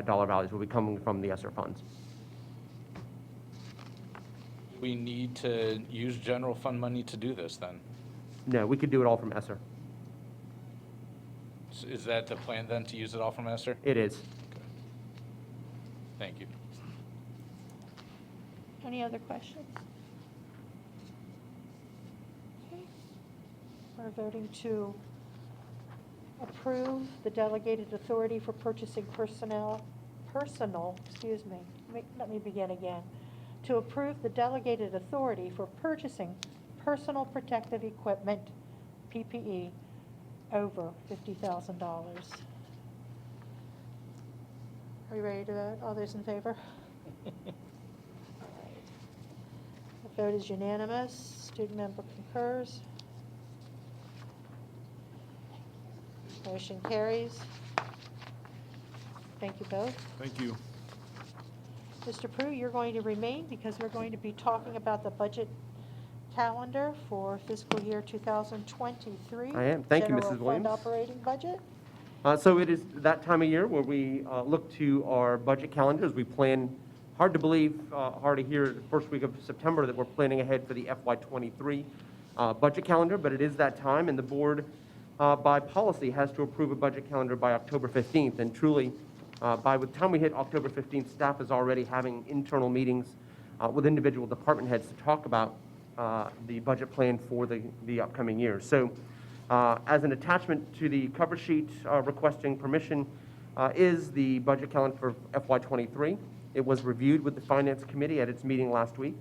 dollar values will be coming from the ESSER funds. We need to use general fund money to do this then? No, we could do it all from ESSER. So is that the plan then, to use it all from ESSER? It is. Okay. Thank you. Any other questions? Okay. We're voting to approve the delegated authority for purchasing let me begin again. To approve the delegated authority for purchasing personal protective equipment, PPE, over $50,000. Are you ready to vote? All those in favor? All right. The vote is unanimous. Student member concurs. Motion carries. Thank you both. Thank you. Mr. Prue, you're going to remain because we're going to be talking about the budget calendar for fiscal year 2023. I am. Thank you, Mrs. General Williams. fund operating budget. So it is that time of year where we look to our budget calendars. We plan, hard to believe, hard to hear the first week of September that we're planning ahead for the FY23 budget calendar, but it is that time, and the board, by policy, has to approve a budget calendar by October 15th. And truly, by the time we hit October 15th, staff is already having internal meetings with individual department heads to talk about the budget plan for the upcoming year. So as an attachment to the cover sheet requesting permission is the budget calendar for FY23. It was reviewed with the Finance Committee at its meeting last week.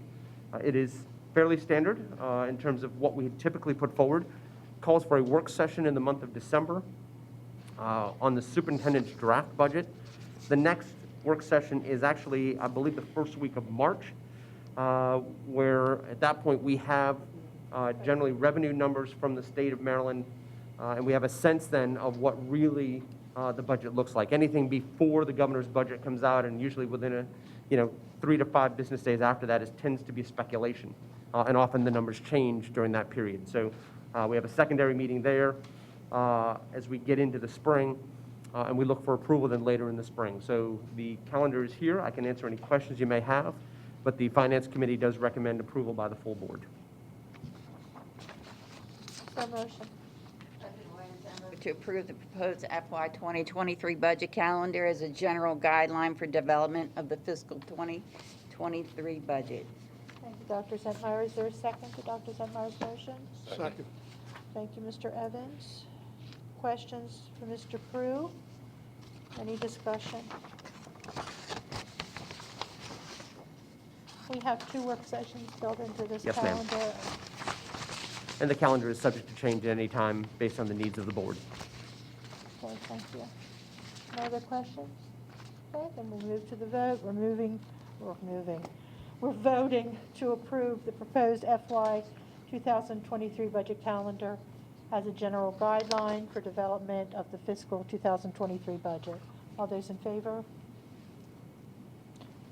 It is fairly standard in terms of what we typically put forward. Calls for a work session in the month of December on the superintendent's draft budget. The next work session is actually, I believe, the first week of March, where at that point we have generally revenue numbers from the state of Maryland, and we have a sense then of what really the budget looks like. Anything before the governor's budget comes out, and usually within 3 to 5 business days after that, tends to be speculation, and often the numbers change during that period. So we have a secondary meeting there as we get into the spring, and we look for approval then later in the spring. So the calendar is here. I can answer any questions you may have, but the Finance Committee does recommend approval by the full board. So motion. To approve the proposed FY 2023 budget calendar as a general guideline for development of the fiscal 2023 budget. Thank you, Dr. Zentmeyer. Is there a second to Dr. Zentmeyer's motion? Second. Thank you, Mr. Evans. questions for Mr. Prue? Any discussion? We have 2 work sessions built into this Yes, ma'am. calendar. And the calendar is subject to change at any time based on the needs of the board. Okay, thank you. No other questions? Okay, then we'll move to the vote. We're voting to approve the proposed FY 2023 budget calendar as a general guideline for development of the fiscal 2023 budget. All those in favor?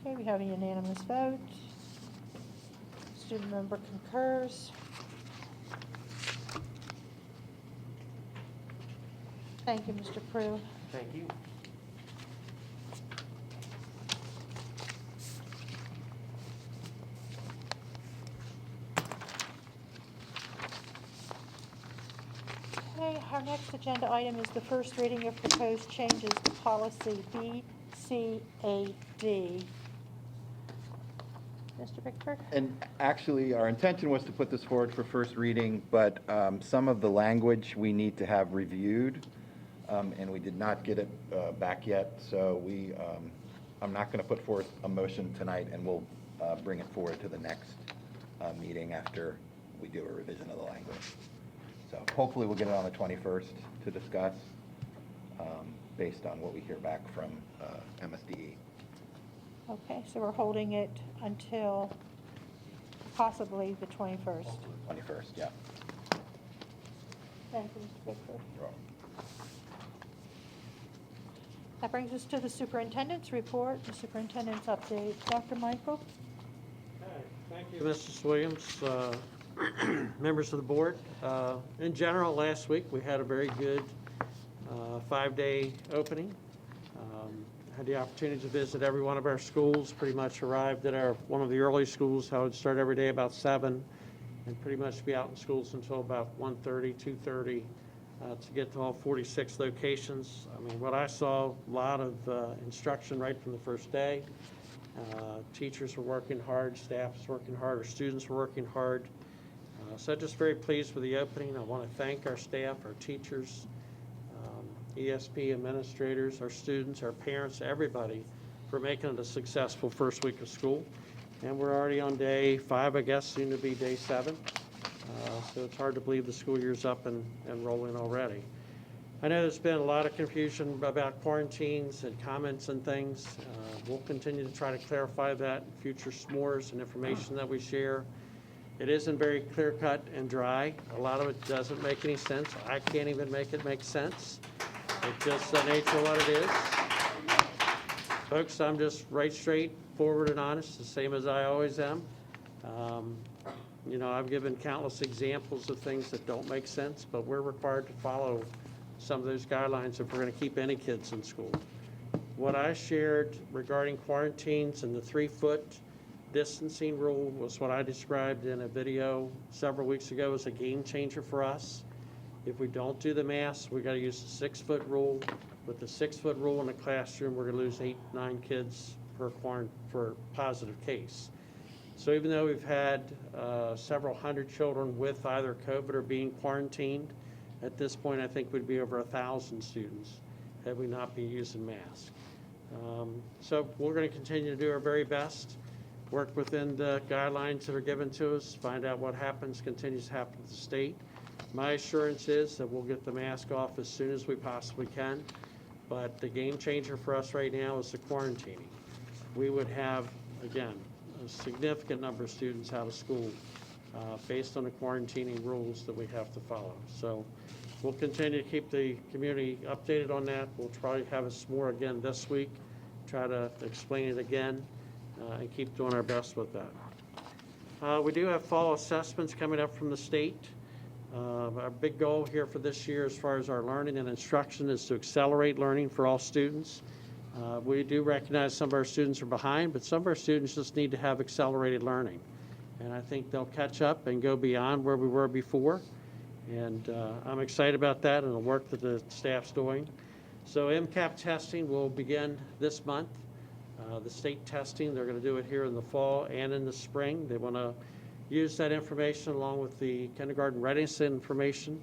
Okay, we have a unanimous vote. Student member concurs. Thank you, Mr. Prue. Thank you. Okay, our next agenda item is the first reading of proposed changes to policy BCAD. Mr. Bickford? And actually, our intention was to put this forward for first reading, but some of the language we need to have reviewed, and we did not get it back yet. So I'm not going to put forth a motion tonight, and we'll bring it forward to the next meeting after we do a revision of the language. So hopefully we'll get it on the 21st to discuss based on what we hear back from MSDE. Okay, so we're holding it until possibly the 21st. 21st, yeah. Thank you, Mr. Bickford. That brings us to the superintendent's report, the superintendent's update. Dr. Michael? Thank you, Mrs. Williams, members of the board. In general, last week, we had a very good 5-day opening. Had the opportunity to visit every one of our schools, pretty much arrived at one of the early schools. I would start every day about 7 and pretty much be out in schools until about 1:30, 2:30 to get to all 46 locations. I mean, what I saw, a lot of instruction right from the first day. Teachers were working hard, staff was working hard, our students were working hard. So I'm just very pleased with the opening. I want to thank our staff, our teachers, ESP administrators, our students, our parents, everybody for making it a successful first week of school. And we're already on day 5, I guess, soon to be day 7. So it's hard to believe the school year's up and rolling already. I know there's been a lot of confusion about quarantines and comments and things. We'll continue to try to clarify that in future s'mores and information that we share. It isn't very clear-cut and dry. A lot of it doesn't make any sense. I can't even make it make sense. It's just the nature of what it is. Folks, I'm just right straight forward and honest, the same as I always am. You know, I've given countless examples of things that don't make sense, but we're required to follow some of those guidelines if we're going to keep any kids in school. What I shared regarding quarantines and the 3-foot distancing rule was what I described in a video several weeks ago as a game changer for us. If we don't do the masks, we got to use the 6-foot rule. With the 6-foot rule in the classroom, we're going to lose 8, 9 kids per positive case. So even though we've had several hundred children with either COVID or being quarantined, at this point I think we'd be over 1,000 students had we not been using masks. So we're going to continue to do our very best, work within the guidelines that are given to us, find out what happens, continues to happen at the state. My assurance is that we'll get the mask off as soon as we possibly can, but the game changer for us right now is the quarantining. We would have, again, a significant number of students out of school based on the quarantining rules that we have to follow. So we'll continue to keep the community updated on that. We'll probably have a s'more again this week, try to explain it again, and keep doing our best with that. We do have fall assessments coming up from the state. Our big goal here for this year as far as our learning and instruction is to accelerate learning for all students. We do recognize some of our students are behind, but some of our students just need to have accelerated learning. And I think they'll catch up and go beyond where we were before. And I'm excited about that and the work that the staff's doing. So MCAP testing will begin this month. The state testing, they're going to do it here in the fall and in the spring. They want to use that information along with the kindergarten readiness information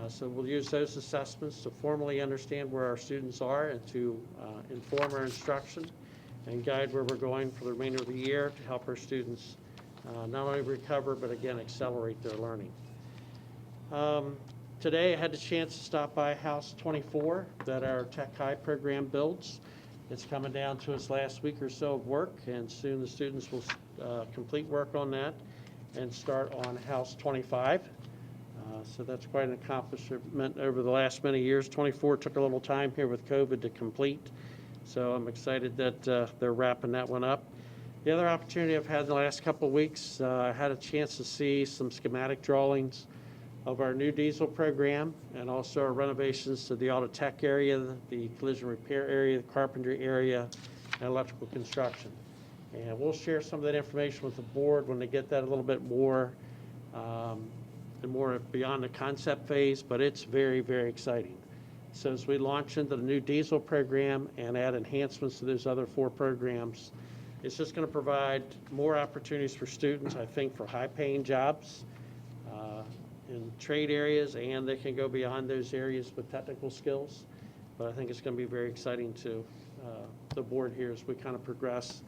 So we'll use those assessments to formally understand where our students are and to inform our instruction and guide where we're going for the remainder of the year to help our students not only recover, but again, accelerate their learning. Today, I had the chance to stop by House 24 that our Tech High program builds. It's coming down to its last week or so of work, and soon the students will complete work on that and start on House 25. So that's quite an accomplishment over the last many years. 24 took a little time here with COVID to complete, so I'm excited that they're wrapping that one up. The other opportunity I've had in the last couple of weeks, I had a chance to see some schematic drawings of our new diesel program and also our renovations to the auto tech area, the collision repair area, the carpentry area, and electrical construction. And we'll share some of that information with the board when they get that a little bit more and more beyond the concept phase, but it's very, very exciting. So as we launch into the new diesel program and add enhancements to those other 4 programs, it's just going to provide more opportunities for students, I think, for high-paying jobs in trade areas, and they can go beyond those areas with technical skills. But I think it's going to be very exciting to the board here as we kind of progress.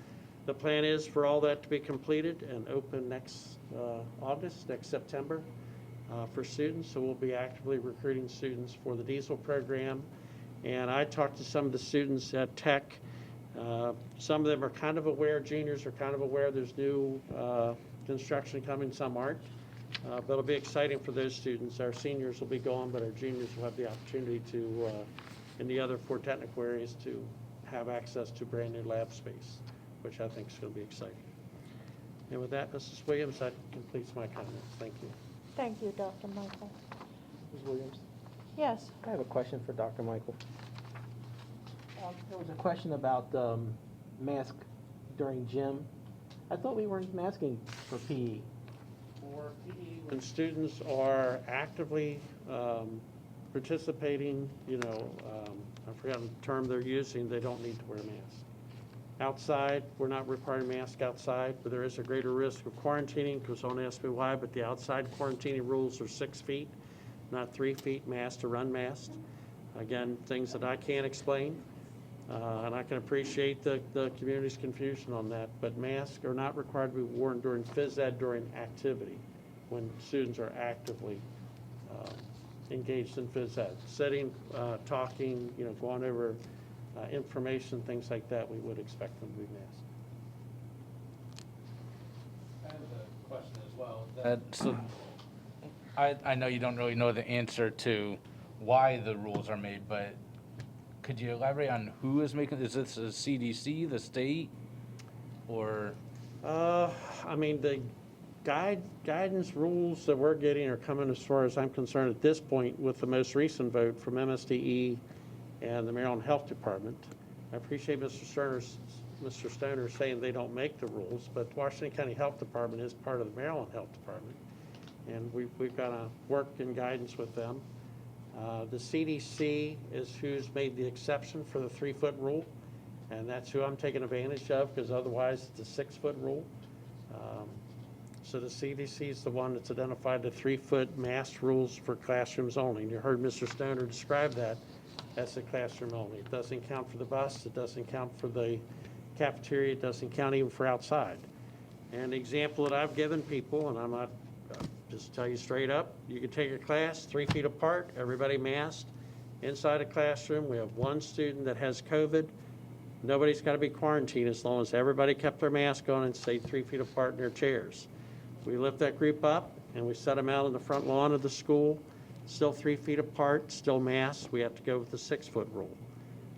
The plan is for all that to be completed and open next August, next September for students. So we'll be actively recruiting students for the diesel program. And I talked to some of the students at Tech. Some of them are kind of aware, juniors are kind of aware there's new construction coming, some aren't. But it'll be exciting for those students. Our seniors will be gone, but our juniors will have the opportunity to, in the other 4 technical areas, to have access to brand new lab space, which I think is going to be exciting. And with that, Mrs. Williams, that completes my comments. Thank you. Thank you, Dr. Michael. Ms. Williams, Yes. I have a question for Dr. Michael. There was a question about mask during gym. I thought we weren't masking for PE. For PE, when students are actively participating, I forgot the term they're using, they don't need to wear a mask. Outside, we're not requiring masks outside, but there is a greater risk of quarantining, because don't ask me why, but the outside quarantining rules are 6 feet, not 3 feet, masked or unmasked. Again, things that I can't explain, and I can appreciate the community's confusion on that, but masks are not required to be worn during phys ed during activity, when students are actively engaged in phys ed. Sitting, talking, going over information, things like that, we would expect them to be masked. I have a question as well. So I know you don't really know the answer to why the rules are made, but could you elaborate on who is making, is this the CDC, the state, or? I mean, the guidance rules that we're getting are coming, as far as I'm concerned at this point, with the most recent vote from MSDE and the Maryland Health Department. I appreciate Mr. Stoner saying they don't make the rules, but Washington County Health Department is part of the Maryland Health Department, and we've got to work in guidance with them. The CDC is who's made the exception for the 3-foot rule, and that's who I'm taking advantage of, because otherwise it's a 6-foot rule. So the CDC is the one that's identified the 3-foot mask rules for classrooms only. And you heard Mr. Stoner describe that as a classroom only. It doesn't count for the bus, it doesn't count for the cafeteria, it doesn't count even for outside. And the example that I've given people, and I'm not, just tell you straight up, you can take a class 3 feet apart, everybody masked. Inside a classroom, we have 1 student that has COVID. Nobody's got to be quarantined as long as everybody kept their mask on and stayed 3 feet apart in their chairs. We lift that group up and we set them out on the front lawn of the school, still 3 feet apart, still masked. We have to go with the 6-foot rule.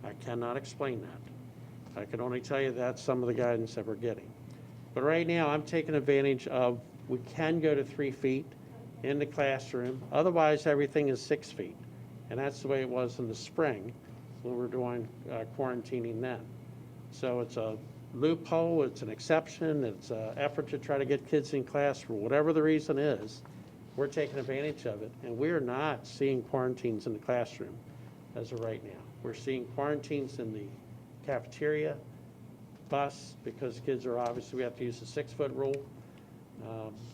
I cannot explain that. I can only tell you that's some of the guidance that we're getting. But right now, I'm taking advantage of, we can go to 3 feet in the classroom. Otherwise, everything is 6 feet. And that's the way it was in the spring when we were doing quarantining then. So it's a loophole, it's an exception, it's an effort to try to get kids in class for whatever the reason is. We're taking advantage of it, and we're not seeing quarantines in the classroom as of right now. We're seeing quarantines in the cafeteria, bus, because kids are obviously, we have to use the 6-foot rule,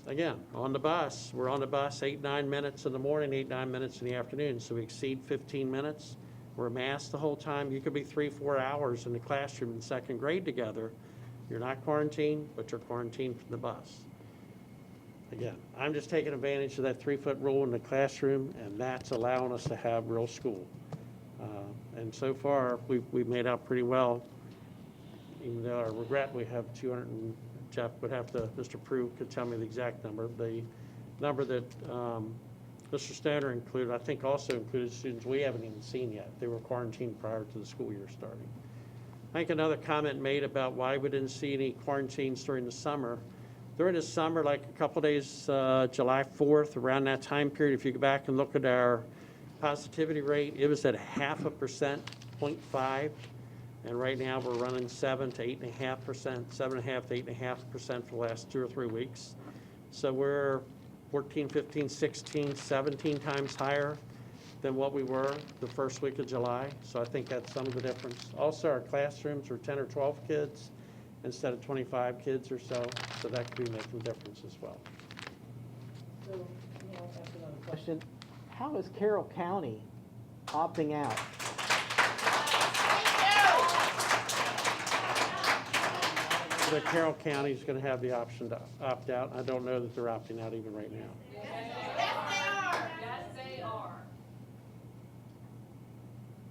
Again, on the bus, we're on the bus 8-9 minutes in the morning, 8-9 minutes in the afternoon, so we exceed 15 minutes. We're masked the whole time. You could be 3-4 hours in the classroom in second grade together. You're not quarantined, but you're quarantined from the bus. Again, I'm just taking advantage of that 3-foot rule in the classroom, and that's allowing us to have real school. And so far, we've made out pretty well, even though I regret we have 200, and Jeff would have to, Mr. Prue could tell me the exact number. The number that Mr. Stoner included, I think also included students we haven't even seen yet. They were quarantined prior to the school year starting. I think another comment made about why we didn't see any quarantines during the summer. During the summer, like a couple days, July 4th, around that time period, if you go back and look at our positivity rate, it was at 0.5%, 0.5. And right now, we're running 7 to 8.5%, 7.5 to 8.5% for the last 2 or 3 weeks. So we're 14, 15, 16, 17 times higher than what we were the first week of July. So I think that's some of the difference. Also, our classrooms are 10 or 12 kids instead of 25 kids or so. So that could be making a difference as well. So, I'll ask another question. How is Carroll County opting out? The Carroll County is going to have the option to opt out. I don't know that they're opting out even right now. Yes, they are.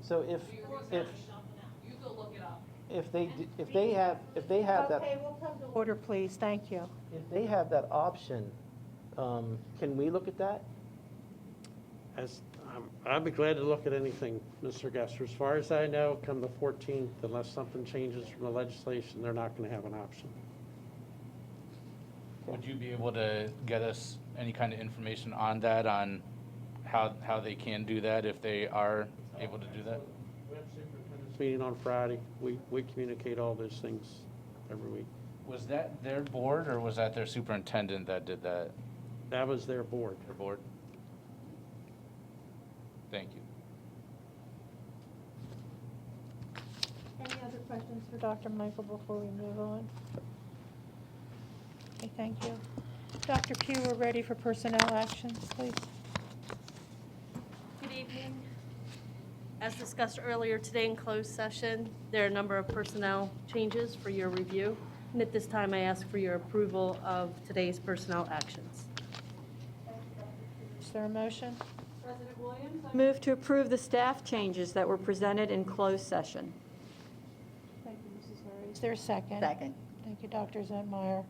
So if You go look it up. if they have that Okay, we'll come to order, please. Thank you. if they have that option, can we look at that? I'd be glad to look at anything, Mr. Gesser. As far as I know, come the 14th, unless something changes from the legislation, they're not going to have an option. Would you be able to get us any kind of information on that, on how they can do that if they are able to do that? We have superintendent's meeting on Friday. We communicate all those things every week. Was that their board, or was that their superintendent that did that? That was their board. Their board? Thank you. Any other questions for Dr. Michael before we move on? Okay, thank you. Dr. Pugh, we're ready for personnel actions, please. Good evening. As discussed earlier today in closed session, there are a number of personnel changes for your review. And at this time, I ask for your approval of today's personnel actions. Is there a motion? President Williams, I move to approve the staff changes that were presented in closed session. Thank you, Mrs. Murray. Is there a second? Second. Thank you, Dr. Zentmeyer.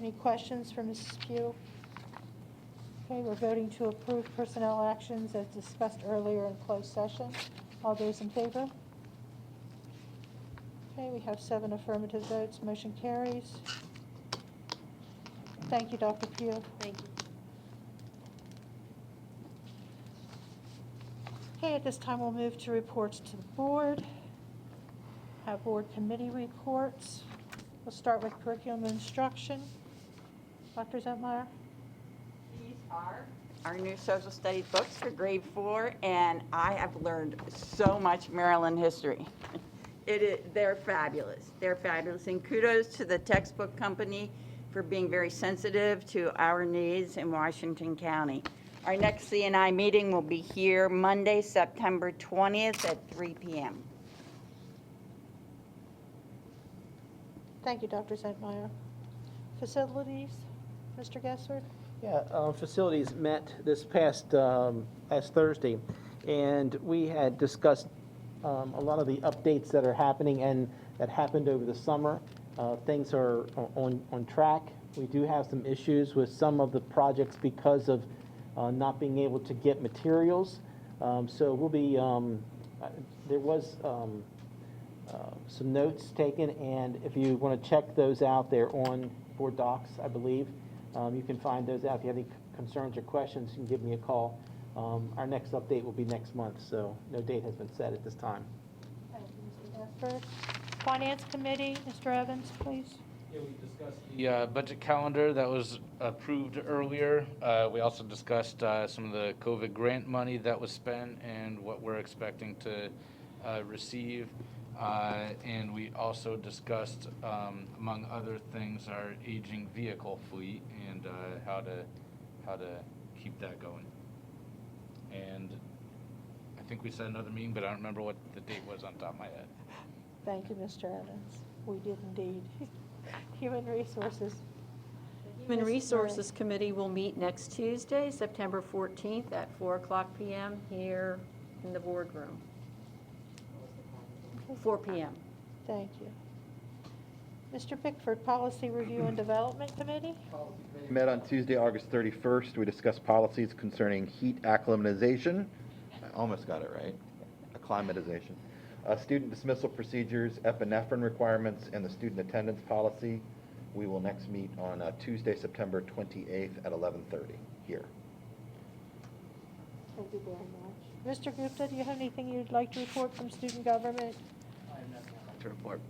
Any questions for Mrs. Pugh? Okay, we're voting to approve personnel actions as discussed earlier in closed session. All those in favor? Okay, we have 7 affirmative votes. Motion carries. Thank you, Dr. Pugh. Thank you. Okay, at this time, we'll move to reports to the board. Have board committee reports. We'll start with curriculum and instruction. Dr. Zentmeyer? These are our new social studies books for grade 4, and I have learned so much Maryland history. They're fabulous. They're fabulous, and kudos to the textbook company for being very sensitive to our needs in Washington County. Our next C&I meeting will be here Monday, September 20th at 3 p.m. Thank you, Dr. Zentmeyer. Facilities, Mr. Gessert? Yeah, facilities met this past Thursday, and we had discussed a lot of the updates that are happening and that happened over the summer. Things are on track. We do have some issues with some of the projects because of not being able to get materials. So we'll be, there was some notes taken, and if you want to check those out, they're on board docs, I believe. You can find those out. If you have any concerns or questions, you can give me a call. Our next update will be next month, so no date has been set at this time. Thank you, Mr. Gessert. Finance Committee, Mr. Evans, please. Yeah, we discussed the budget calendar that was approved earlier. We also discussed some of the COVID grant money that was spent and what we're expecting to receive. And we also discussed, among other things, our aging vehicle fleet and how to keep that going. And I think we said another meeting, but I don't remember what the date was on top of my head. Thank you, Mr. Evans. We did indeed. Human Resources. Human Resources Committee will meet next Tuesday, September 14th at 4:00 p.m. here in the boardroom. 4 p.m. Thank you. Mr. Pickford, Policy Review and Development Committee? Met on Tuesday, August 31st. We discussed policies concerning heat acclimatization. I almost got it right. Acclimatization. Student dismissal procedures, epinephrine requirements, and the student attendance policy. We will next meet on Tuesday, September 28th at 11:30 here. Thank you very much. Mr. Gupta, do you have anything you'd like to report from student government? I have nothing I'd like to report.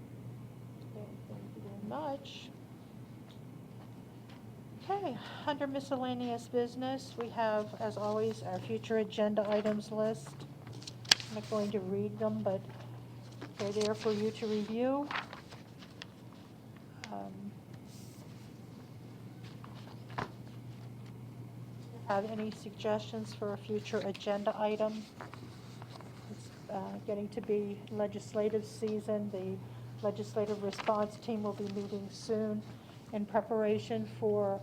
Okay, thank you very much. Okay, under miscellaneous business, we have, as always, our future agenda items list. I'm not going to read them, but they're there for you to review. Have any suggestions for a future agenda item? It's getting to be legislative season. The legislative response team will be meeting soon in preparation for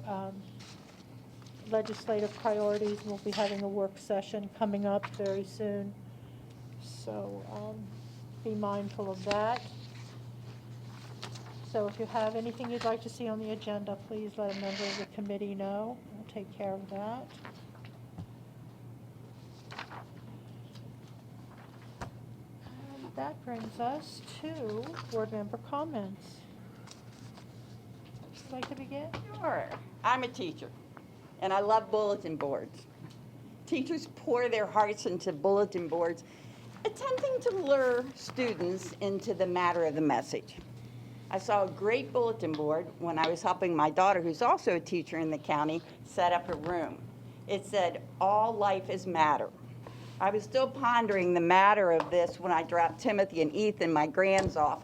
legislative priorities. We'll be having a work session coming up very soon. So be mindful of that. So if you have anything you'd like to see on the agenda, please let a member of the committee know. We'll take care of that. And that brings us to board member comments. Would you like to begin? Sure. I'm a teacher, and I love bulletin boards. Teachers pour their hearts into bulletin boards, attempting to lure students into the matter of the message. I saw a great bulletin board when I was helping my daughter, who's also a teacher in the county, set up a room. It said, "All life is matter." I was still pondering the matter of this when I dropped Timothy and Ethan, my grands, off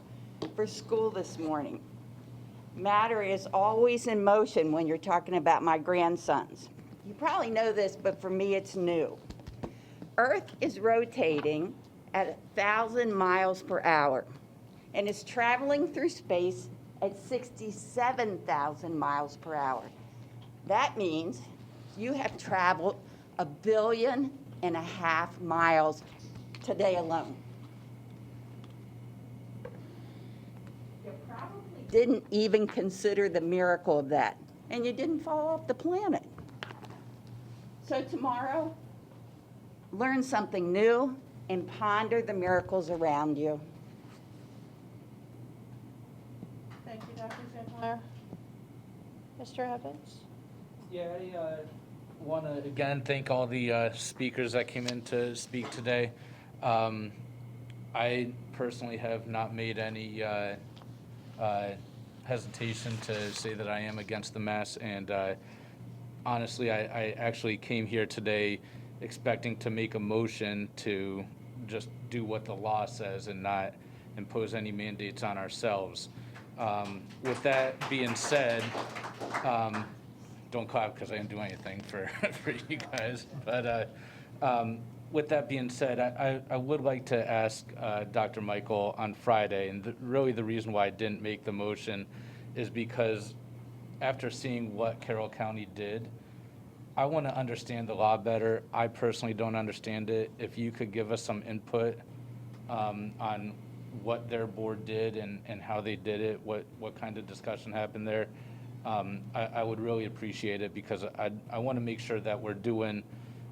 for school this morning. Matter is always in motion when you're talking about my grandsons. You probably know this, but for me it's new. Earth is rotating at 1,000 miles per hour and is traveling through space at 67,000 miles per hour. That means you have traveled 1.5 billion miles today alone. You probably didn't even consider the miracle of that, and you didn't fall off the planet. So tomorrow, learn something new and ponder the miracles around you. Thank you, Dr. Zindler. Mr. Evans? Yeah, I want to again thank all the speakers that came in to speak today. I personally have not made any hesitation to say that I am against the mask, and honestly, I actually came here today expecting to make a motion to just do what the law says and not impose any mandates on ourselves. With that being said, don't clap because I didn't do anything for you guys. But with that being said, I would like to ask Dr. Michael on Friday, and really the reason why I didn't make the motion is because after seeing what Carroll County did, I want to understand the law better. I personally don't understand it. If you could give us some input on what their board did and how they did it, what kind of discussion happened there, I would really appreciate it, because I want to make sure that we're doing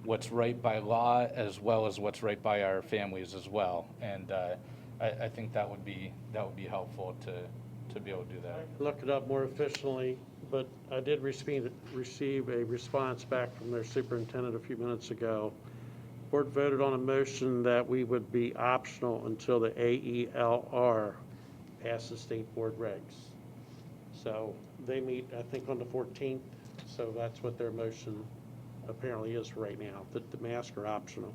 what's right by law as well as what's right by our families as well. And I think that would be helpful to be able to do that. Look it up more efficiently, but I did receive a response back from their superintendent a few minutes ago. Board voted on a motion that we would be optional until the AELR passes state board regs. So they meet, I think, on the 14th, so that's what their motion apparently is right now, that the masks are optional.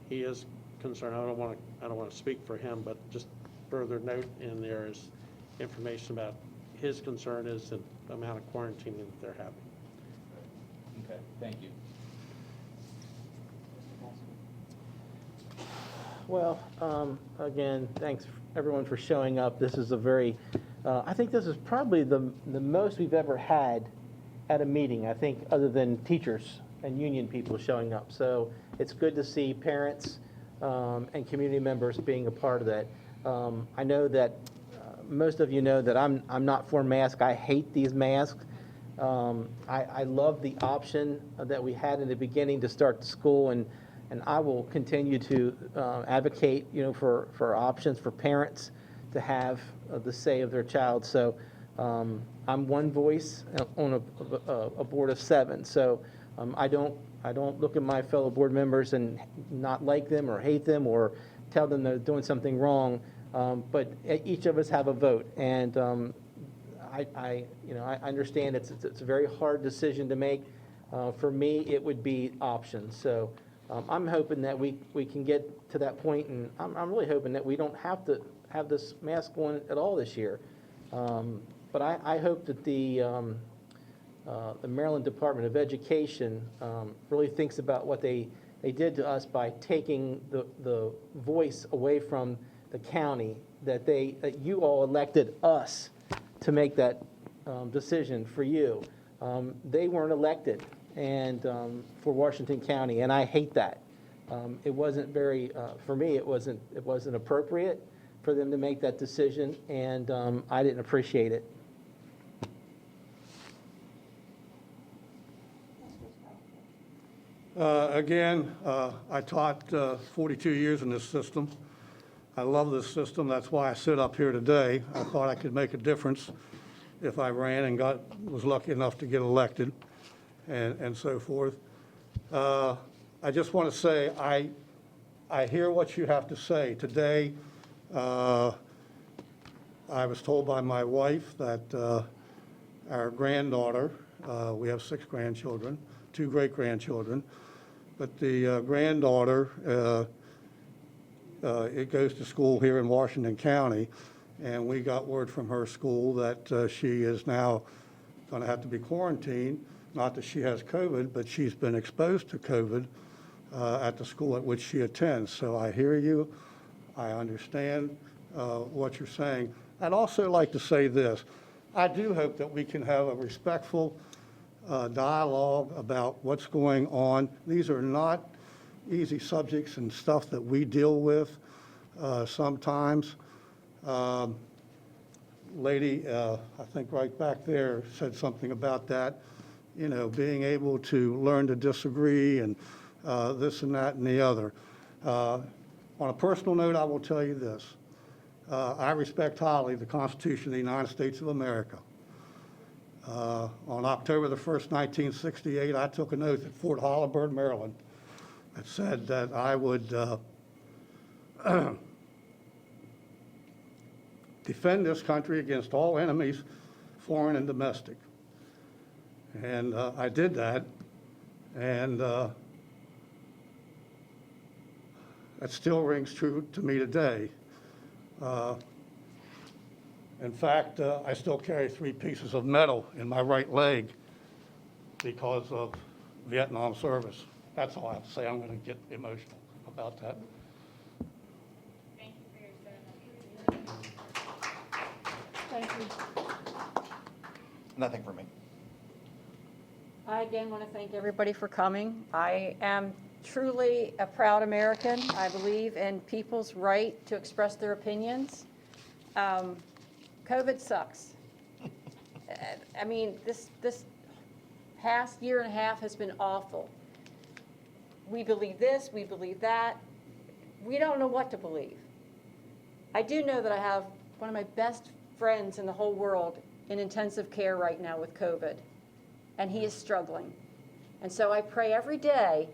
He is concern, I don't want to speak for him, but just further note in there is information about his concern is the amount of quarantining that they're having. Okay, thank you. Well, again, thanks everyone for showing up. This is a very, I think this is probably the most we've ever had at a meeting, I think, other than teachers and union people showing up. So it's good to see parents and community members being a part of that. I know that most of you know that I'm not for masks. I hate these masks. I love the option that we had in the beginning to start the school, and I will continue to advocate, for options for parents to have the say of their child. So I'm one voice on a board of 7. So I don't look at my fellow board members and not like them or hate them or tell them they're doing something wrong. But each of us have a vote, and I understand it's a very hard decision to make. For me, it would be options. So I'm hoping that we can get to that point, and I'm really hoping that we don't have to have this mask on at all this year. But I hope that the Maryland Department of Education really thinks about what they did to us by taking the voice away from the county, that you all elected us to make that decision for you. They weren't elected and for Washington County, and I hate that. It wasn't very, for me, it wasn't appropriate for them to make that decision, and I didn't appreciate it. Again, I taught 42 years in this system. I love this system. That's why I sit up here today. I thought I could make a difference if I ran and was lucky enough to get elected and so forth. I just want to say I hear what you have to say. Today, I was told by my wife that our granddaughter, we have 6 grandchildren, 2 great-grandchildren, but the granddaughter, it goes to school here in Washington County, and we got word from her school that she is now going to have to be quarantined. Not that she has COVID, but she's been exposed to COVID at the school at which she attends. So I hear you. I understand what you're saying. I'd also like to say this. I do hope that we can have a respectful dialogue about what's going on. These are not easy subjects and stuff that we deal with sometimes. Lady, I think right back there said something about that, being able to learn to disagree and this and that and the other. On a personal note, I will tell you this. I respect highly the Constitution of the United States of America. On October the 1st, 1968, I took an oath at Fort Holabird, Maryland, that said that I would defend this country against all enemies, foreign and domestic. And I did that, and that still rings true to me today. In fact, I still carry 3 pieces of metal in my right leg because of Vietnam service. That's all I have to say. I'm going to get emotional about that. Thank you for your service. Thank you. Nothing for me. I again want to thank everybody for coming. I am truly a proud American. I believe in people's right to express their opinions. COVID sucks. I mean, this past year and a half has been awful. We believe this, we believe that. We don't know what to believe. I do know that I have one of my best friends in the whole world in intensive care right now with COVID, and he is struggling. And so I pray every day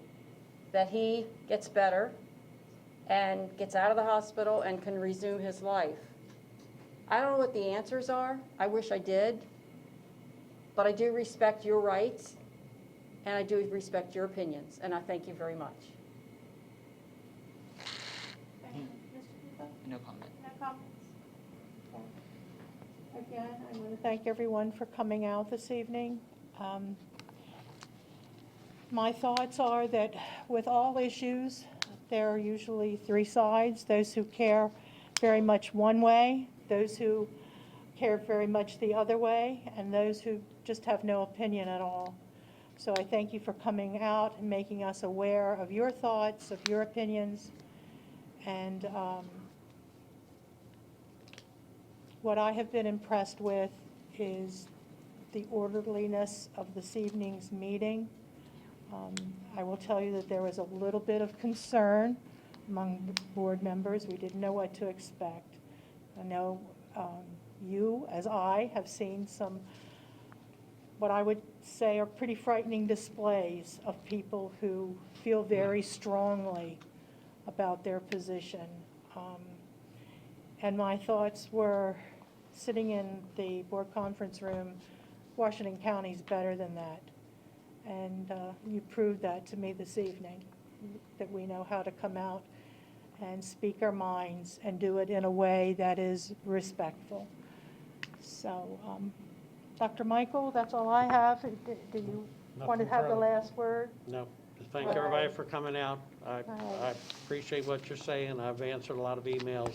that he gets better and gets out of the hospital and can resume his life. I don't know what the answers are. I wish I did. But I do respect your rights, and I do respect your opinions, and I thank you very much. No comment. No comments? Okay. Again, I want to thank everyone for coming out this evening. My thoughts are that with all issues, there are usually three sides: those who care very much one way, those who care very much the other way, and those who just have no opinion at all. So I thank you for coming out and making us aware of your thoughts, of your opinions, and what I have been impressed with is the orderliness of this evening's meeting. I will tell you that there was a little bit of concern among the board members. We didn't know what to expect. I know you, as I, have seen some, what I would say are pretty frightening displays of people who feel very strongly about their position. And my thoughts were, sitting in the board conference room, Washington County's better than that. And you proved that to me this evening, that we know how to come out and speak our minds and do it in a way that is respectful. So, Dr. Michael, that's all I have. Do you want to Nothing have the further. last word? No, just thank everybody for coming out. I appreciate what you're saying. I've answered a lot of emails.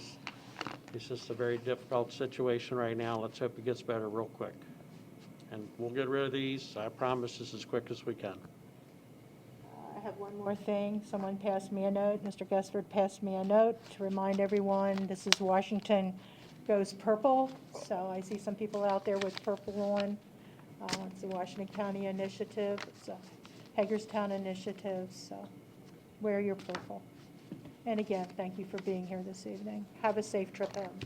It's just a very difficult situation right now. Let's hope it gets better real quick. And we'll get rid of these, I promise, this as quick as we can. I have one more thing. Someone passed me a note. Mr. Gessford passed me a note to remind everyone this is Washington Goes Purple. So I see some people out there with purple on. It's the Washington County Initiative. It's a Hagerstown Initiative. So wear your purple. And again, thank you for being here this evening. Have a safe trip home.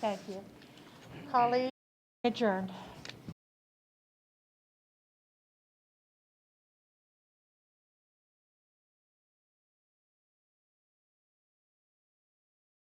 Thank you. Colleagues, adjourned.